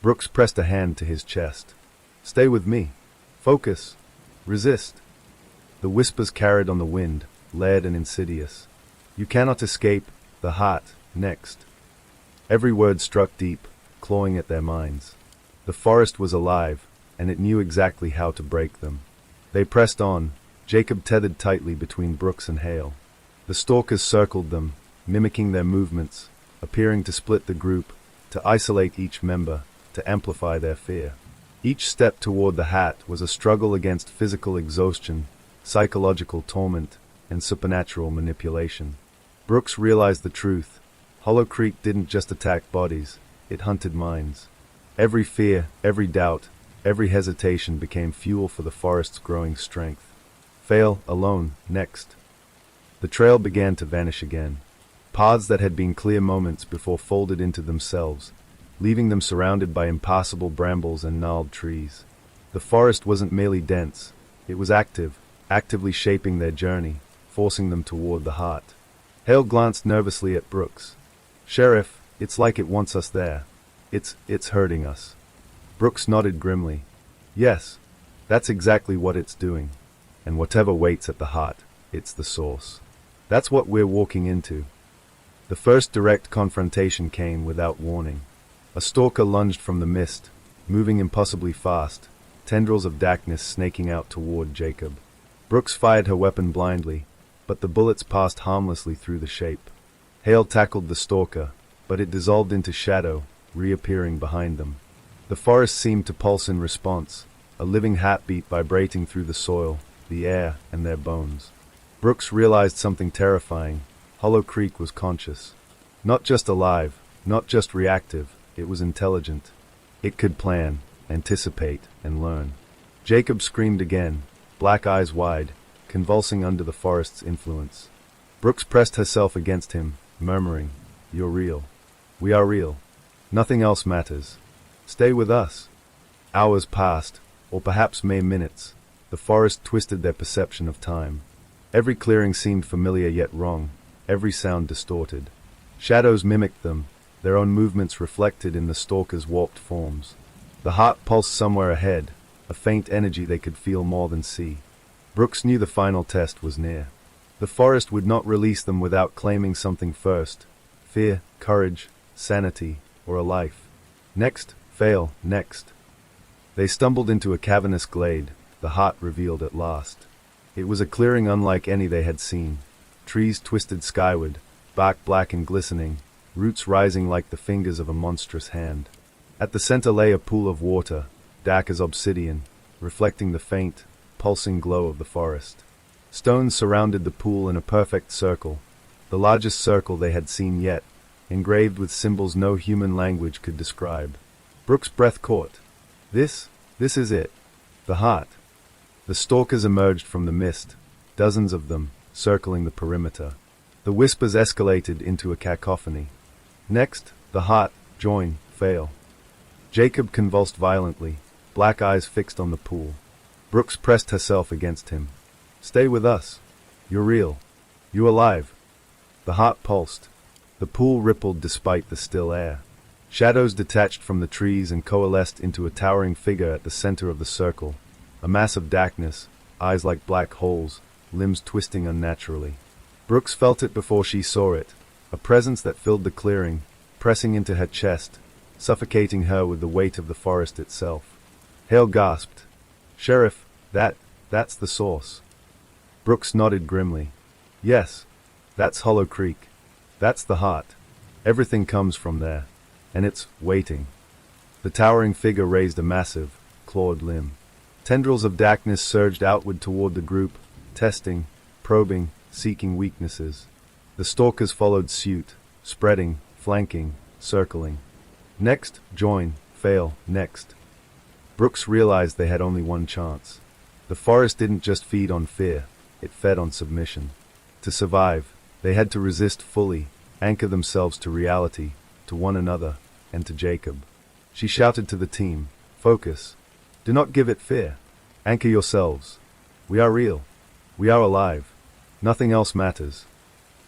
Brooks pressed a hand to his chest. Stay with me. Focus. Resist. The whispers carried on the wind, layered and insidious. You cannot escape the heart next. Every word struck deep, clawing at their minds. The forest was alive, and it knew exactly how to break them. They pressed on, Jacob tethered tightly between Brooks and Hale. The stalkers circled them, mimicking their movements, appearing to split the group, to isolate each member, to amplify their fear. Each step toward the hat was a struggle against physical exhaustion, psychological torment, and supernatural manipulation. Brooks realized the truth. Hollow Creek didn't just attack bodies, it hunted minds. Every fear, every doubt, every hesitation became fuel for the forest's growing strength. Fail, alone, next. The trail began to vanish again. Paths that had been clear moments before folded into themselves, leaving them surrounded by impassable brambles and gnarled trees. The forest wasn't merely dense, it was active, actively shaping their journey, forcing them toward the heart. Hale glanced nervously at Brooks. "Sheriff, it's like it wants us there. It's hurting us." Brooks nodded grimly. "Yes, that's exactly what it's doing. And whatever waits at the heart, it's the source. That's what we're walking into." The first direct confrontation came without warning. A stalker lunged from the mist, moving impossibly fast, tendrils of darkness snaking out toward Jacob. Brooks fired her weapon blindly, but the bullets passed harmlessly through the shape. Hale tackled the stalker, but it dissolved into shadow, reappearing behind them. The forest seemed to pulse in response, a living heartbeat vibrating through the soil, the air, and their bones. Brooks realized something terrifying. Hollow Creek was conscious. Not just alive, not just reactive, it was intelligent. It could plan, anticipate, and learn. Jacob screamed again, black eyes wide, convulsing under the forest's influence. Brooks pressed herself against him, murmuring, "You're real. We are real. Nothing else matters. Stay with us." Hours passed, or perhaps mere minutes. The forest twisted their perception of time. Every clearing seemed familiar yet wrong, every sound distorted. Shadows mimicked them, their own movements reflected in the stalker's warped forms. The heart pulsed somewhere ahead, a faint energy they could feel more than see. Brooks knew the final test was near. The forest would not release them without claiming something first: fear, courage, sanity, or a life. Next, fail, next. They stumbled into a cavernous glade, the heart revealed at last. It was a clearing unlike any they had seen. Trees twisted skyward, bark black and glistening, roots rising like the fingers of a monstrous hand. At the center lay a pool of water, dark as obsidian, reflecting the faint, pulsing glow of the forest. Stones surrounded the pool in a perfect circle, the largest circle they had seen yet, engraved with symbols no human language could describe. Brooks' breath caught. This is it. The heart. The stalkers emerged from the mist, dozens of them, circling the perimeter. The whispers escalated into a cacophony. Next, the heart, join, fail. Jacob convulsed violently, black eyes fixed on the pool. Brooks pressed herself against him. "Stay with us. You're real. You alive." The heart pulsed. The pool rippled despite the still air. Shadows detached from the trees and coalesced into a towering figure at the center of the circle. A mass of darkness, eyes like black holes, limbs twisting unnaturally. Brooks felt it before she saw it, a presence that filled the clearing, pressing into her chest, suffocating her with the weight of the forest itself. Hale gasped. "Sheriff, that's the source." Brooks nodded grimly. "Yes, that's Hollow Creek. That's the heart. Everything comes from there. And it's waiting." The towering figure raised a massive, clawed limb. Tendrils of darkness surged outward toward the group, testing, probing, seeking weaknesses. The stalkers followed suit, spreading, flanking, circling. Next, join, fail, next. Brooks realized they had only one chance. The forest didn't just feed on fear, it fed on submission. To survive, they had to resist fully, anchor themselves to reality, to one another, and to Jacob. She shouted to the team, "Focus. Do not give it fear. Anchor yourselves. We are real. We are alive. Nothing else matters."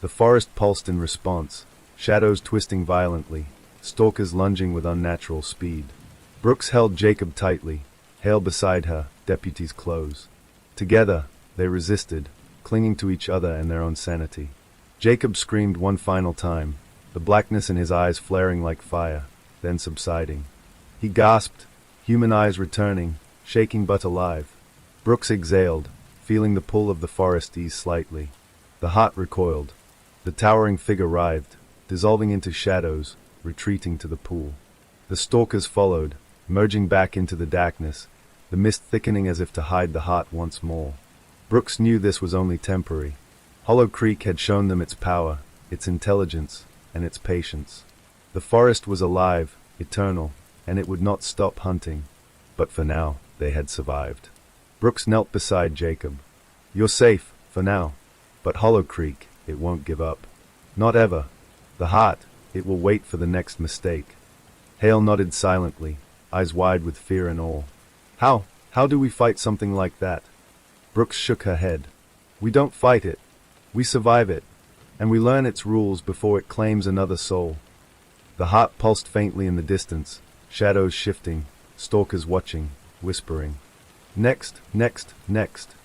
The forest pulsed in response, shadows twisting violently, stalkers lunging with unnatural speed. Brooks held Jacob tightly, Hale beside her, deputies close. Together, they resisted, clinging to each other and their own sanity. Jacob screamed one final time, the blackness in his eyes flaring like fire, then subsiding. He gasped, human eyes returning, shaking but alive. Brooks exhaled, feeling the pull of the forest ease slightly. The heart recoiled. The towering figure writhed, dissolving into shadows, retreating to the pool. The stalkers followed, merging back into the darkness, the mist thickening as if to hide the heart once more. Brooks knew this was only temporary. Hollow Creek had shown them its power, its intelligence, and its patience. The forest was alive, eternal, and it would not stop hunting. But for now, they had survived. Brooks knelt beside Jacob. "You're safe, for now. But Hollow Creek, it won't give up. Not ever. The heart, it will wait for the next mistake." Hale nodded silently, eyes wide with fear and awe. How do we fight something like that?" Brooks shook her head. "We don't fight it. We survive it. And we learn its rules before it claims another soul." The heart pulsed faintly in the distance, shadows shifting, stalkers watching, whispering. "Next, next, next."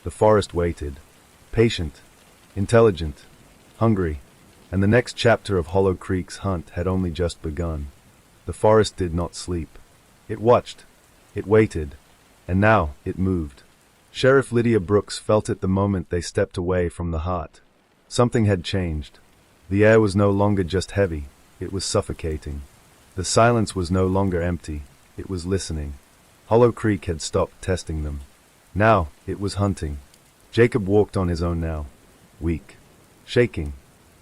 The forest waited. Patient, intelligent, hungry, and the next chapter of Hollow Creek's hunt had only just begun. The forest did not sleep. It watched. It waited. And now it moved. Sheriff Lydia Brooks felt it the moment they stepped away from the heart. Something had changed. The air was no longer just heavy, it was suffocating. The silence was no longer empty, it was listening. Hollow Creek had stopped testing them. Now, it was hunting. Jacob walked on his own now. Weak. Shaking.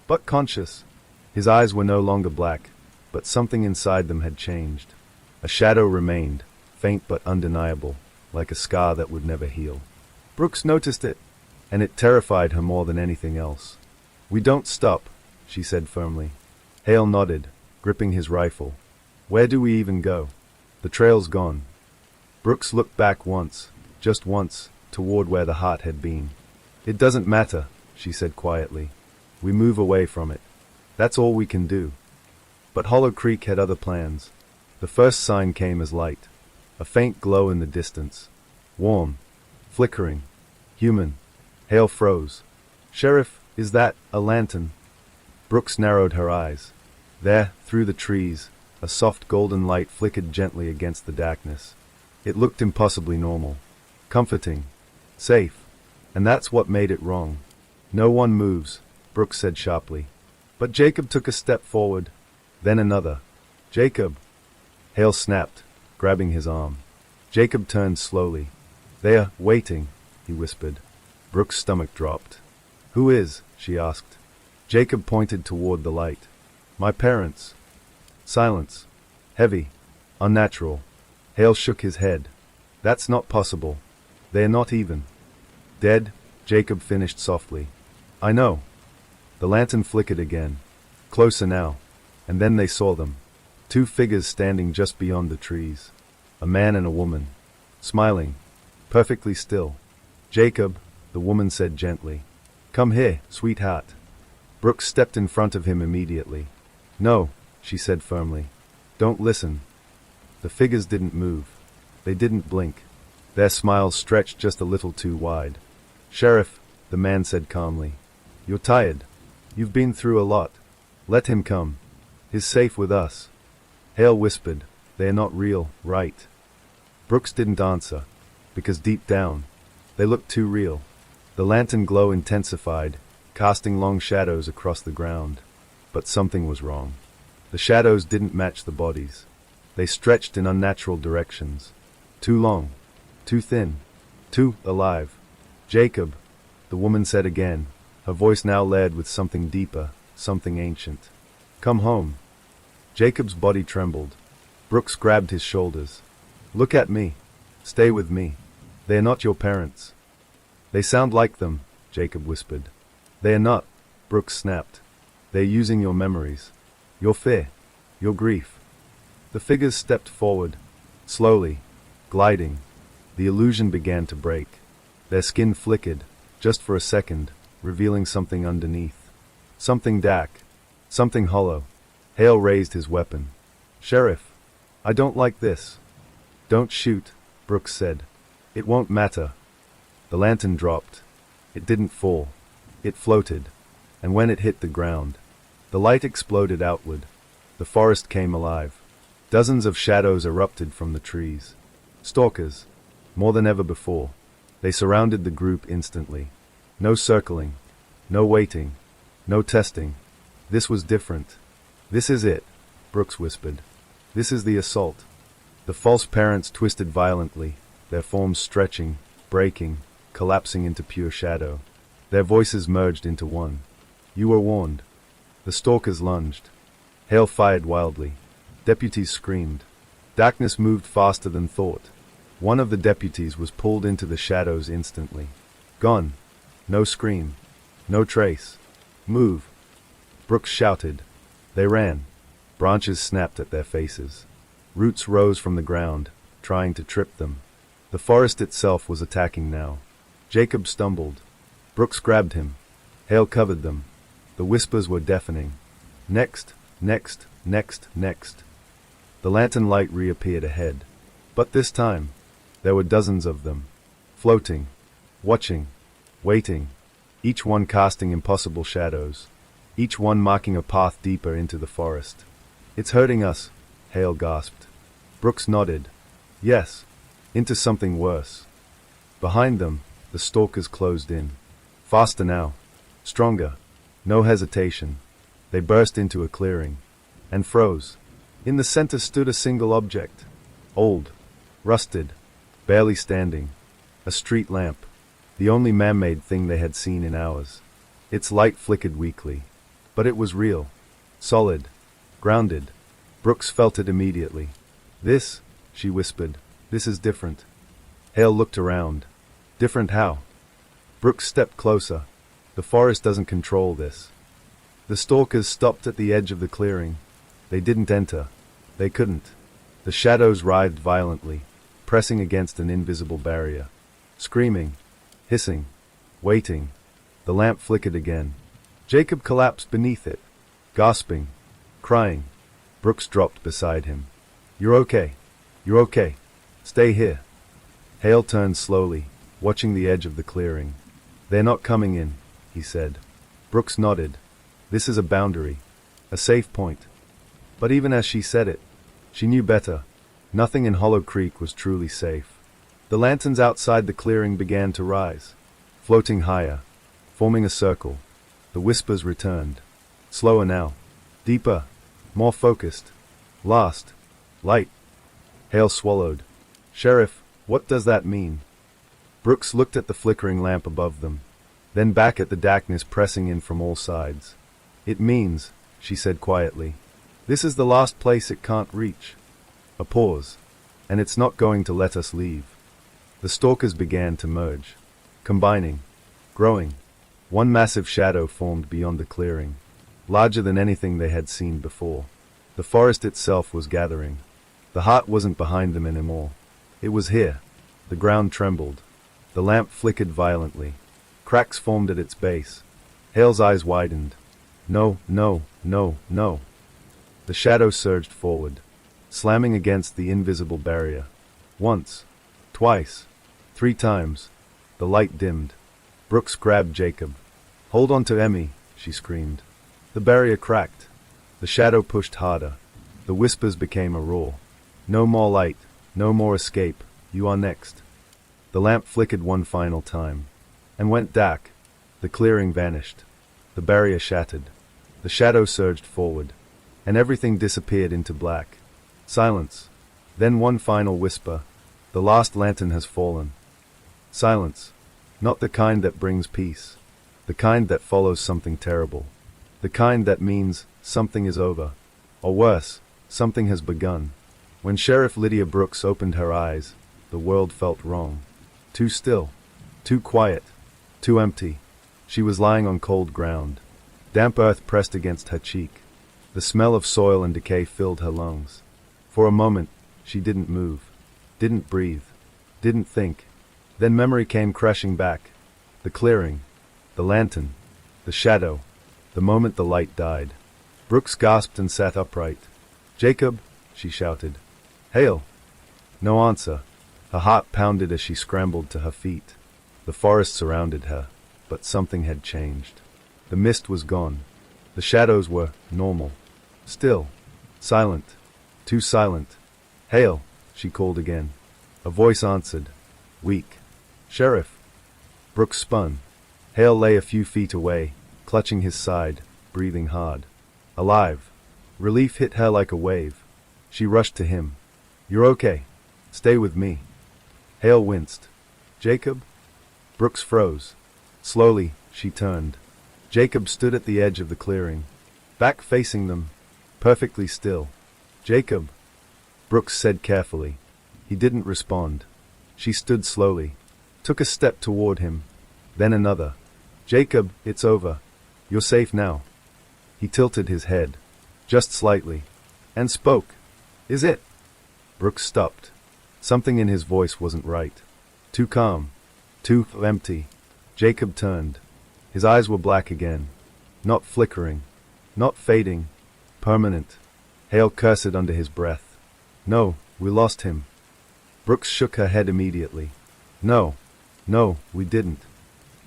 But conscious. His eyes were no longer black, but something inside them had changed. A shadow remained, faint but undeniable, like a scar that would never heal. Brooks noticed it, and it terrified her more than anything else. "We don't stop," she said firmly. Hale nodded, gripping his rifle. "Where do we even go? The trail's gone." Brooks looked back once, just once, toward where the heart had been. "It doesn't matter," she said quietly. "We move away from it. That's all we can do." But Hollow Creek had other plans. The first sign came as light. A faint glow in the distance. Warm. Flickering. Human. Hale froze. "Sheriff, is that a lantern?" Brooks narrowed her eyes. There, through the trees, a soft golden light flickered gently against the darkness. It looked impossibly normal. Comforting. Safe. And that's what made it wrong. "No one moves," Brooks said sharply. But Jacob took a step forward. Then another. "Jacob!" Hale snapped, grabbing his arm. Jacob turned slowly. "They are waiting," he whispered. Brooks' stomach dropped. "Who is?" she asked. Jacob pointed toward the light. "My parents." Silence. Heavy. Unnatural. Hale shook his head. "That's not possible. They're not even." "Dead," Jacob finished softly. "I know." The lantern flickered again. Closer now. And then they saw them. Two figures standing just beyond the trees. A man and a woman. Smiling. Perfectly still. "Jacob," the woman said gently. "Come here, sweetheart." Brooks stepped in front of him immediately. "No," she said firmly. "Don't listen." The figures didn't move. They didn't blink. Their smiles stretched just a little too wide. "Sheriff," the man said calmly. "You're tired. You've been through a lot. Let him come. He's safe with us." Hale whispered, "They're not real, right?" Brooks didn't answer, because deep down, they looked too real. The lantern glow intensified, casting long shadows across the ground. But something was wrong. The shadows didn't match the bodies. They stretched in unnatural directions. Too long. Too thin. Too alive. "Jacob," the woman said again, her voice now layered with something deeper, something ancient. "Come home." Jacob's body trembled. Brooks grabbed his shoulders. "Look at me. Stay with me. They're not your parents." "They sound like them," Jacob whispered. "They're not," Brooks snapped. "They're using your memories. Your fear. Your grief." The figures stepped forward. Slowly. Gliding. The illusion began to break. Their skin flickered, just for a second, revealing something underneath. Something dark. Something hollow. Hale raised his weapon. "Sheriff, I don't like this." "Don't shoot," Brooks said. "It won't matter." The lantern dropped. It didn't fall. It floated. And when it hit the ground, the light exploded outward. The forest came alive. Dozens of shadows erupted from the trees. Stalkers. More than ever before. They surrounded the group instantly. No circling. No waiting. No testing. This was different. "This is it," Brooks whispered. "This is the assault." The false parents twisted violently, their forms stretching, breaking, collapsing into pure shadow. Their voices merged into one. You were warned. The stalkers lunged. Hale fired wildly. Deputies screamed. Darkness moved faster than thought. One of the deputies was pulled into the shadows instantly. Gone. No scream. No trace. Move. Brooks shouted. They ran. Branches snapped at their faces. Roots rose from the ground, trying to trip them. The forest itself was attacking now. Jacob stumbled. Brooks grabbed him. Hale covered them. The whispers were deafening. Next, next, next, next. The lantern light reappeared ahead. But this time, there were dozens of them. Floating. Watching. Waiting. Each one casting impossible shadows. Each one marking a path deeper into the forest. It's hurting us, Hale gasped. Brooks nodded. Yes. Into something worse. Behind them, the stalkers closed in. Faster now. Stronger. No hesitation. They burst into a clearing. And froze. In the center stood a single object. Old. Rusted. Barely standing. A street lamp. The only man-made thing they had seen in hours. Its light flickered weakly. But it was real. Solid. Grounded. Brooks felt it immediately. This, she whispered, this is different. Hale looked around. Different how? Brooks stepped closer. The forest doesn't control this. The stalkers stopped at the edge of the clearing. They didn't enter. They couldn't. The shadows writhed violently, pressing against an invisible barrier. Screaming. Hissing. Waiting. The lamp flickered again. Jacob collapsed beneath it. Gasping. Crying. Brooks dropped beside him. You're okay. You're okay. Stay here. Hale turned slowly, watching the edge of the clearing. They're not coming in, he said. Brooks nodded. This is a boundary. A safe point. But even as she said it, she knew better. Nothing in Hollow Creek was truly safe. The lanterns outside the clearing began to rise, floating higher, forming a circle. The whispers returned. Slower now. Deeper. More focused. Last. Light. Hale swallowed. Sheriff, what does that mean? Brooks looked at the flickering lamp above them, then back at the darkness pressing in from all sides. It means, she said quietly, this is the last place it can't reach. A pause. And it's not going to let us leave. The stalkers began to merge. Combining. Growing. One massive shadow formed beyond the clearing, larger than anything they had seen before. The forest itself was gathering. The heart wasn't behind them anymore. It was here. The ground trembled. The lamp flickered violently. Cracks formed at its base. Hale's eyes widened. No, no, no, no. The shadow surged forward, slamming against the invisible barrier. Once. Twice. 3 times. The light dimmed. Brooks grabbed Jacob. Hold on to Emmy, she screamed. The barrier cracked. The shadow pushed harder. The whispers became a roar. No more light. No more escape. You are next. The lamp flickered one final time, and went dark. The clearing vanished. The barrier shattered. The shadow surged forward, and everything disappeared into black. Silence. Then one final whisper. The last lantern has fallen. Silence. Not the kind that brings peace. The kind that follows something terrible. The kind that means something is over. Or worse, something has begun. When Sheriff Lydia Brooks opened her eyes, the world felt wrong. Too still. Too quiet. Too empty. She was lying on cold ground. Damp earth pressed against her cheek. The smell of soil and decay filled her lungs. For a moment, she didn't move. Didn't breathe. Didn't think. Then memory came crashing back. The clearing. The lantern. The shadow. The moment the light died. Brooks gasped and sat upright. Jacob, she shouted. Hale. No answer. Her heart pounded as she scrambled to her feet. The forest surrounded her, but something had changed. The mist was gone. The shadows were normal. Still. Silent. Too silent. Hale, she called again. A voice answered. Weak. Sheriff. Brooks spun. Hale lay a few feet away, clutching his side, breathing hard. Alive. Relief hit her like a wave. She rushed to him. You're okay. Stay with me. Hale winced. Jacob? Brooks froze. Slowly, she turned. Jacob stood at the edge of the clearing, back facing them, perfectly still. Jacob, Brooks said carefully. He didn't respond. She stood slowly, took a step toward him, then another. Jacob, it's over. You're safe now. He tilted his head, just slightly, and spoke. Is it? Brooks stopped. Something in his voice wasn't right. Too calm. Too empty. Jacob turned. His eyes were black again. Not flickering. Not fading. Permanent. Hale cursed under his breath. No, we lost him. Brooks shook her head immediately. No, we didn't.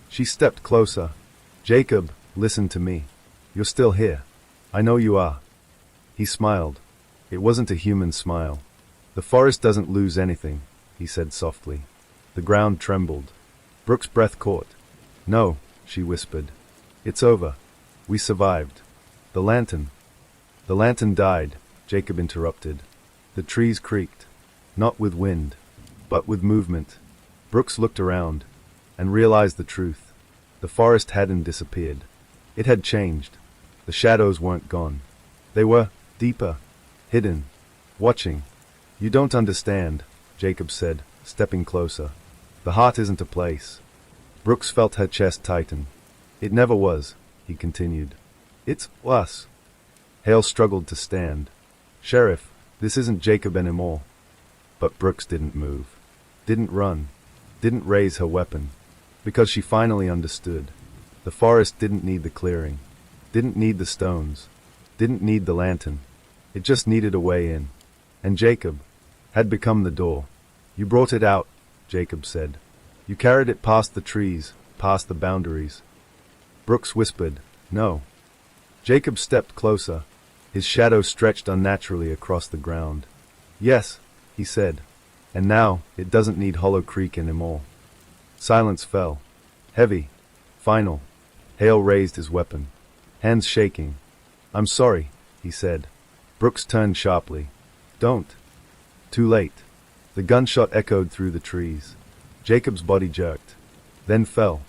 She stepped closer. Jacob, listen to me. You're still here. I know you are. He smiled. It wasn't a human smile. The forest doesn't lose anything, he said softly. The ground trembled. Brooks' breath caught. No, she whispered. It's over. We survived. The lantern. The lantern died, Jacob interrupted. The trees creaked. Not with wind, but with movement. Brooks looked around and realized the truth. The forest hadn't disappeared. It had changed. The shadows weren't gone. They were deeper, hidden, watching. You don't understand, Jacob said, stepping closer. The heart isn't a place. Brooks felt her chest tighten. It never was, he continued. It's us. Hale struggled to stand. Sheriff, this isn't Jacob anymore. But Brooks didn't move. Didn't run. Didn't raise her weapon. Because she finally understood. The forest didn't need the clearing. Didn't need the stones. Didn't need the lantern. It just needed a way in. And Jacob had become the door. You brought it out, Jacob said. You carried it past the trees, past the boundaries. Brooks whispered, no. Jacob stepped closer. His shadow stretched unnaturally across the ground. Yes, he said. And now, it doesn't need Hollow Creek anymore. Silence fell. Heavy. Final. Hale raised his weapon. Hands shaking. I'm sorry, he said. Brooks turned sharply. Don't. Too late. The gunshot echoed through the trees. Jacob's body jerked. Then fell.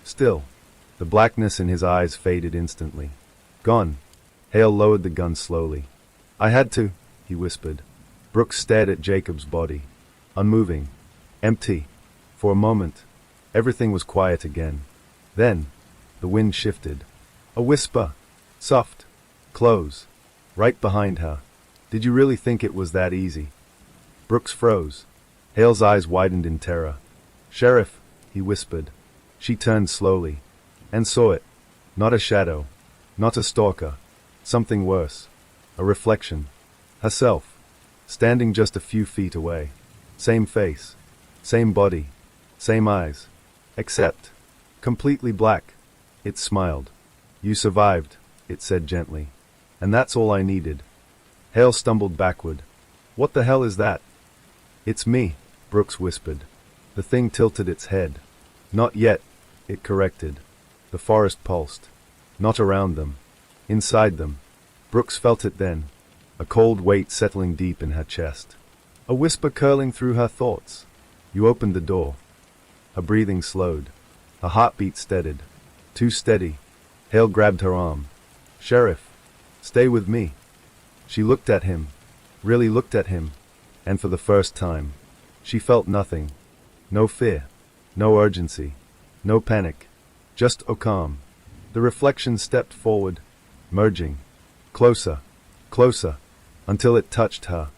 Still. The blackness in his eyes faded instantly. Gone. Hale lowered the gun slowly. I had to, he whispered. Brooks stared at Jacob's body. Unmoving. Empty. For a moment, everything was quiet again. Then, the wind shifted. A whisper. Soft. Close. Right behind her. Did you really think it was that easy? Brooks froze. Hale's eyes widened in terror. Sheriff, he whispered. She turned slowly. And saw it. Not a shadow. Not a stalker. Something worse. A reflection. Herself. Standing just a few feet away. Same face. Same body. Same eyes. Except. Completely black. It smiled. You survived, it said gently. And that's all I needed. Hale stumbled backward. What the hell is that? It's me, Brooks whispered. The thing tilted its head. Not yet, it corrected. The forest pulsed. Not around them. Inside them. Brooks felt it then. A cold weight settling deep in her chest. A whisper curling through her thoughts. You opened the door. Her breathing slowed. Her heartbeat steadied. Too steady. Hale grabbed her arm. Sheriff, stay with me. She looked at him. Really looked at him. And for the first time, she felt nothing. No fear. No urgency. No panic. Just a calm. The reflection stepped forward, merging. Closer. Closer. Until it touched her.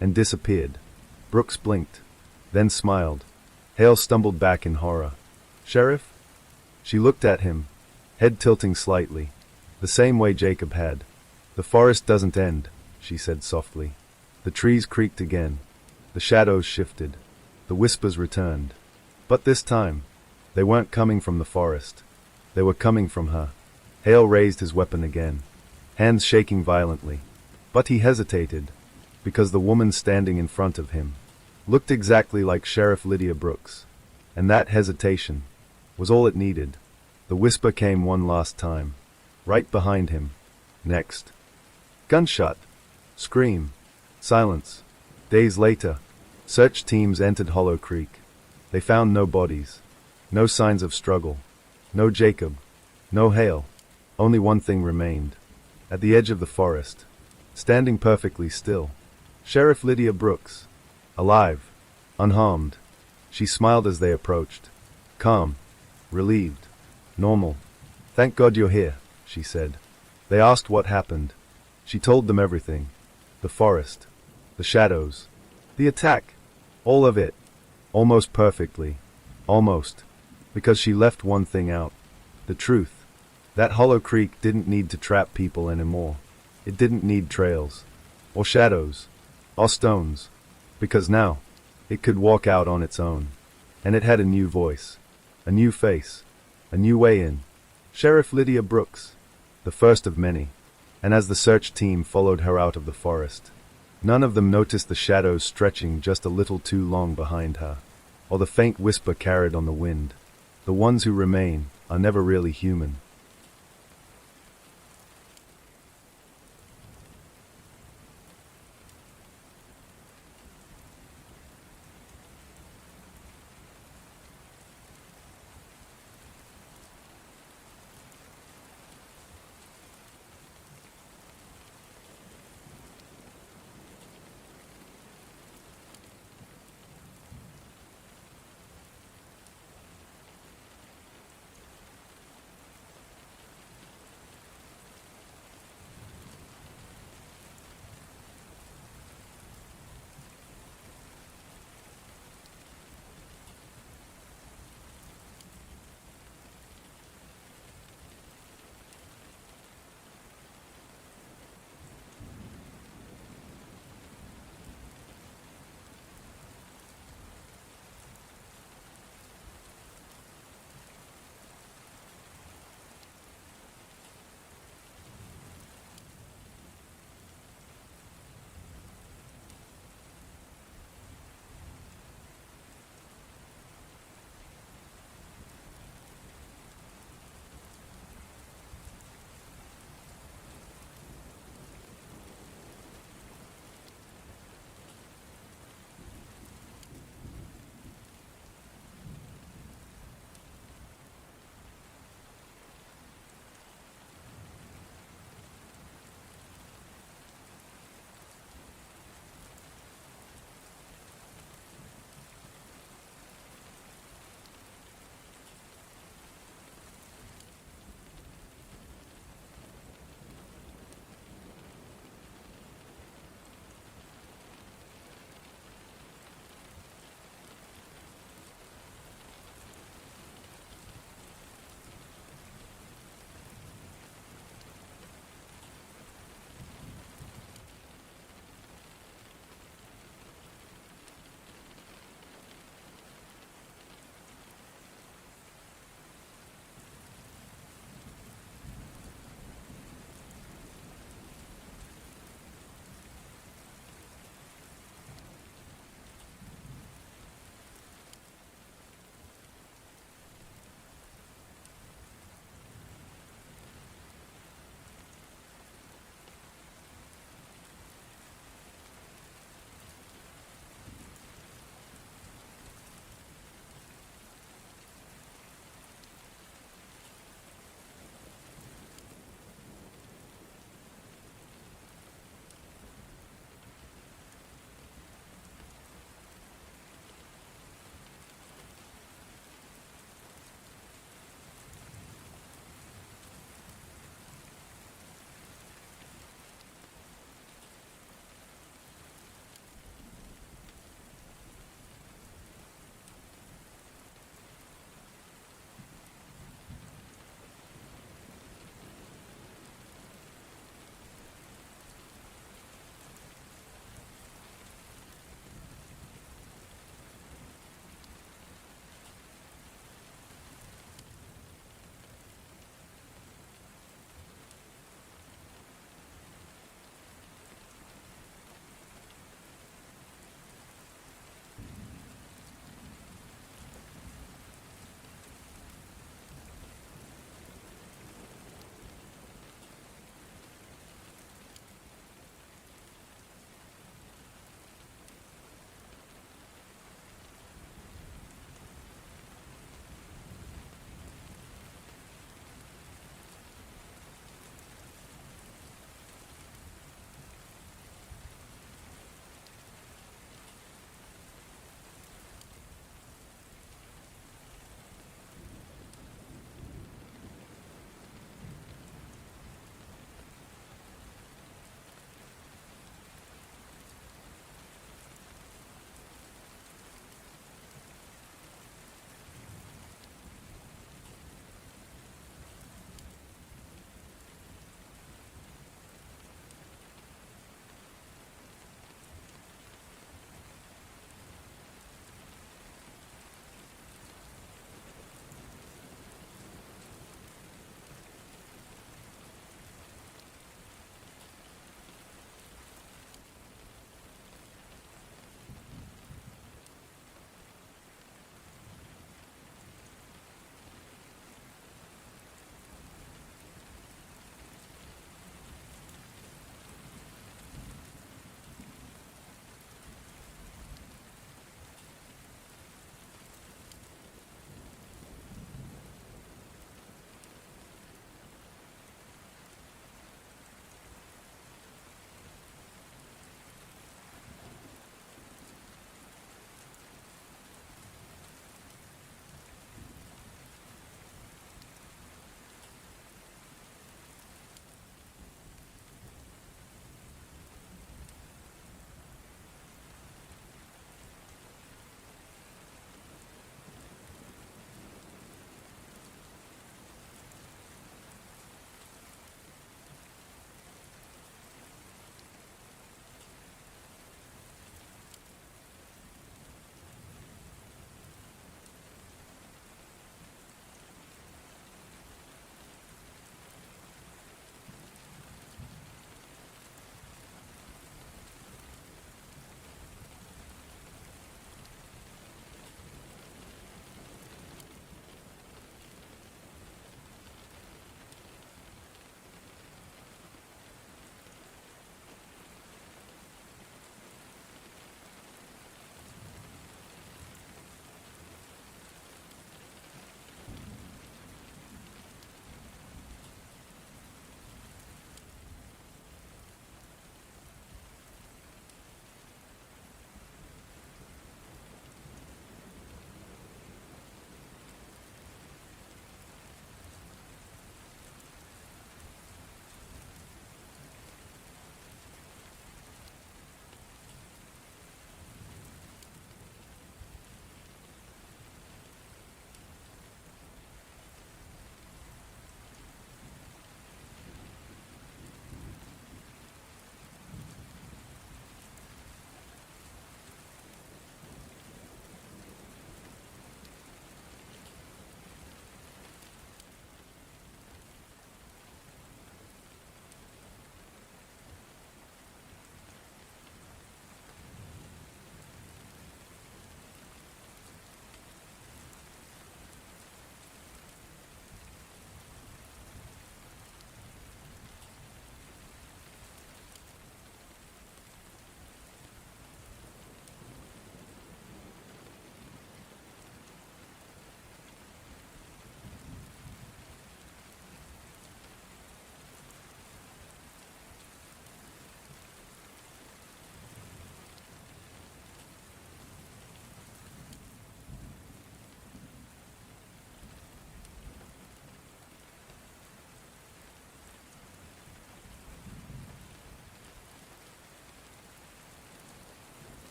And disappeared. Brooks blinked. Then smiled. Hale stumbled back in horror. Sheriff? She looked at him, head tilting slightly, the same way Jacob had. The forest doesn't end, she said softly. The trees creaked again. The shadows shifted. The whispers returned. But this time, they weren't coming from the forest. They were coming from her. Hale raised his weapon again, hands shaking violently. But he hesitated, because the woman standing in front of him looked exactly like Sheriff Lydia Brooks. And that hesitation was all it needed. The whisper came one last time, right behind him. Next. Gunshot. Scream. Silence. Days later, search teams entered Hollow Creek. They found no bodies, no signs of struggle, no Jacob, no Hale. Only one thing remained. At the edge of the forest, standing perfectly still, Sheriff Lydia Brooks. Alive, unharmed. She smiled as they approached. Calm, relieved, normal. "Thank God you're here," she said. They asked what happened. She told them everything. The forest, the shadows, the attack, all of it. Almost perfectly. Almost. Because she left one thing out. The truth. That Hollow Creek didn't need to trap people anymore. It didn't need trails, or shadows, or stones. Because now, it could walk out on its own. And it had a new voice, a new face, a new way in. Sheriff Lydia Brooks, the first of many. And as the search team followed her out of the forest, none of them noticed the shadows stretching just a little too long behind her, or the faint whisper carried on the wind. The ones who remain are never really human.